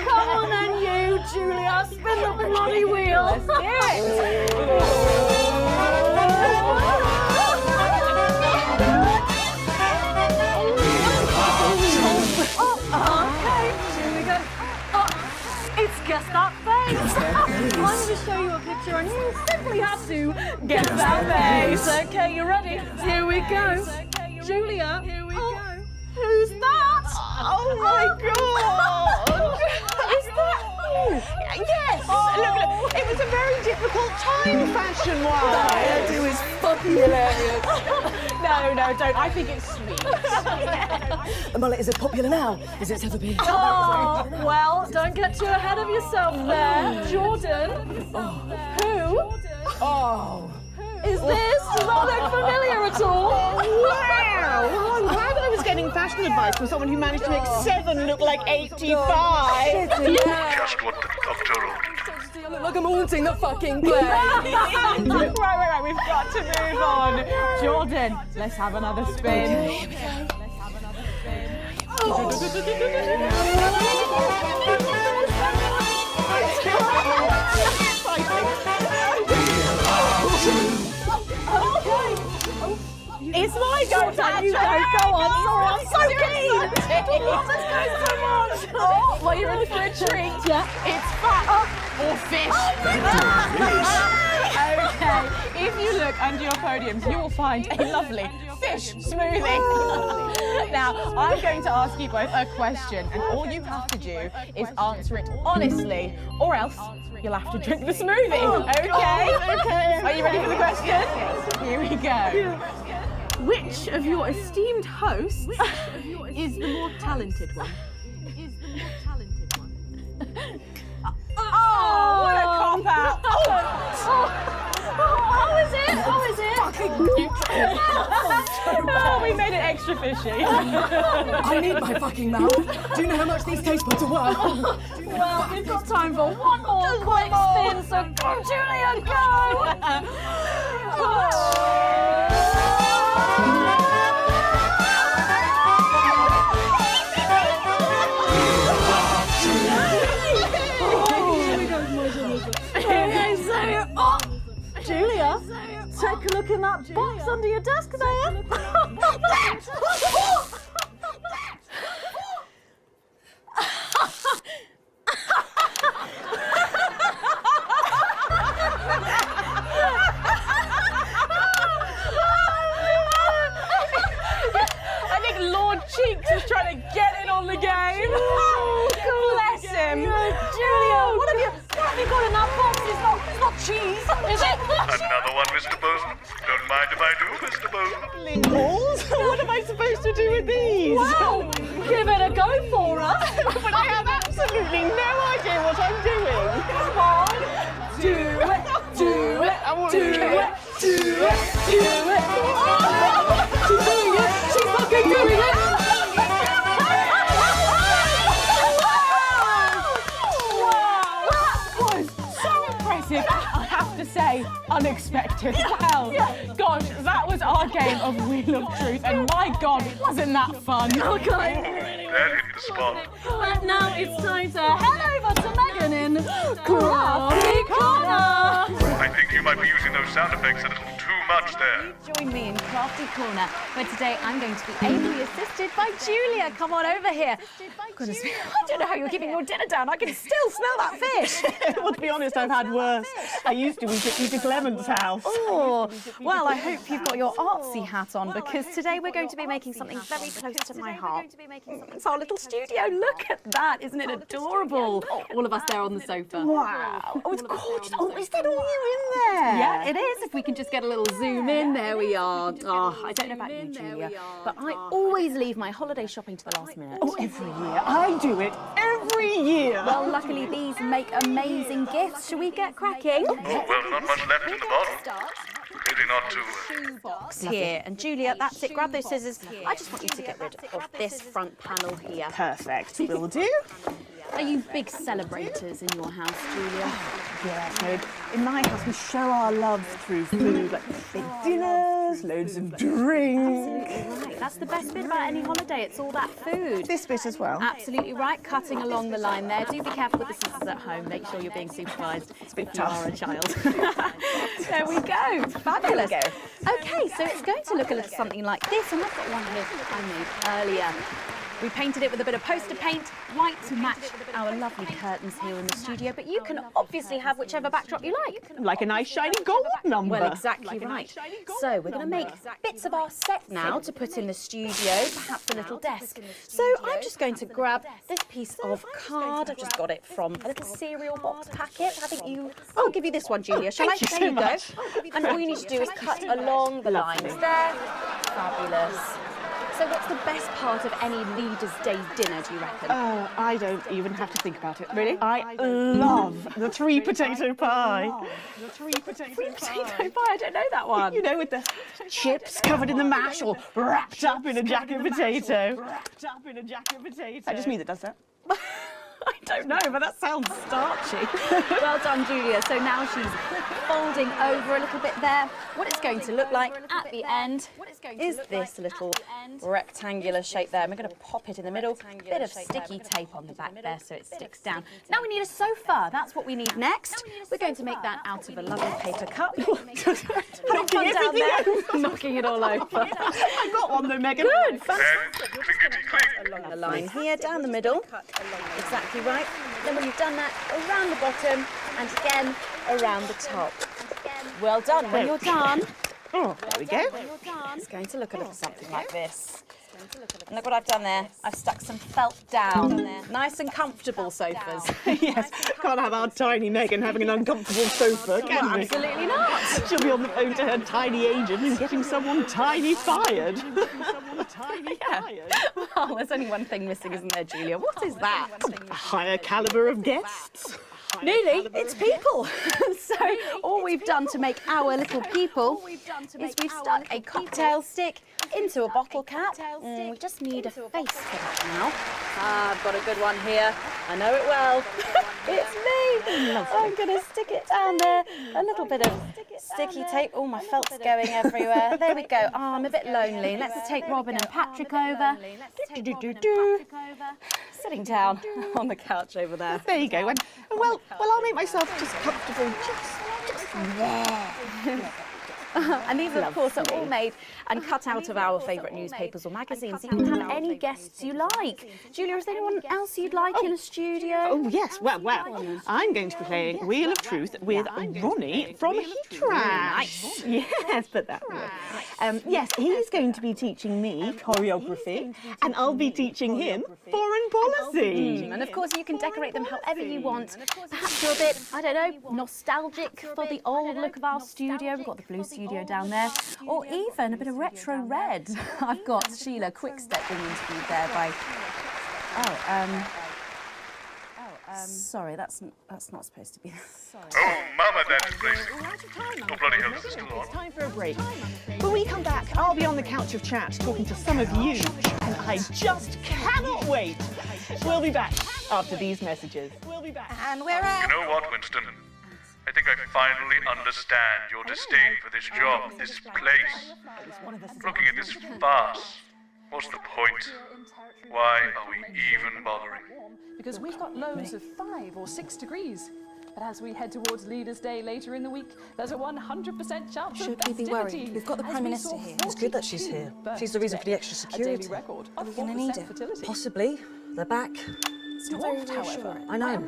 Come on then, you, Julia. Spin the bloody wheel. Let's do it. Okay, here we go. It's Guess That Face. I'm going to show you a picture and you simply have to guess that face. Okay, you ready? Here we go. Julia, here we go. Who's that? Oh my God! Is that you? Yes! Look, it was a very difficult time fashion-wise. That hairdo is fucking hilarious. No, don't. I think it's sweet. The mullet is as popular now as it's ever been. Oh, well, don't get too ahead of yourself there. Jordan, who is this? Does that look familiar at all? Wow! Well, I'm glad I was getting fashion advice from someone who managed to make 7 look like 85. Just what the doctor ordered. I look like I'm haunting the fucking place. Right. We've got to move on. Jordan, let's have another spin. Okay, here we go. It's my go time. You go. Go on. I'm so keen. Let's go so much. Oh, well, you're in for a treat. Yeah. It's fat or fish. Okay. If you look under your podiums, you will find a lovely fish smoothie. Now, I'm going to ask you both a question, and all you have to do is answer it honestly, or else you'll have to drink the smoothie. Okay? Okay. Are you ready for the question? Here we go. Which of your esteemed hosts is the more talented one? Oh, what a cop out! How is it? How is it? Oh, we made it extra fishy. I need my fucking mouth. Do you know how much these taste buds are worth? Well, we've got time for one more quick spin, so go, Julia, Julia, take a look in that box under your desk there. I think Lord Cheeks is trying to get in on the game. Bless him. Julia, what have you got in that box? It's not cheese, is it? Another one, Mr. Bozeman. Don't mind if I do, Mr. Bozeman. Balls? What am I supposed to do with these? Well, give it a go for us. But I have absolutely no idea what I'm doing. Come on. Do it. Do it. Do it. Do it. Do it. She's doing it. She's fucking doing it. I have to say, unexpected. Well, gosh, that was our game of Wheel of Truth, and my God, wasn't that fun? Okay. That hit the spot. But now it's time to head over to Megan in Crafty Corner. I think you might be using those sound effects a little too much there. Join me in Crafty Corner, where today I'm going to be ably assisted by Julia. Come on over here. Goodness me, I don't know how you're keeping your dinner down. I can still smell that fish. Well, to be honest, I've had worse. I used to eat at Peter Clement's house. Oh, well, I hope you've got your artsy hat on, because today we're going to be making something very close to my heart. It's our little studio. Look at that. Isn't it adorable? All of us there on the sofa. Wow. Oh, it's gorgeous. Oh, is that all you in there? Yeah, it is. If we can just get a little zoom in, there we are. Oh, I don't know about you, Julia, but I always leave my holiday shopping to the last minute. Oh, every year. I do it every year. Well, luckily these make amazing gifts. Shall we get cracking? Oh, well, not much left in the bottle. Pity not to. Box here. And Julia, that's it. Grab those scissors. I just want you to get rid of this front panel here. Perfect. Will do. Are you big celebrators in your house, Julia? Yeah, so in my house we show our love through food, like big dinners, loads of drinks. Absolutely right. That's the best bit about any holiday. It's all that food. This bit as well. Absolutely right. Cutting along the line there. Do be careful with the scissors at home. Make sure you're being supervised. It's a bit if tough. you are a child. There we go. Fabulous. Okay, so it's going to look a little something like this, and I've got one here I made earlier. We painted it with a bit of poster paint, white to match our lovely curtains here in the studio, but you can obviously have whichever backdrop you like. Like a nice shiny gold number. Well, exactly right. So we're going to make bits of our set now to put in the studio, perhaps a little desk. So I'm just going to grab this piece of card. I've just got it from a little cereal box packet. I think you... I'll give you this one, Julia, shall I? There you go. And all you need to do is cut along the lines there. Fabulous. So what's the best part of any Leaders' Day dinner, do you reckon? Oh, I don't even have to think about it. Really? I love the three potato pie. The three potato pie? I don't know that one. You know, with the chips covered in the mash or wrapped up in a jacket potato. Wrapped up in a jacket potato. I just mean that does that. I don't know, but that sounds starchy. Well done, Julia. So now she's folding over a little bit there. What it's going to look like at the end is this little rectangular shape there. And we're going to pop it in the middle. Bit of sticky tape on the back there so it sticks down. Now we need a sofa. That's what we need next. We're going to make that out of a lovely paper cup. Have fun down there, knocking it all over. I got one though, Megan. Good, fantastic. Along the line here, down the middle. Exactly right. Then when you've done that, around the bottom and again around the top. Well done. When you're done, there we go. It's going to look a little something like this. And look what I've done there. I've stuck some felt down. Nice and comfortable sofas. Yes, can't have our tiny Megan having an uncomfortable sofa, can we? Absolutely not. She'll be on the phone to her tiny agent and getting someone tiny fired. Well, there's only one thing missing, isn't there, Julia? What is that? A higher calibre of guests. Nearly, it's people. So all we've done to make our little people is we've stuck a cocktail stick into a bottle cap. We just need a face for that now. I've got a good one here. I know it well. It's me. I'm going to stick it down there. A little bit of sticky tape. Oh, my felt's going everywhere. There we go. Oh, I'm a bit lonely. Let's take Robin and Patrick over. Sitting down on the couch over there. There you go. And well, I'll make myself just comfortable. Just there. And these, of course, are all made and cut out of our favourite newspapers or magazines. You can have any guests you like. Julia, is there anyone else you'd like in a studio? Oh, yes. Well, I'm going to be playing Wheel of Truth with Ronnie from Heatrash. Nice. Yes, put that way. Yes, he's going to be teaching me choreography, and I'll be teaching him foreign policy. And, of course, you can decorate them however you want. Perhaps you're a bit, I don't know, nostalgic for the old look of our studio. We've got the blue studio down there, or even a bit of retro red. I've got Sheila Quickstep being interviewed there by. Sorry, that's not supposed to be. Oh, Mama, that's please. Oh, bloody hell, is this still on? It's time for a break. When we come back, I'll be on the couch of chat talking to some of you, and I just cannot wait. We'll be back after these messages. We'll be back. And we're out. You know what, Winston? I think I finally understand your disdain for this job, this place. Looking at this farce. What's the point? Why are we even bothering? Because we've got lows of 5 or 6 degrees. But as we head towards Leaders' Day later in the week, there's a 100% chance of Should we be worried? We've got the Prime Minister here. It's good that she's here. She's the reason for the extra security. Are we going to need it? Possibly. They're back. It's not very reassuring. I know.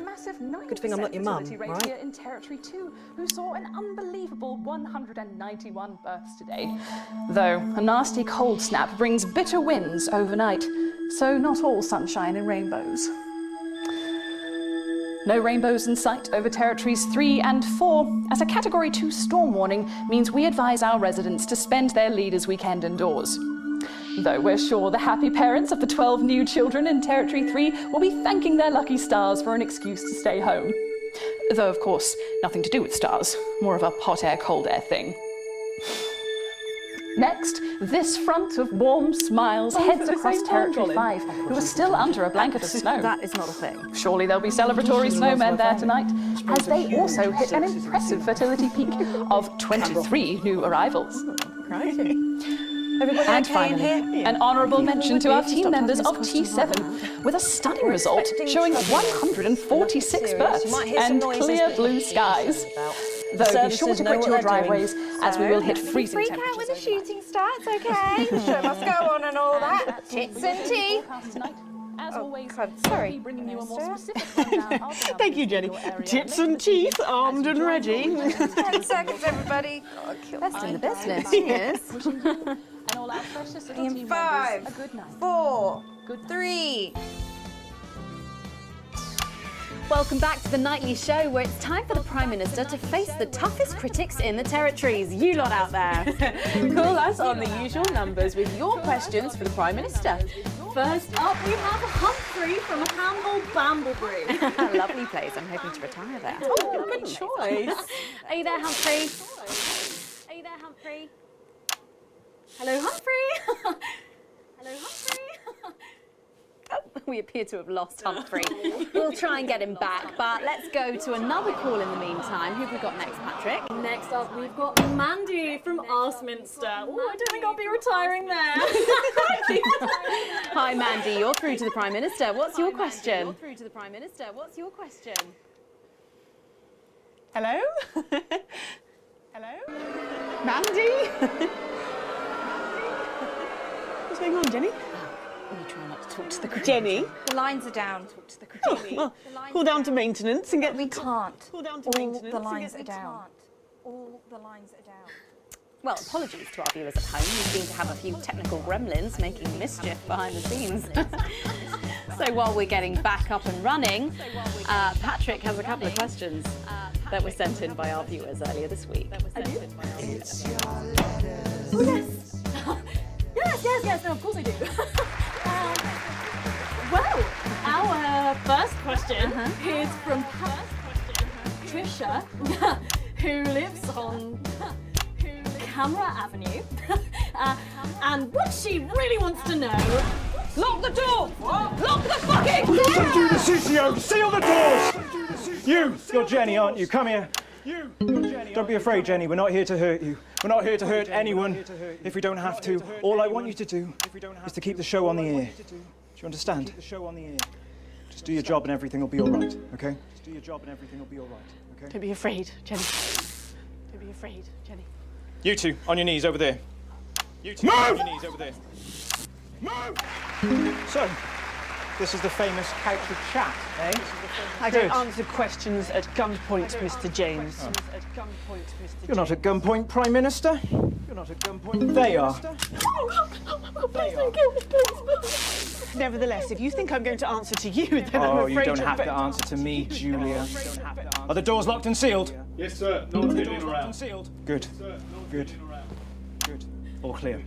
Good thing I'm not your mum, right? Here in Territory 2, who saw an unbelievable 191 births today. Though a nasty cold snap brings bitter winds overnight, so not all sunshine and rainbows. No rainbows in sight over Territories 3 and 4, as a Category 2 storm warning means we advise our residents to spend their Leaders' Weekend indoors. Though we're sure the happy parents of the 12 new children in Territory 3 will be thanking their lucky stars for an excuse to stay home. Though, of course, nothing to do with stars, more of a hot air, cold air thing. Next, this front of warm smiles heads across Territory 5, who are still under a blanket of snow. That is not a thing. Surely there'll be celebratory snowmen there tonight, as they also hit an impressive fertility peak of 23 new arrivals. And finally, an honourable mention to our team members of T7, with a stunning result showing 146 births and clear blue skies. Though be sure to quit your driveways, as we will hit freezing Freak out when the shooting starts, okay? The show must go on and all that. Tits and teeth. As always, sorry, bringing you a more specific rundown. Thank you, Jenny. Tits and teeth, armed and ready. 10 seconds, everybody. Best in the business. Cheers. And all our precious little In team 5, members, a good night. 4, 3. Welcome back to the Nightly Show, where it's time for the Prime Minister to face the toughest critics in the Territories. You lot out there. Call us on the usual numbers with your questions for the Prime Minister. First up, we have Humphrey from Campbell Bamblebury. Lovely place. I'm hoping to retire there. Oh, good choice. Are you there, Humphrey? Are you there, Humphrey? Hello, Humphrey. Hello, Humphrey. We appear to have lost Humphrey. We'll try and get him back, but let's go to another call in the meantime. Who have we got next, Patrick? Next up, we've got Mandy from Askminster. Oh, I don't think I'll be retiring there. Hi, Mandy. You're through to the Prime Minister. What's your question? You're through to the Prime Minister. What's your question? Hello? Hello? Mandy? What's going on, Jenny? We try not to talk to the crew. Jenny? The lines are down. Talk to the crew. Oh, well, call down to maintenance and get... We can't. Call down to All maintenance the lines and are get... down. All the lines are down. Well, apologies to our viewers at home. We seem to have a few technical gremlins making mischief behind the scenes. So while we're getting back up and running, Patrick has a couple of questions that were sent in by our viewers earlier this week. Yes. Yes, no, of course I do. Well, our first question is from Trisha, who lives on Camera Avenue. And what she really wants to know... Lock the door! Lock the fucking door! Don't do this, CCO! Seal the doors! You're Jenny, aren't you? Come here. Don't be afraid, Jenny. We're not here to hurt you. We're not here to hurt anyone if we don't have to. All I want you to do is to keep the show on the air. Do you understand? Just do your job and everything will be all right, okay? Just do your job and everything will be all right, okay? Don't be afraid, Jenny. Don't be afraid, Jenny. You two, on your knees over there. You two, on your knees over there. Move! So, this is the famous couch of chat, eh? I don't answer questions at gunpoint, Mr. James. Oh. You're not at gunpoint, Prime Minister. You're not at gunpoint. They are. Please don't kill me, please. Nevertheless, if you think I'm going to answer to you, then I'm afraid you don't have to answer to me, Julia. Are the doors locked and sealed? Yes, sir. No one's getting in or out. Good. Good. Good. All clear.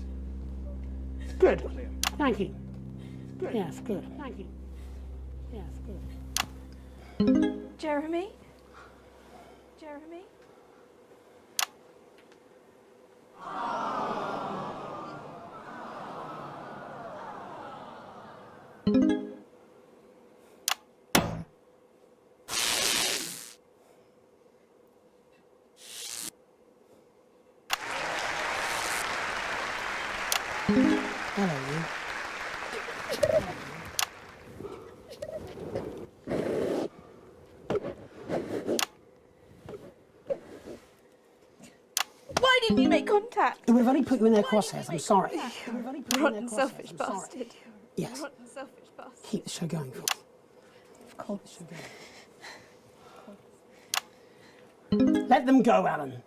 Good. Thank you. Good. Yes, good. Thank you. Yes, good. Jeremy? Jeremy? Hello, you. Why didn't you make contact? It would have only put you in their crosshairs, I'm sorry. Rotten, selfish bastard. Yes. Rotten, selfish bastard. Keep the show going for us. Of course. Let them go, Alan.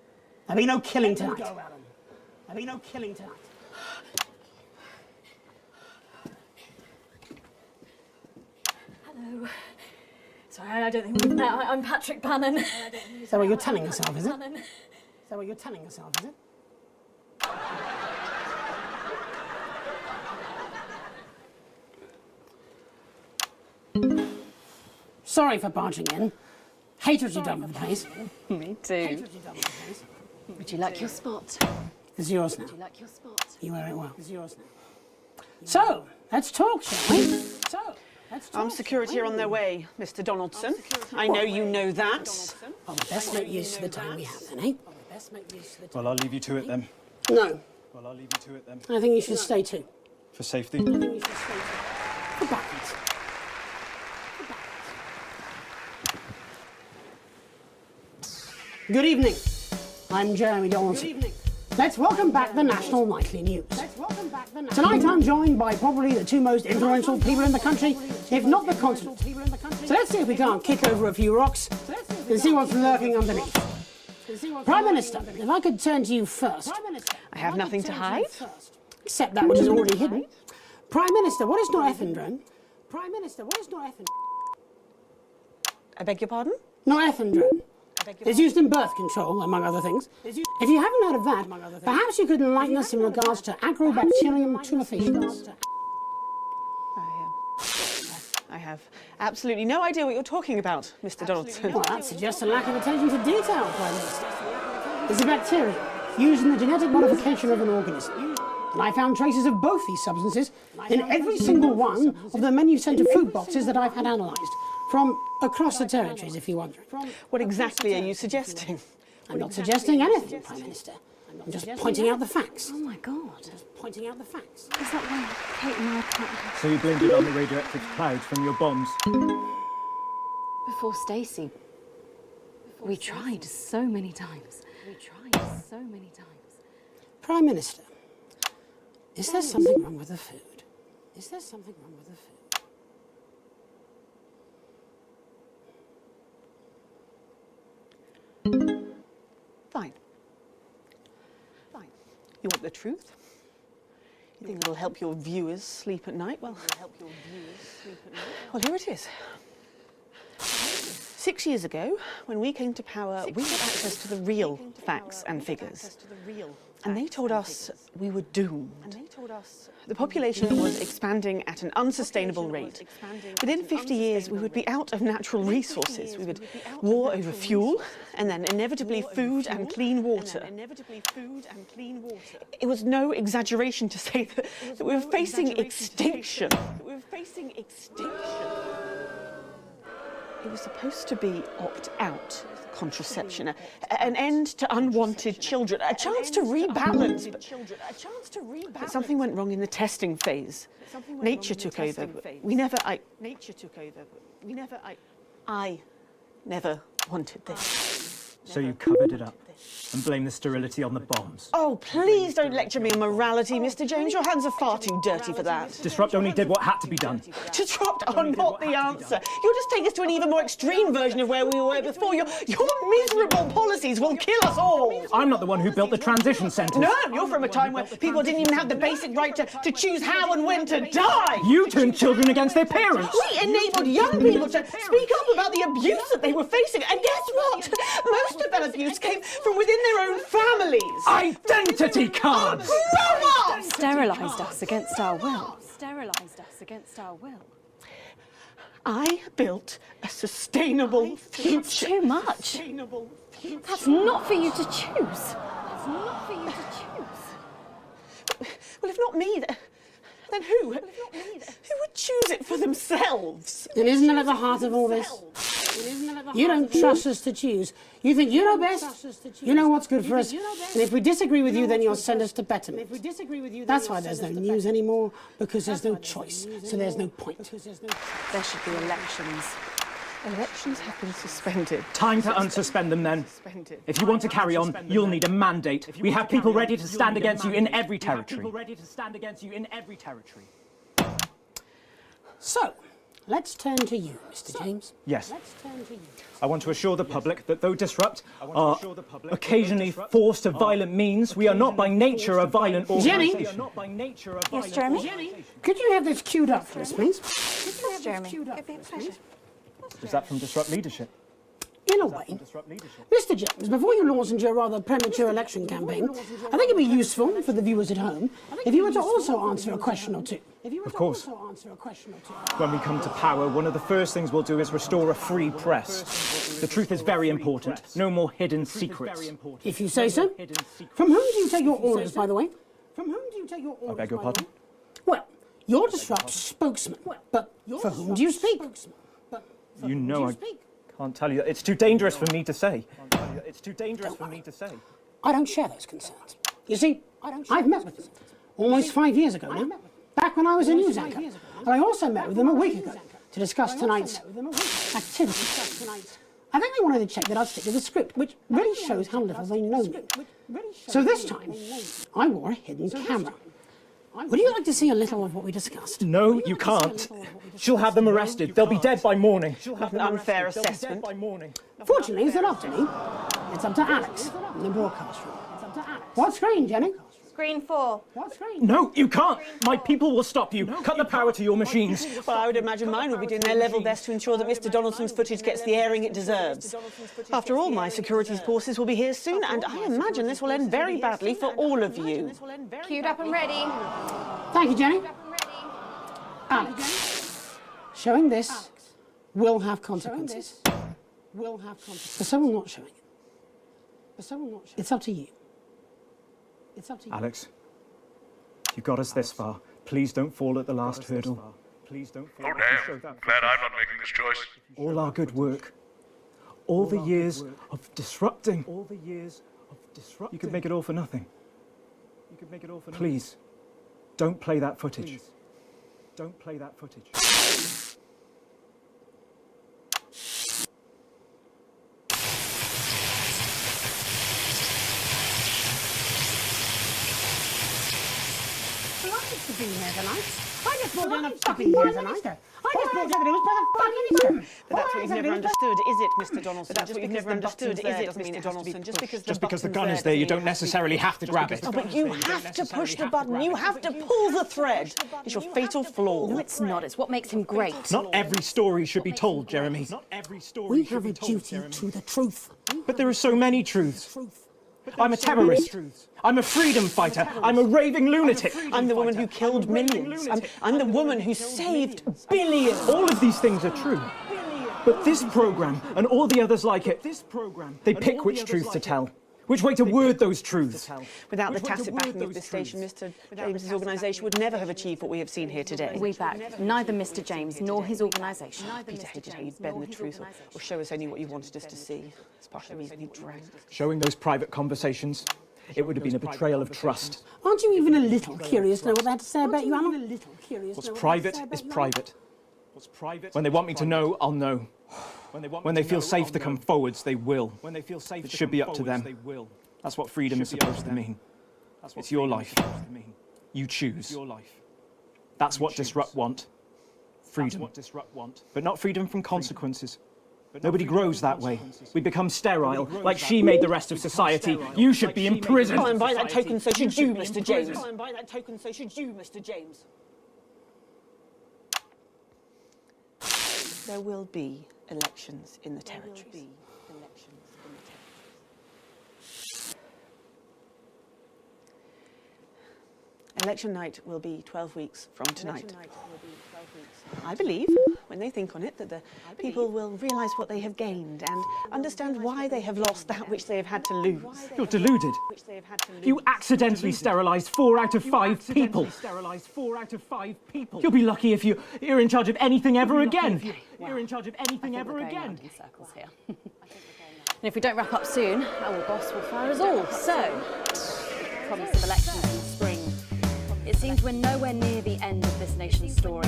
There'll be no killing tonight. There'll be no killing tonight. Hello. Sorry, I don't think we've met. I'm Patrick Bannon. Is that what you're telling yourself, is it? Is that what you're telling yourself, is it? Sorry for barging in. Hate what you've done with the place. Me too. Would you like your spot? It's yours now. Would you like your spot? You wear it well. It's yours now. So, let's talk, shall we? Armed security are on their way, Mr. Donaldson. I know you know that. Well, we best make use of the time we have then, eh? Well, I'll leave you to it then. No. Well, I'll leave you to it then. I think you should stay too. For safety. I think you should stay too. For balance. Good evening. I'm Jeremy Donaldson. Good evening. Let's welcome back the National Nightly News. Tonight I'm joined by probably the two most influential people in the country, if not the continent. So let's see if we can't kick over a few rocks and see what's lurking underneath. Prime Minister, if I could turn to you first. I have nothing to hide. Except that which is already hidden. Prime Minister, what is not effing drone? Prime Minister, what is not effing... I beg your pardon? Not effing drone. It's used in birth control, among other things. If you haven't heard of that, perhaps you could enlighten us in regards to Agrobacterium tumefaciens. I have absolutely no idea what you're talking about, Mr. Donaldson. Well, that suggests a lack of attention to detail, Prime Minister. It's a bacterium used in the genetic modification of an organism. And I found traces of both these substances in every single one of the menu centre food boxes that I've had analysed from across the territories, if you're wondering. What exactly are you suggesting? I'm not suggesting anything, Prime Minister. I'm just pointing out the facts. Oh my God. Just pointing out the facts. Is that why Kate and I can't... So you blamed it on the radioactive clouds from your bombs? Before Stacey, we tried so many times. Prime Minister, is there something wrong with the food? Is there something wrong with the food? Fine. You want the truth? You think it'll help your viewers sleep at night? Well, here it is. 6 years ago, when we came to power, we had access to the real facts and figures. And they told us we were doomed. The population was expanding at an unsustainable rate. Within 50 years, we would be out of natural resources. We would war over fuel, and then inevitably food and clean water. It was no exaggeration to say that we were facing extinction. It was supposed to be opt-out contraception, an end to unwanted children, a chance to rebalance. But something went wrong in the testing phase. Nature took over. I never wanted this. So you covered it up and blamed the sterility on the bombs. Oh, please don't lecture me on morality, Mr. James. Your hands are far too dirty for that. Disrupt only did what had to be done. Disrupt are not the answer. You'll just take us to an even more extreme version of where we were before. Your miserable policies will kill us all. I'm not the one who built the transition centres. No, you're from a time where people didn't even have the basic right to choose how and when to die. You turned children against their parents. We enabled young people to speak up about the abuse that they were facing. And guess what? Most of that abuse came from within their own families. Identity cards! Grow up! Sterilised us against our will. I built a sustainable future. That's too much. That's not for you to choose. Well, if not me, then who? Who would choose it for themselves? And isn't that at the heart of all this? You don't trust us to choose. You think you know best, you know what's good for us, and if we disagree with you, then you'll send us to betterment. That's why there's no news anymore, because there's no choice, so there's no point. There should be elections. Elections have been suspended. Time to unsuspend them then. If you want to carry on, you'll need a mandate. We have people ready to stand against you in every territory. So, let's turn to you, Mr. James. Yes. I want to assure the public that though Disrupt are occasionally forced to violent means, we are not by nature a violent organisation. Jenny? Yes, Jeremy? Could you have this queued up for us, please? Yes, Jeremy. It'd be a pleasure. Is that from Disrupt leadership? In a way. Mr. James, before you launch into a rather premature election campaign, I think it'd be useful for the viewers at home if you were to also answer a question or two. Of course. When we come to power, one of the first things we'll do is restore a free press. The truth is very important. No more hidden secrets. If you say so. From whom do you take your orders, by the way? I beg your pardon? Well, you're Disrupt's spokesman, but for whom do you speak? You know I can't tell you. It's too dangerous for me to say. I don't share those concerns. You see, I've met with them almost 5 years ago now, back when I was a news anchor. And I also met with them a week ago to discuss tonight's activities. I think they wanted to check that I'd stick to the script, which really shows how little they know me. So this time, I wore a hidden camera. Would you like to see a little of what we discussed? No, you can't. She'll have them arrested. They'll be dead by morning. Not an unfair assessment. Fortunately, it's not up to me. It's up to Alex in the broadcast room. What screen, Jenny? Screen 4. No, you can't. My people will stop you. Cut the power to your machines. Well, I would imagine mine would be doing their level best to ensure that Mr. Donaldson's footage gets the airing it deserves. After all, my security forces will be here soon, and I imagine this will end very badly for all of you. Queued up and ready. Thank you, Jenny. Alex, showing this will have consequences. But so will not showing it. It's up to you. Alex, You got us this far. Please don't fall at the last hurdle. Please don't fall. Oh damn, glad I'm not making this choice. All our good work. All the years of disrupting. You could make it all for nothing. Please, don't play that footage. Don't play that footage. To be here tonight. I just brought down a fucking here tonight. I just brought down it was for the fucking Easter. But that's what you've never understood, is it, Mr. Donaldson? That's what you've never understood, is it, Mr. Donaldson? Just because the gun is there, you don't necessarily have to grab it. Oh, but you have to push the button. You have to pull the thread. It's your fatal flaw. No, it's not. It's what makes him great. Not every story should be told, Jeremy. We have a duty to the truth. But there are so many truths. I'm a terrorist. I'm a freedom fighter. I'm a raving lunatic. I'm the woman who killed millions. I'm the woman who saved billions. All of these things are true. But this programme and all the others like it, they pick which truth to tell, which way to word those truths. Without the tacit backing of this station, Mr. James's organisation would never have achieved what we have seen here today. We back neither Mr. James nor his organisation. Peter hated how you'd bend the truth or show us only what you wanted us to see. It's part of the reason he drank. Showing those private conversations, it would have been a betrayal of trust. Aren't you even a little curious to know what they had to say about you, Alan? What's private is private. When they want me to know, I'll know. When they feel safe to come forwards, they will. It should be up to them. That's what freedom is supposed to mean. It's your life. You choose. That's what Disrupt want. Freedom. But not freedom from consequences. Nobody grows that way. We become sterile, like she made the rest of society. You should be in prison. Oh, and by that token, so should you, Mr. James. Oh, and by that token, so should you, Mr. James. There will be elections in the territories. Election night will be 12 weeks from tonight. I believe, when they think on it, that the people will realise what they have gained and understand why they have lost that which they have had to lose. You're deluded. You accidentally sterilised 4 out of 5 people. You'll be lucky if you're in charge of anything ever again. You're in charge of anything ever again. Circles here. And if we don't wrap up soon, our boss will fire us all. So, promise of elections in the spring. It seems we're nowhere near the end of this nation's story.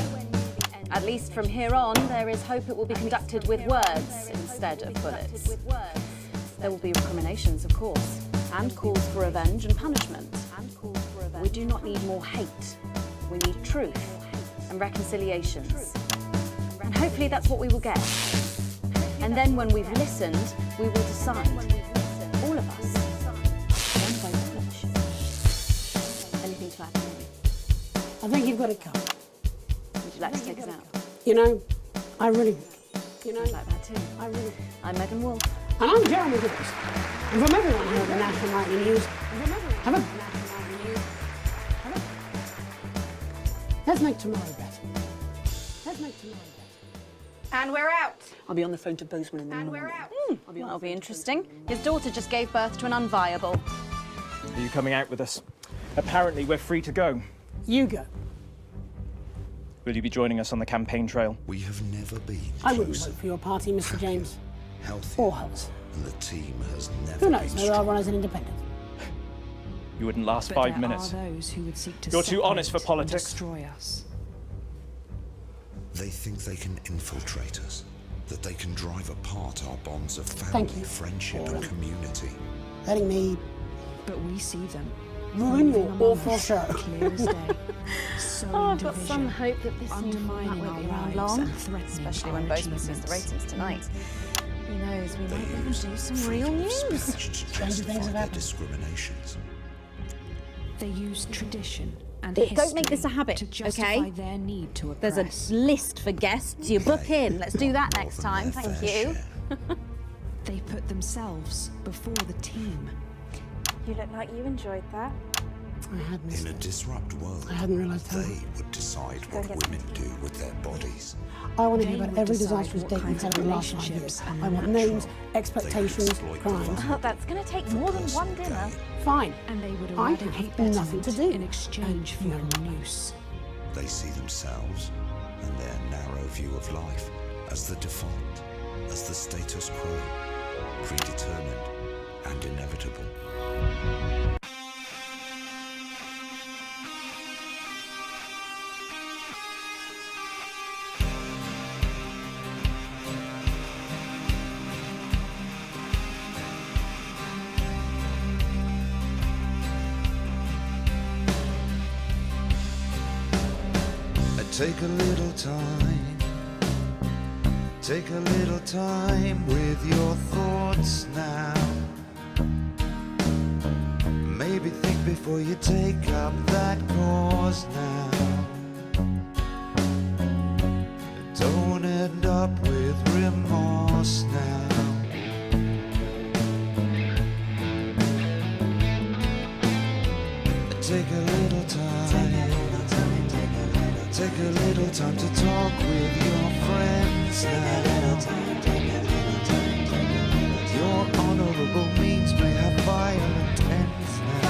At least from here on, there is hope it will be conducted with words instead of bullets. There will be recriminations, of course, and calls for revenge and punishment. We do not need more hate. We need truth and reconciliations. And hopefully that's what we will get. And then when we've listened, we will decide. All of us. One vote each. Anything to add? I think you've got it covered. Would you like to take us out? You know, I really... You know, I'd like that too. I really... I'm Megan Wolf. And I'm Jeremy Gibbons. And from everyone here at the National Nightly News, have a... Let's make tomorrow better. Let's make tomorrow better. And we're out. I'll be on the phone to Bozeman in the morning. And we're out. That'll be interesting. His daughter just gave birth to an unviable. Are you coming out with us? Apparently, we're free to go. You go. Will you be joining us on the campaign trail? We have never been I wouldn't vote for your party, Mr. James. healthy, Or hers. and the team has never Who knows? been Maybe I'll run as an independent. You wouldn't last But 5 there minutes. are those who would seek to You're too honest for separate and politics. destroy us. They think they can infiltrate us, that they can drive apart our bonds of Thank family, you friendship, for and community. Letting me But we see them. ruin your awful show. Clear as day. Sowing Oh, I've got division, some hope that this new undermining format won't our be around lives long, and threatening especially our when Bozeman sees the achievements. ratings tonight. Who knows, we might be able to do some real Freedom of news. speech to justify their discriminations. They use tradition and Don't make this a history habit, to justify okay? their need to There's oppress. a list for guests. You book in. Let's do that next time. Their Thank fair you. share. They put themselves before the team. You look like you enjoyed that. In a disrupt world, I hadn't realised how. they would decide what women do with their bodies. I want to hear about every disastrous date you've had in the last 5 years. I want names, expectations, crimes. That's going to take more than one dinner. Fine. And they would I eradicate have their nothing to talent do. in exchange for a noose. They see themselves and their narrow view of life as the default, as the status quo, predetermined and inevitable. Take a little time with your thoughts now. Maybe think before you take up that cause now. Don't end up with remorse now. Take a little time. Take a little time to talk with your friends now. Your honourable means may have violent ends now.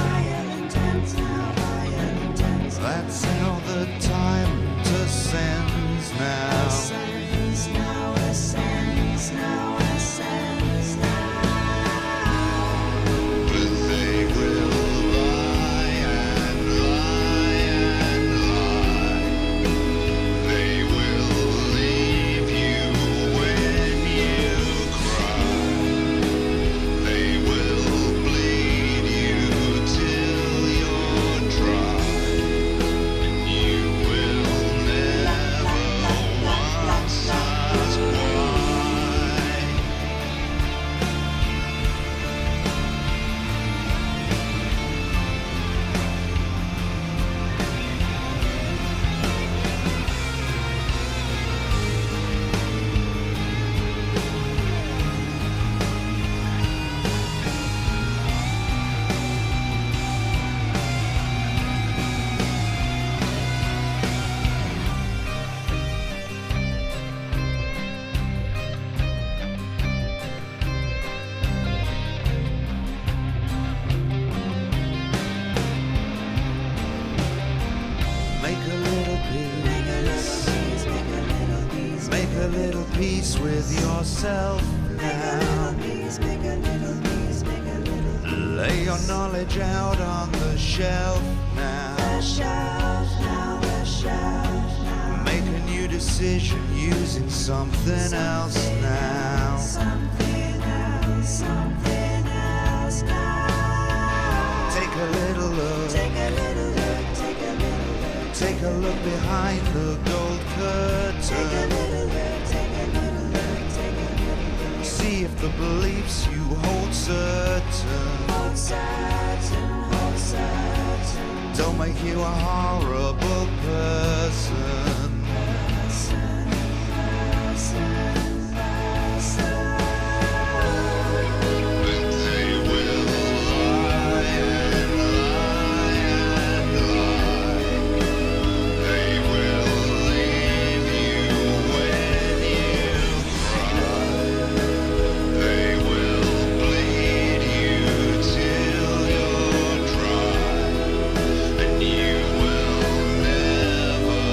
That's how the tyrant ascends now. But they will lie and lie and lie. They will leave you when you cry. They will bleed you till you're dry. And you will never once ask why. Make a little peace. Make a little peace with yourself now. Lay your knowledge out on the shelf now. Make a new decision using something else now. Take a little look. Take a look behind the gold curtain. See if the beliefs you hold certain don't make you a horrible person. But they will lie and lie and lie. They will leave you when you cry. They will bleed you till you're dry. And you will never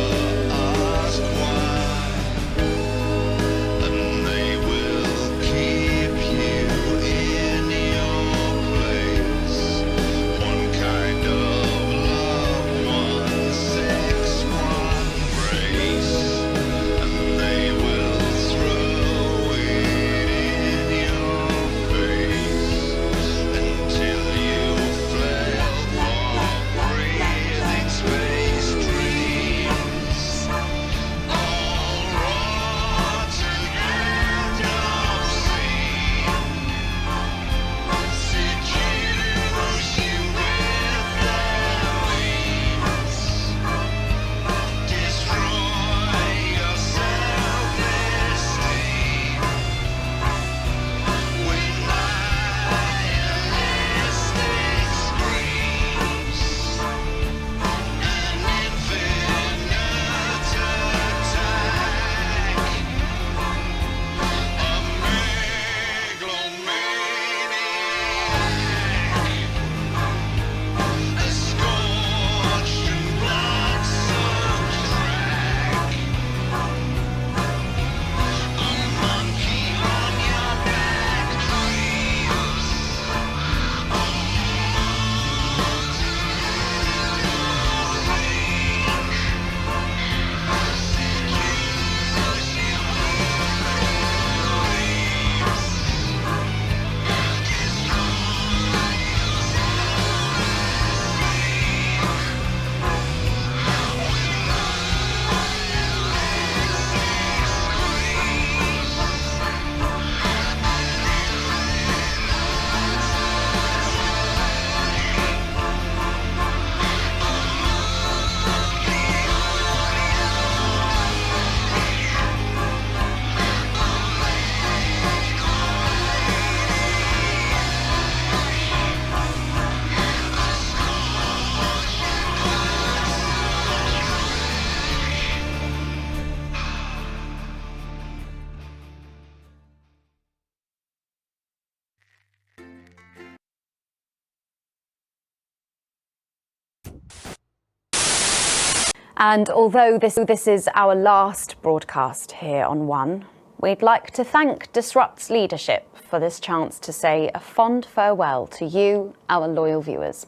And although this is our last broadcast here on One, we'd like to thank Disrupt's leadership for this chance to say a fond farewell to you, our loyal viewers.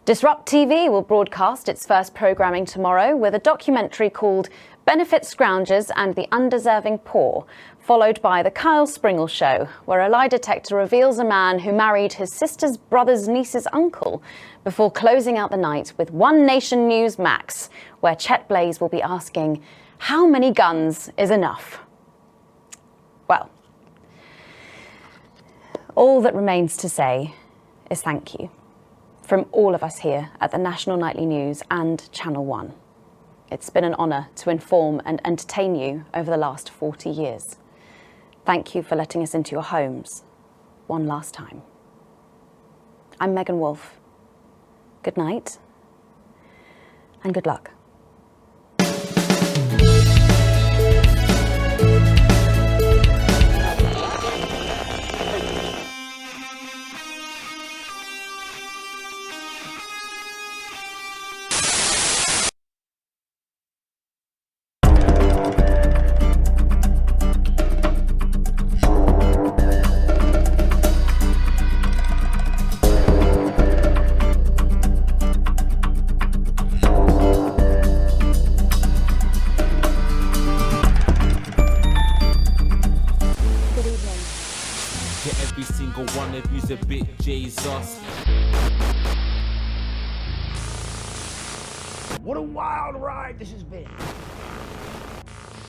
Disrupt TV will broadcast its first programming tomorrow with a documentary called Benefit Scroungers and the Undeserving Poor, followed by The Kyle Springle Show, where a lie detector reveals a man who married his sister's brother's niece's uncle before closing out the night with One Nation News Max, where Chet Blaze will be asking, how many guns is enough? Well, all that remains to say is thank you from all of us here at the National Nightly News and Channel 1. It's been an honour to inform and entertain you over the last 40 years. Thank you for letting us into your homes one last time. I'm Megan Wolfe. Good night and good luck. What a wild ride this has been.